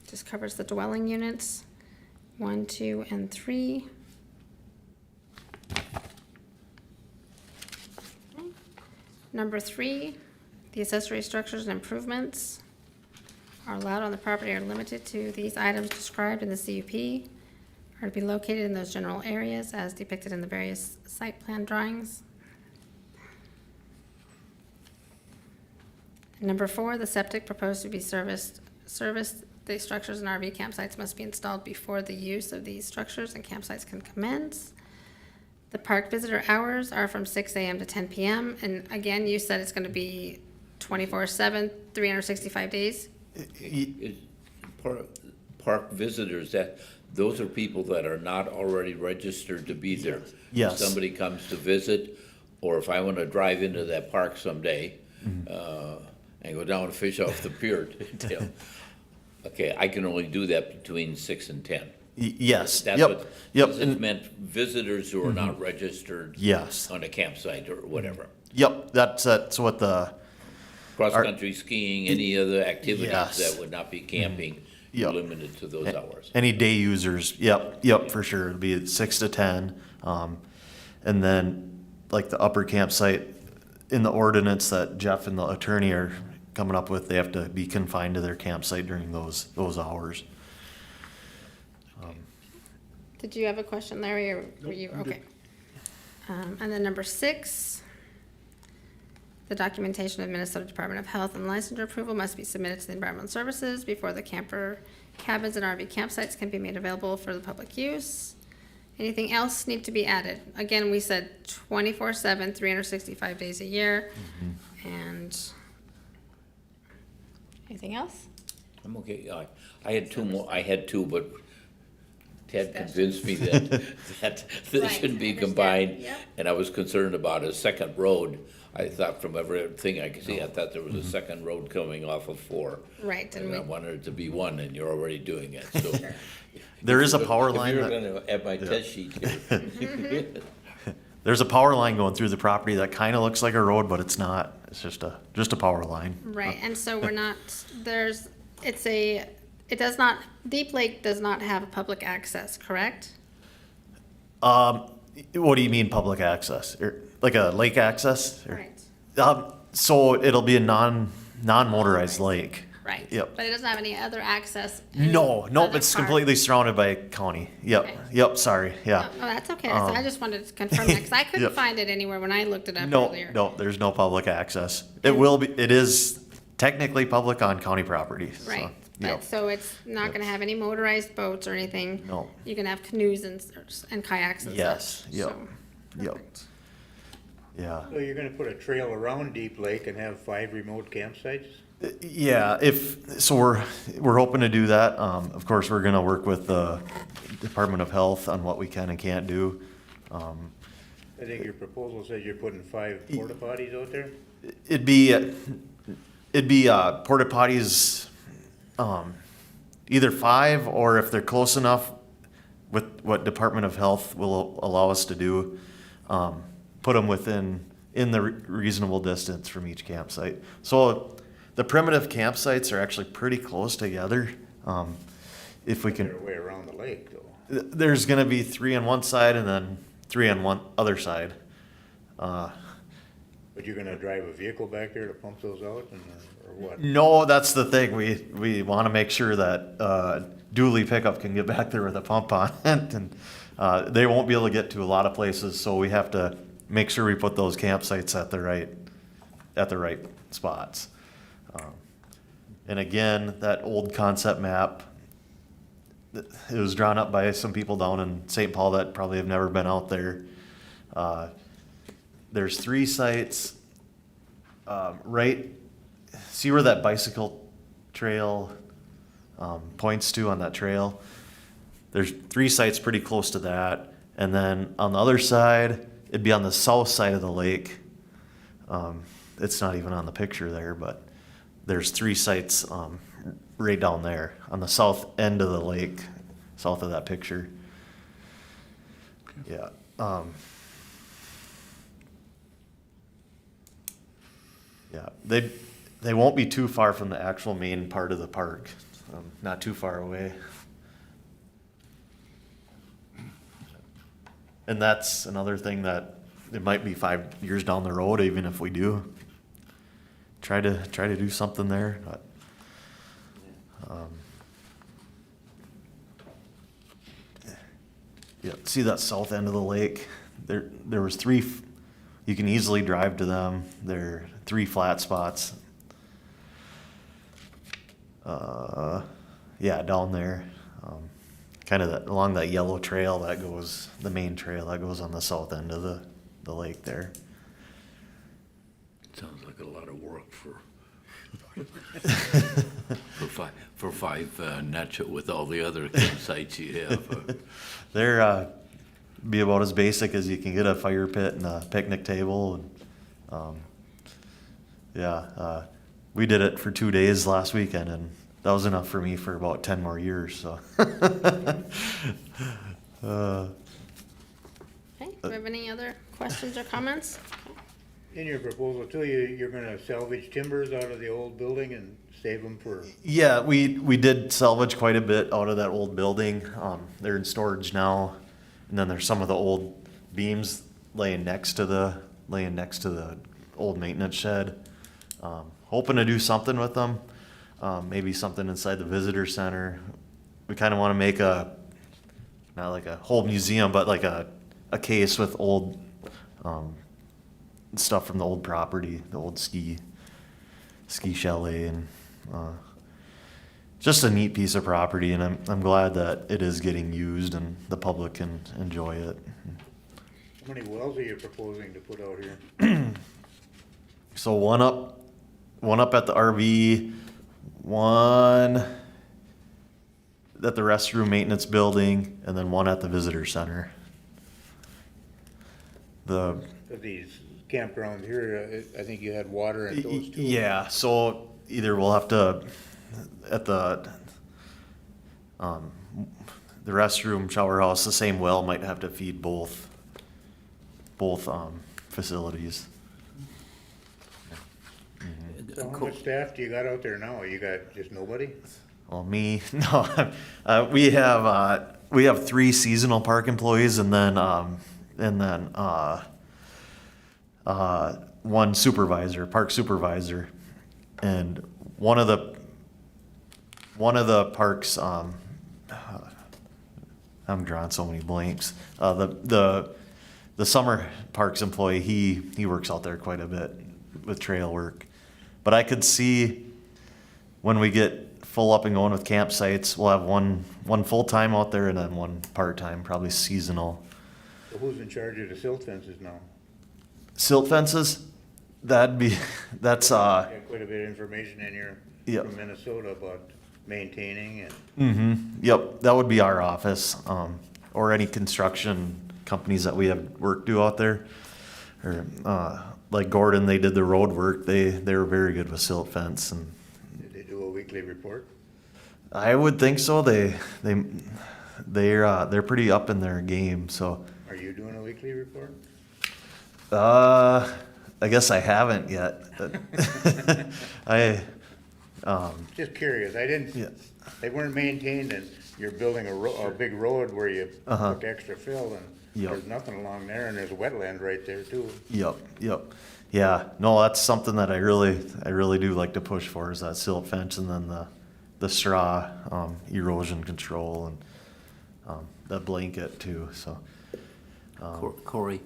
Just covers the dwelling units, 1, 2, and 3. Okay. Number 3, the accessory structures and improvements are allowed on the property are limited to these items described in the CUP, are to be located in those general areas as depicted in the various site plan drawings. Number 4, the septic proposed to be serviced, the structures and RV campsites must be installed before the use of these structures and campsites can commence. The park visitor hours are from 6 a.m. to 10 p.m. And again, you said it's going to be 24/7, 365 days. Park visitors, those are people that are not already registered to be there. Yes. If somebody comes to visit, or if I want to drive into that park someday, and go down and fish off the pier, okay, I can only do that between 6 and 10. Yes, That's yep, what, yep, this and, meant visitors who are not registered yes, on a campsite or whatever. yep, that's what the, Cross-country skiing, any other activities Yes. that would not be camping, you're Yep. limited to those hours. any day users, yep, for sure, it'll be at 6 to 10. And then, like the upper campsite, in the ordinance that Jeff and the attorney are coming up with, they have to be confined to their campsite during those hours. Did you have a question, Larry, or were you, okay. And then number 6, the documentation of Minnesota Department of Health and licensure approval must be submitted to the Environmental Services before the camper cabins and RV campsites can be made available for the public use. Anything else need to be added? Again, we said 24/7, 365 days a year, and anything else? I'm okay, I had two, but Ted convinced me that they Right, shouldn't be understand. combined. Yep. And I was concerned about a second road. I thought from everything I could see, I thought there was a second road coming off of 4. Right, and And I we, wanted it to be 1, and you're already doing it, so. There is a power line If that- you're gonna have my test sheet here. There's a power line going through the property that kind of looks like a road, but it's not. It's just a power line. right, and so we're not, it does not, Deep Lake does not have public access, correct? What do you mean public access? Like a lake access? Or- Right, So it'll be a non-motorized lake. right. Yep. But it doesn't have any other access? in Nope, other it's park? completely surrounded by county. Okay. Yep, sorry, yeah. Oh, that's okay, I just wanted to confirm that, because I couldn't Yep. find it anywhere when I looked it up No, earlier. no, there's no public access. It is technically public on county property, so. Right, yep. but, so it's not gonna have any motorized boats or anything? No. You can have canoes and kayaks and such? Yes, yep, so- yep. Yeah. So you're gonna put a trail around Deep Lake and have 5 remote campsites? Yeah, we're hoping to do that. Of course, we're gonna work with the Department of Health on what we can and can't do. I think your proposal says you're putting 5 porta potties out there? It'd be porta potties, either 5, or if they're close enough with what Department of Health will allow us to do, put them in the reasonable distance from each campsite. So the primitive campsites are actually pretty close together. If we can, They're way around the lake, though. there's gonna be 3 on one side and then 3 on one other side. But you're gonna drive a vehicle back there to pump those out, or what? No, that's the thing. We want to make sure that dually pickup can get back there with a pump on it, and they won't be able to get to a lot of places. So we have to make sure we put those campsites at the right spots. And again, that old concept map, it was drawn up by some people down in St. Paul that probably have never been out there. There's 3 sites, right, see where that bicycle trail points to on that trail? There's 3 sites pretty close to that, and then on the other side, it'd be on the south side of the lake. It's not even on the picture there, but there's 3 sites right down there on the south end of the lake, south of that picture. Yeah. Yeah, they won't be too far from the actual main part of the park, not too far away. And that's another thing that it might be 5 years down the road, even if we do try to do something there. But, yeah, see that south end of the lake? There was 3. You can easily drive to them. There are 3 flat spots. yeah, down there. Kind of along that yellow trail that goes, the main trail that goes on the south end of the lake there. Sounds like a lot of work for for five nutshell with all the other campsites you have. They're be about as basic as you can get: a fire pit and a picnic table. And yeah, we did it for 2 days last weekend, and that was enough for me for about 10 more years. So. Okay, do we have any other questions or comments? In your proposal too, you're gonna salvage timbers out of the old building and save them for, Yeah, we did salvage quite a bit out of that old building. They're in storage now, and then there's some of the old beams laying next to the old maintenance shed. Hoping to do something with them. Maybe something inside the visitor center. We kind of want to make not like a whole museum, but like a case with old stuff from the old property, the old ski chalet, and just a neat piece of property. And I'm glad that it is getting used and the public can enjoy it. how many wells are you proposing to put out here? So one up at the RV, one at the restroom maintenance building, and then one at the visitor center. Of these campgrounds here, I think you had water at those two. Yeah, so either we'll have to, at the restroom shower house, the same well might have to feed both facilities. So how much staff do you got out there now? You got just nobody? Well, me, no, we have 3 seasonal park employees, and then one supervisor, park supervisor, and one of the parks. I'm drawing so many blanks. The summer parks employee, he works out there quite a bit with trail work, but I could see when we get full up and going with campsites, we'll have one full-time out there and then one part-time, probably seasonal. So who's in charge of the silt fences now? Silt fences, that's You have quite a bit of information in here Yep. from Minnesota about maintaining and. Yep, that would be our office, or any construction companies that we have work do out there. Or, like Gordon, they did the road work, they were very good with silt fence, and Did they do a weekly report? I would think so. They're pretty up in their game, so. Are you doing a weekly report? I guess I haven't yet. Just curious, I Yeah. didn't, they weren't maintained and you're building a big road where you put extra fill and Yep. there's nothing along there and there's a wetland right there too. Yep. Yeah, no, that's something that I really do like to push for, is that silt fence, and then the straw, erosion control, and, that blanket too, so. Corey,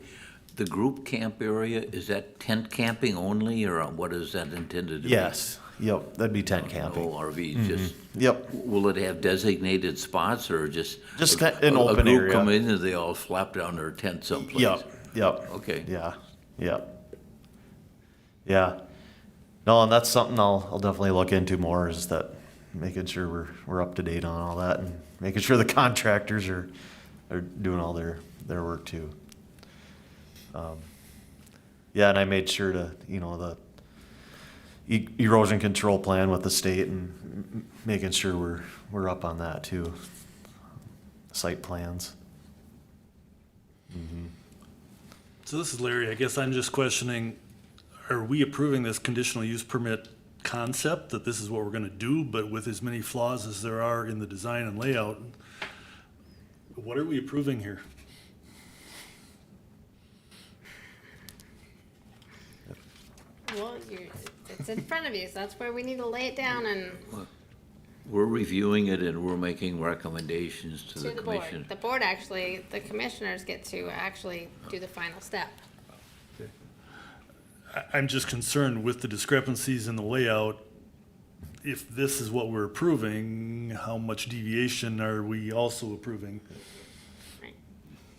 the group camp area, is that tent camping only, or what is that intended to be? Yes, yep, that'd be tent camping. No RVs, just, Yep, will it have designated spots, or just? Just a- an open A area. group come in and they all flap down their tent someplace? yep. Okay. Yeah. No, and that's something I'll definitely look into more, is that making sure we're up to date on all that, and making sure the contractors are doing all their work too. Yeah, and I made sure to, the erosion control plan with the state, and making sure we're up on that too. Site plans. So this is Larry. I guess I'm just questioning, are we approving this conditional use permit concept, that this is what we're gonna do, but with as many flaws as there are in the design and layout? What are we approving here? Well, it's in front of you, so that's where we need to lay it down and We're reviewing it and we're making recommendations to to the the board. commission. The board actually, the commissioners get to actually do the final step. I'm just concerned with the discrepancies in the layout if this is what we're approving, how much deviation are we also approving?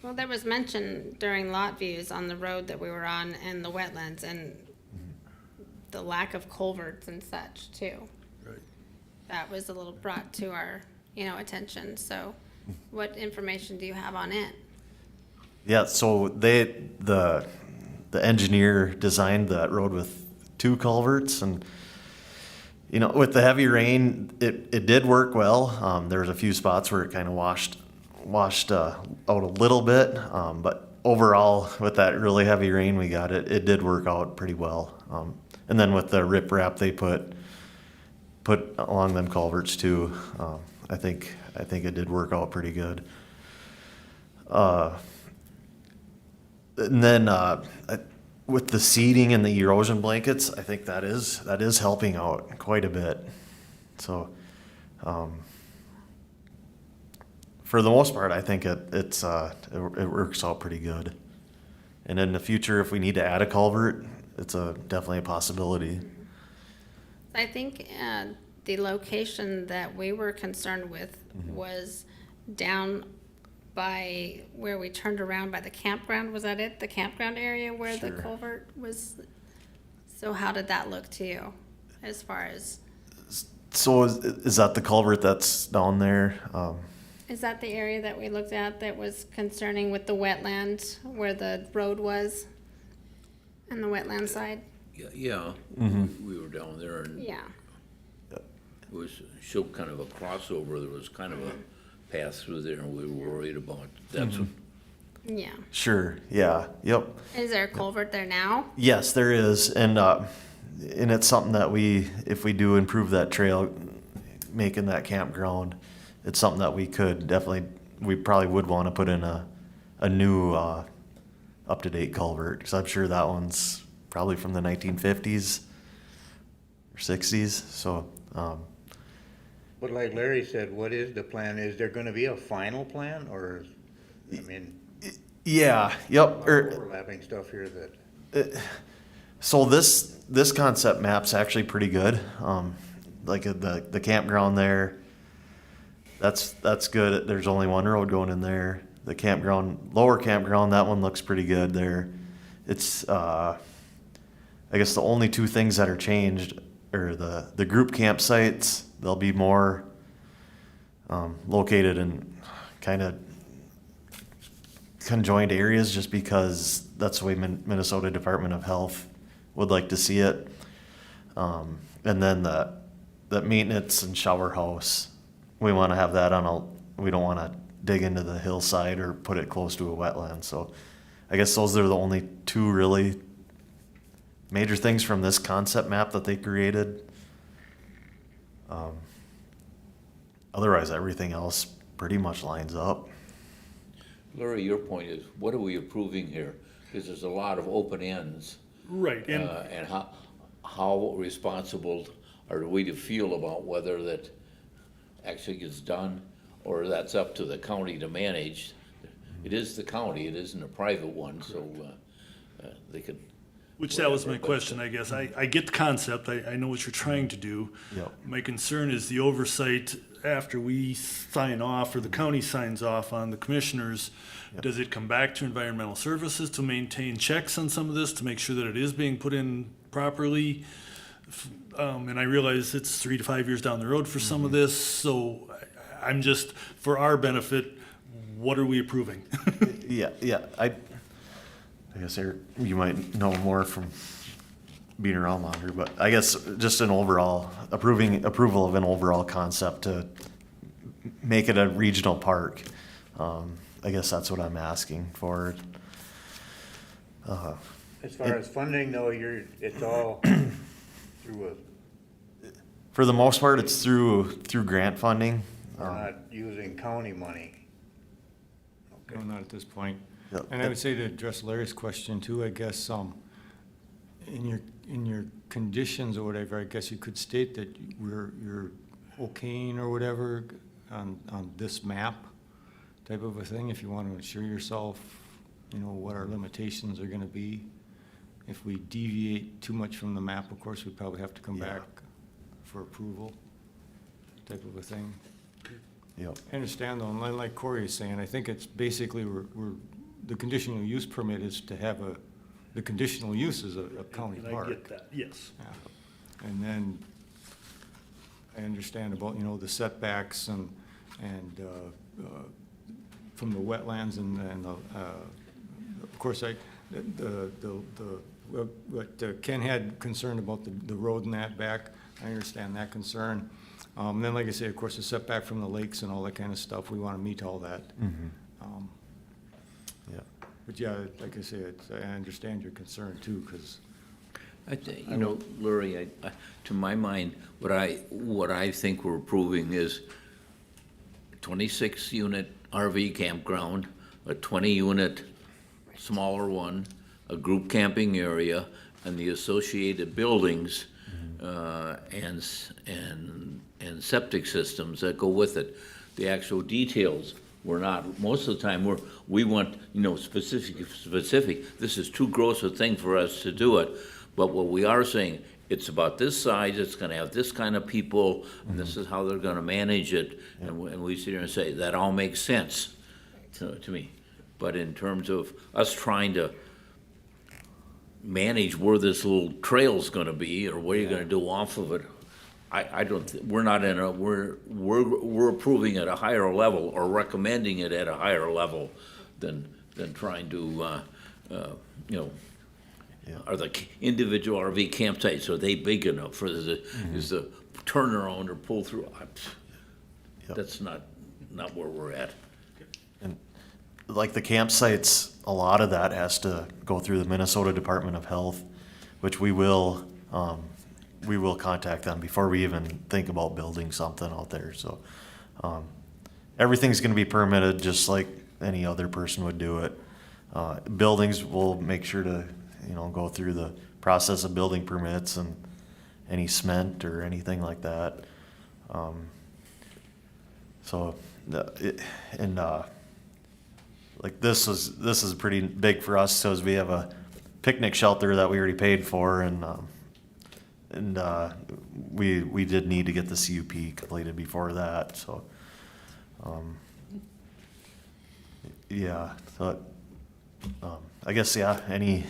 Well, there was mention during lot views on the road that we were on and the wetlands and the lack of culverts and such too. Right. That was a little brought to our, attention. So what information do you have on it? Yeah, so the engineer designed that road with 2 culverts, and with the heavy rain, it did work well. There was a few spots where it kind of washed out a little bit, but overall, with that really heavy rain we got, it did work out pretty well. And then with the riprap they put along them culverts too, I think it did work out pretty good. And then with the seeding and the erosion blankets, I think that is helping out quite a bit. So for the most part, I think it works out pretty good. And in the future, if we need to add a culvert, it's definitely a possibility. I think the location that we were concerned with was down by where we turned around by the campground. Was that it? The campground area where the Sure. culvert was? So how did that look to you as far as? So is that the culvert that's down there? Is that the area that we looked at that was concerning with the wetland where the road was? On the wetland side? Yeah, we were down there and Yeah. it showed kind of a crossover. There was kind of a path through there and we were worried about. That's what, Yeah. Sure. Yeah. Yep. Is there a culvert there now? Yes, there is, and it's something that if we do improve that trail, making that campground, it's something that we probably would want to put in a new up-to-date culvert, because I'm sure that one's probably from the 1950s or 60s. So, But like Larry said, what is the plan? Is there gonna be a final plan, or, yeah, yep. overlapping stuff here that, So this concept map's actually pretty good. Like the campground there, that's good. There's only one road going in there. The campground, lower campground, that one looks pretty good there. It's I guess the only 2 things that are changed are the group campsites. They'll be more located in kind of conjoined areas, just because that's the way Minnesota Department of Health would like to see it. And then the maintenance and shower house, we want to have that we don't want to dig into the hillside or put it close to a wetland. So I guess those are the only 2 really major things from this concept map that they created. Otherwise, everything else pretty much lines up. Larry, your point is, what are we approving here? Because there's a lot of open ends. Right, and And how responsible are we to feel about whether that actually gets done, or that's up to the county to manage? It is the county, it isn't a private one, so they could. which that was my whatever, but- question, I guess. I get the concept. I know what you're trying to do. Yep. My concern is the oversight after we sign off, or the county signs off on the commissioners. Does it come back to environmental services to maintain checks on some of this, to make sure that it is being put in properly? And I realize it's 3 to 5 years down the road for some of this, so I'm just, for our benefit, what are we approving? Yeah. I guess Eric, you might know more from being around longer, but I guess just an overall approval of an overall concept to make it a regional park. I guess that's what I'm asking for. as far as funding though, it's all through For the most part, it's through grant funding. we're not using county money. No, not at this point. Yep. And I would say to address Larry's question too, I guess, in your conditions or whatever, I guess you could state that you're okaying or whatever on this map type of a thing, if you want to assure yourself, what our limitations are gonna be. If we deviate too much from the map, of course, we probably have to come Yeah. back for approval type of a thing. Yep. I understand though, and like Corey is saying, I think it's basically the conditional use permit is to have the conditional use is a county And park. I get that, yes. Yeah. And then I understand about, the setbacks and from the wetlands and of course, what Ken had concern about the road in that back, I understand that concern. Then, like I say, of course, the setback from the lakes and all that kind of stuff, we want to meet all that. Yeah. But yeah, like I say, I understand your concern too, because Larry, to my mind, what I think we're approving is 26-unit RV campground, a 20-unit smaller one, a group camping area, and the associated buildings, and septic systems that go with it. The actual details, we're not, most of the time, we want, specific. This is too gross a thing for us to do it. But what we are saying, it's about this size, it's gonna have this kind of people, and this is how they're gonna manage it. And we sit here and say, that all makes sense to me. But in terms of us trying to manage where this little trail's gonna be, or what you're gonna do off of it, I don't, we're not in a, we're approving at a higher level, or recommending it at a higher level than trying to, are the individual RV campsites, are they big enough for is the turnaround or pull through? That's not where we're at. And like the campsites, a lot of that has to go through the Minnesota Department of Health, which we will contact them before we even think about building something out there. So everything's gonna be permitted just like any other person would do it. Buildings will make sure to, go through the process of building permits and any cement or anything like that. Like this is pretty big for us, so as we have a picnic shelter that we already paid for, and we did need to get the CUP completed before that, so. I guess, any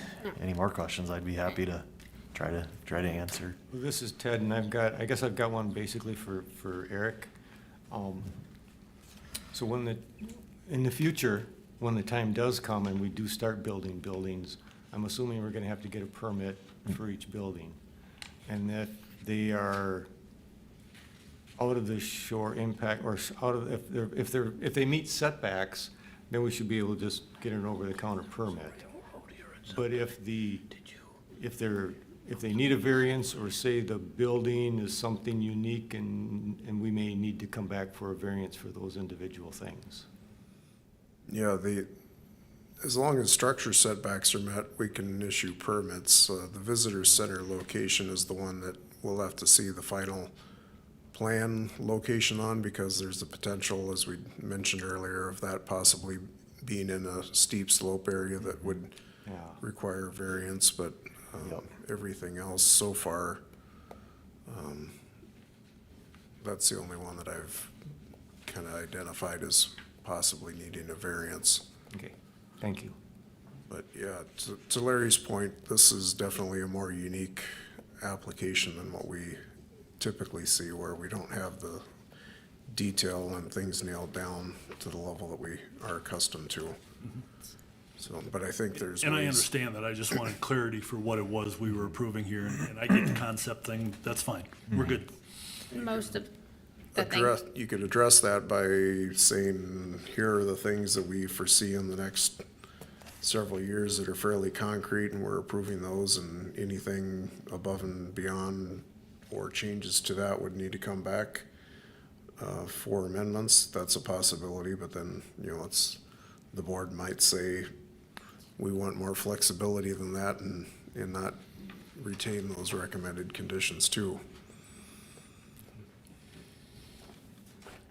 more questions, I'd be happy to try to answer. Well, this is Ted, and I guess I've got one basically for Eric. So in the future, when the time does come and we do start building buildings, I'm assuming we're gonna have to get a permit for each building. And that they are out of the shore impact, or out of, if they meet setbacks, then we should be able to just get an over-the-counter permit. But if they need a variance, or say the building is something unique, and we may need to come back for a variance for those individual things. Yeah, as long as structure setbacks are met, we can issue permits. The visitor center location is the one that we'll have to see the final plan location on, because there's the potential, as we mentioned earlier, of that possibly being in a steep slope area that would require variance, but everything else so far, that's the only one that I've kind of identified as possibly needing a variance. Okay, thank you. But yeah, to Larry's point, this is definitely a more unique application than what we typically see, where we don't have the detail and things nailed down to the level that we are accustomed to. So, but I think there's And I ways- understand that, I just wanted clarity for what it was we were approving here, and I get the concept thing, that's fine, we're good. Most of the address, you could address that by saying, here are the things that we foresee in the next several years that are fairly concrete, and we're approving those, and anything above and beyond or changes to that would need to come back for amendments. That's a possibility, but then, the board might say, we want more flexibility than that, and not retain those recommended conditions too.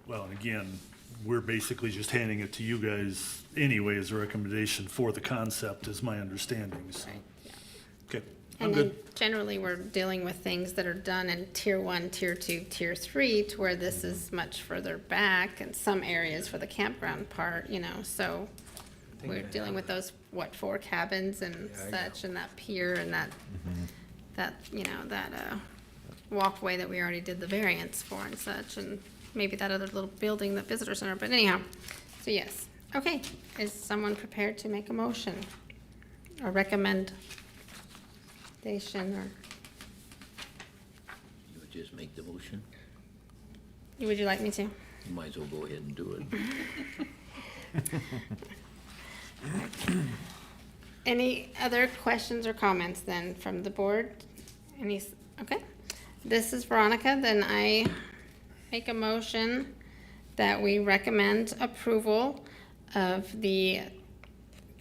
Well, and again, we're basically just handing it to you guys anyway as a recommendation for the concept, is my understanding, so. Right, yeah. Okay, And then generally, we're dealing with things that are done in tier 1, tier 2, tier 3, to where this is much further back in some areas for the campground part, you know, so we're dealing with those, 4 cabins and such, and that pier and that, you know, that walkway that we already did the variance for and such, and maybe that other little building, the visitor center, but anyhow, so yes. Okay, is someone prepared to make a motion or recommendation or, You would just make the motion? would you like me to? You might as well go ahead and do it. Any other questions or comments then from the board? Okay. This is Veronica, then I make a motion that we recommend approval of the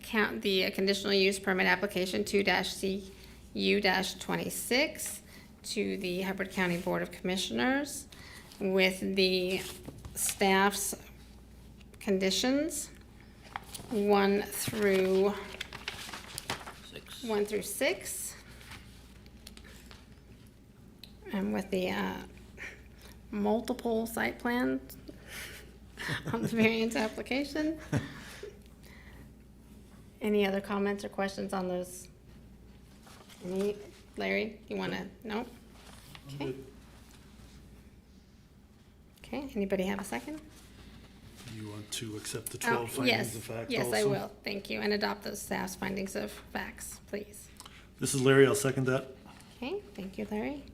conditional use permit application 2-CU-26 to the Hubbard County Board of Commissioners with the staff's conditions 1 through 6, and with the multiple site plans on the variance application. Any other comments or questions on those? Larry, you want to? No? Okay. Okay, anybody have a second? You want to accept the 12 findings of fact also? Yes, I will. Thank you. And adopt those staff's findings of facts, please. This is Larry, I'll second that. Okay, thank you, Larry.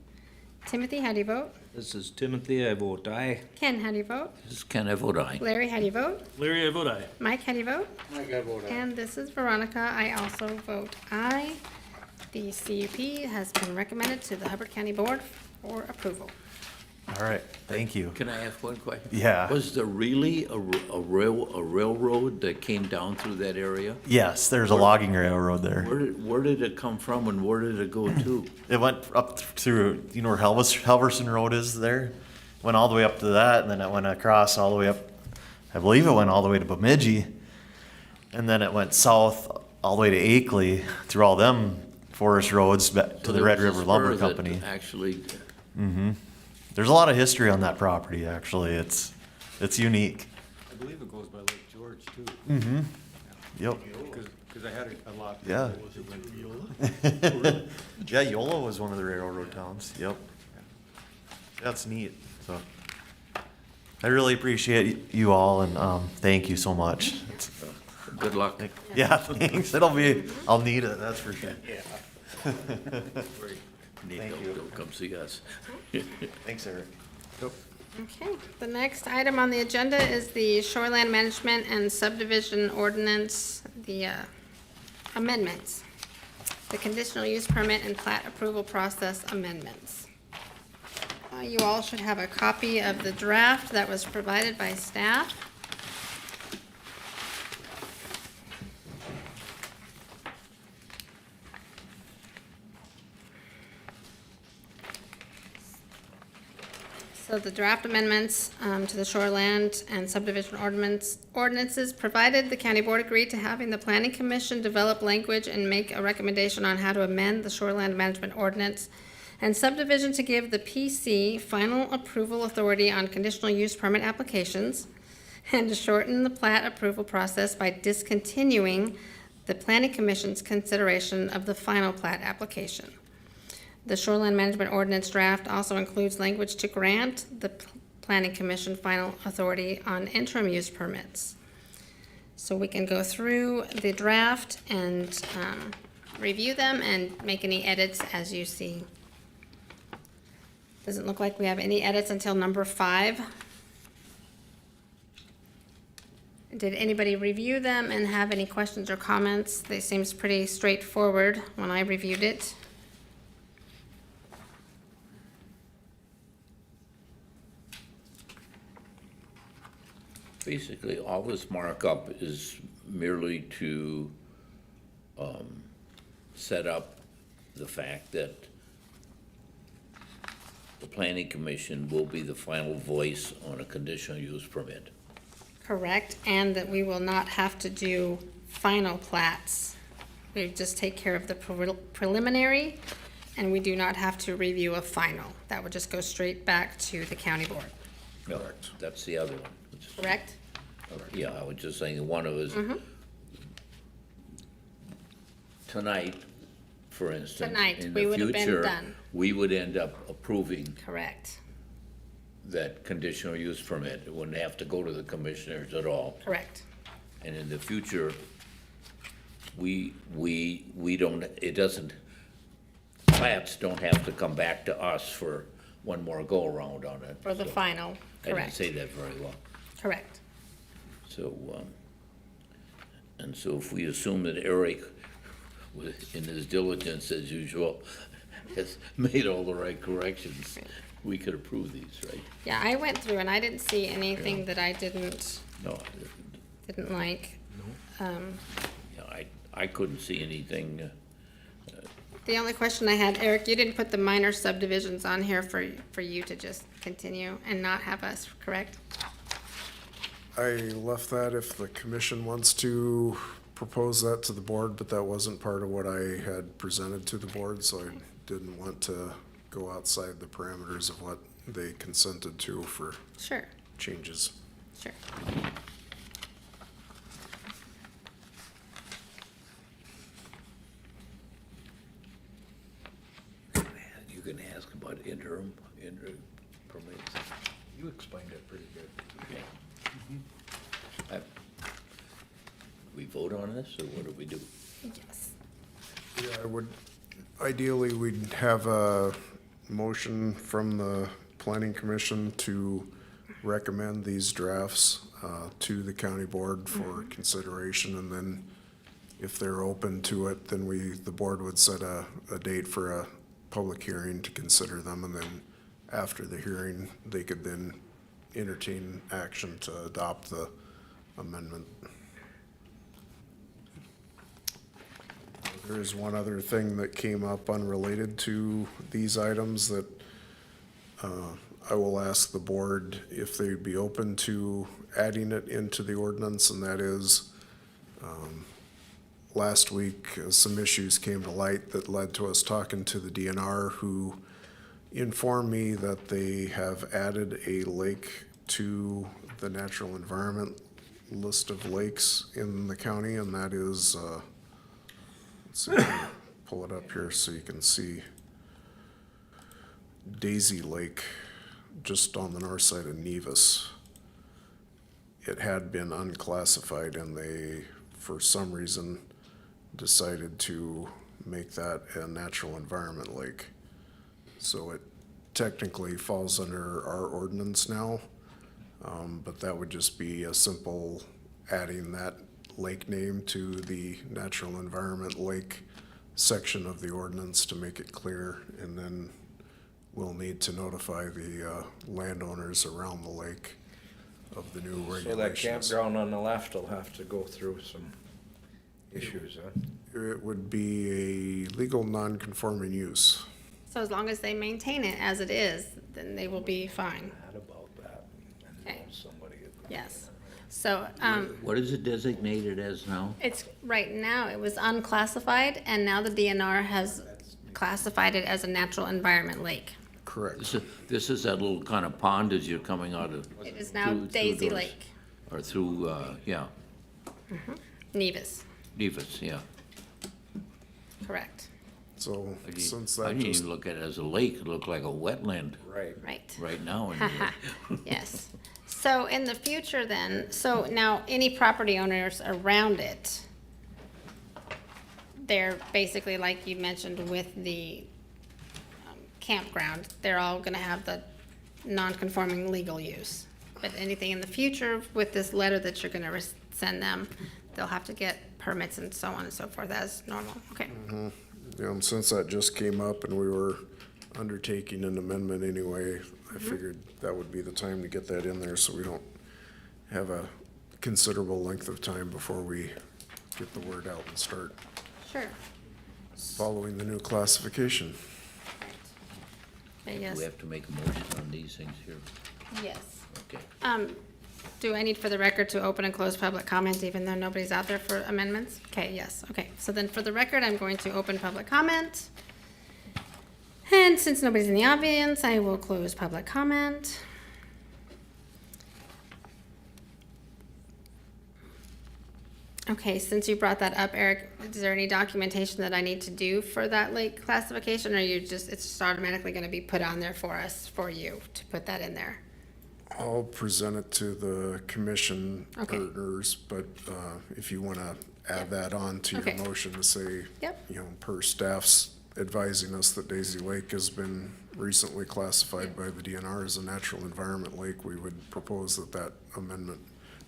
Timothy, how do you vote? This is Timothy, I vote aye. Ken, how do you vote? This is Ken, I vote aye. Larry, how do you vote? Larry, I vote aye. Mike, how do you vote? Mike, I vote aye. And this is Veronica. I also vote aye. The CUP has been recommended to the Hubbard County Board for approval. All right, thank you. Can I ask one question? Yeah. Was there really a railroad that came down through that area? Yes, there's a logging railroad there. Where did it come from and where did it go to? It went up through, you know where Halverson Road is there? Went all the way up to that, and then it went across all the way up, I believe it went all the way to Bemidji. And then it went south all the way to Akeley, through all them forest roads back to the Red River Lumber Company. Actually, There's a lot of history on that property, actually. It's unique. I believe it goes by Lake George too. Yep. Because I had a lot. Yeah. Yeah, Yola was one of the railroad towns. Yep. That's neat. So I really appreciate you all, and thank you so much. good luck. Yeah, thanks. I'll need it, that's for sure. Thank you. Don't come see us. Thanks, Eric. Okay, the next item on the agenda is the shoreland management and subdivision ordinance, the amendments. The conditional use permit and plat approval process amendments. You all should have a copy of the draft that was provided by staff. So the draft amendments to the shoreland and subdivision ordinances, provided the county board agreed to having the planning commission develop language and make a recommendation on how to amend the shoreland management ordinance, and subdivision to give the PC final approval authority on conditional use permit applications, and to shorten the plat approval process by discontinuing the planning commission's consideration of the final plat application. The shoreline management ordinance draft also includes language to grant the planning commission final authority on interim use permits. So we can go through the draft and review them and make any edits as you see. Doesn't look like we have any edits until number 5. Did anybody review them and have any questions or comments? They seems pretty straightforward when I reviewed it. Basically, all this markup is merely to set up the fact that the planning commission will be the final voice on a conditional use permit. Correct, and that we will not have to do final plats We just take care of the preliminary, and we do not have to review a final. That would just go straight back to the county board, No, that's the other one. correct? Yeah, I was just saying, one of us, tonight, for instance. Tonight, in we the would have been future, done. We would end up approving Correct, that conditional use permit. It wouldn't have to go to the commissioners at all. correct. And in the future, we don't, it doesn't, plats don't have to come back to us for one more go-around on it. For the So, final, I didn't correct, say that very well. correct. So, and so if we assume that Eric, in his diligence as usual, has made all the right corrections, we could approve these, right? Yeah, I went through and I didn't see anything that I didn't No, like. yeah, I couldn't see anything, The only question I had, Eric, you didn't put the minor subdivisions on here for you to just continue and not have us, correct? I left that if the commission wants to propose that to the board, but that wasn't part of what I had presented to the board, so I didn't want to go outside the parameters of what they consented to for Sure, changes. sure. you can ask about interim permits. You explained it pretty good. Okay. We vote on this, or what do we do? Yes. Yeah, I would, ideally, we'd have a motion from the planning commission to recommend these drafts to the county board for consideration, and then if they're open to it, then the board would set a date for a public hearing to consider them, and then after the hearing, they could then entertain action to adopt the amendment. There is one other thing that came up unrelated to these items that I will ask the board if they'd be open to adding it into the ordinance, and that is, last week, some issues came to light that led to us talking to the DNR, who informed me that they have added a lake to the natural environment list of lakes in the county, and that is, let's see, pull it up here so you can see Daisy Lake, just on the north side of Nevis. It had been unclassified, and they, for some reason, decided to make that a natural environment lake. So it technically falls under our ordinance now, but that would just be a simple adding that lake name to the natural environment lake section of the ordinance to make it clear, and then we'll need to notify the landowners around the lake of the new regulations. So that campground on the left will have to go through some issues, huh? It would be a legal non-conforming use. So as long as they maintain it as it is, then they will be fine. Mad about that. Okay. Somebody. Yes. So, What is it designated as now? it's, right now, it was unclassified, and now the DNR has classified it as a natural environment lake. Correct. This is that little kind of pond as you're coming out of. It is now through Daisy doors. Lake, Or through, yeah, Nevis, Nevis, yeah. correct, So since I that didn't just, even look at it as a lake, it looked like a wetland Right. right. right now. anyway. Yes. So in the future then, so now any property owners around it, they're basically, like you mentioned with the campground, they're all gonna have the non-conforming legal use. But anything in the future with this letter that you're gonna send them, they'll have to get permits and so on and so forth as normal, okay? since that just came up and we were undertaking an amendment anyway, I figured that would be the time to get that in there so we don't have a considerable length of time before we get the word out and start Sure. following the new classification. Okay, yes, We have to make a motion on these things here. yes. Okay. Do I need for the record to open and close public comment even though nobody's out there for amendments? Okay, yes, okay. So then for the record, I'm going to open public comment. And since nobody's in the audience, I will close public comment. Okay, since you brought that up, Eric, is there any documentation that I need to do for that lake classification, or it's just automatically gonna be put on there for us, for you, to put that in there? I'll present it to the commission Okay. partners, but if you wanna add that on to your Okay. motion to say, Yep. you know, per staff's advising us that Daisy Lake has been recently classified by the DNR as a natural environment lake, we would propose that that amendment,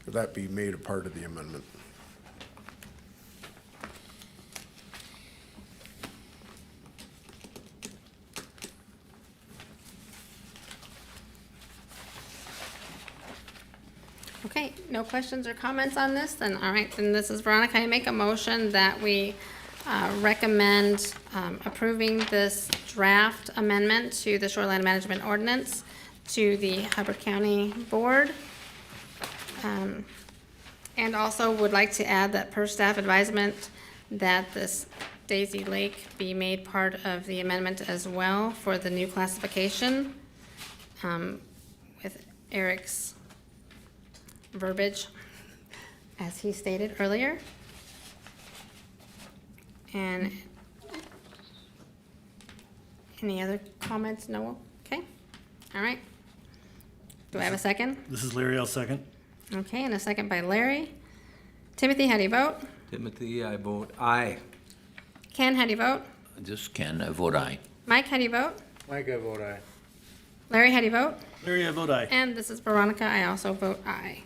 that be made a part of the amendment. Okay, no questions or comments on this, then, all right, then this is Veronica. I make a motion that we recommend approving this draft amendment to the Shoreline Management Ordinance to the Hubbard County Board. And also would like to add that per staff advisement, that this Daisy Lake be made part of the amendment as well for the new classification, with Eric's verbiage, as he stated earlier. And any other comments? No? Okay, all right. Do I have a second? This is Larry, I'll second. Okay, and a second by Larry. Timothy, how do you vote? Timothy, I vote aye. Ken, how do you vote? This Ken, I vote aye. Mike, how do you vote? Mike, I vote aye. Larry, how do you vote? Larry, I vote aye. And this is Veronica, I also vote aye.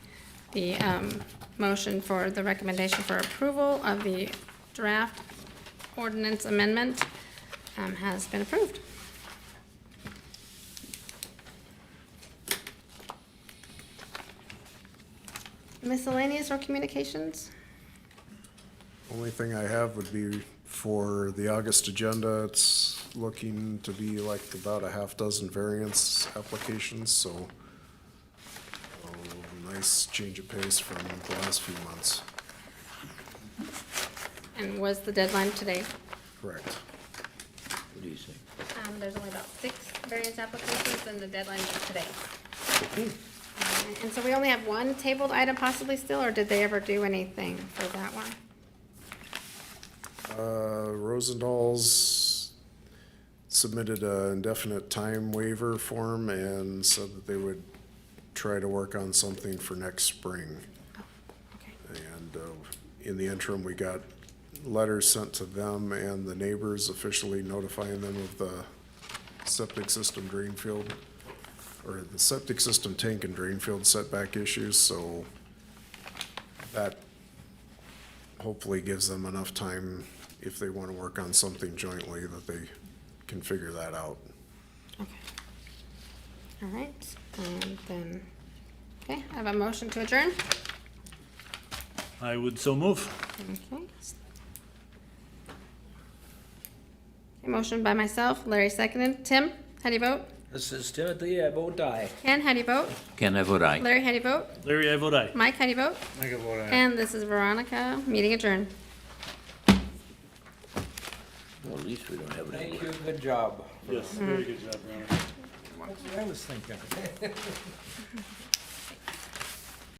The motion for the recommendation for approval of the draft ordinance amendment has been approved. Miscellaneous or communications? Only thing I have would be for the August agenda, it's looking to be like about a half dozen variance applications, so nice change of pace from the last few months. And was the deadline today? Correct. What do you say? There's only about 6 variance applications and the deadline is today. And so we only have one tabled item possibly still, or did they ever do anything for that one? Rosendal's submitted an indefinite time waiver form and said that they would try to work on something for next spring. Okay. And in the interim, we got letters sent to them and the neighbors officially notifying them of the septic system drain field, or the septic system tank and drain field setback issues, so that hopefully gives them enough time if they want to work on something jointly that they can figure that out. Okay. All right, and then, okay, I have a motion to adjourn. I would so move. Okay. Okay, motion by myself, Larry seconded. Tim, how do you vote? This is Timothy, I vote aye. Ken, how do you vote? Ken, I vote aye. Larry, how do you vote? Larry, I vote aye. Mike, how do you vote? Mike, I vote aye. And this is Veronica, meeting adjourned. Well, at least we don't have any. Thank you, good job. Yes, very good job, Ron. That's what I was thinking.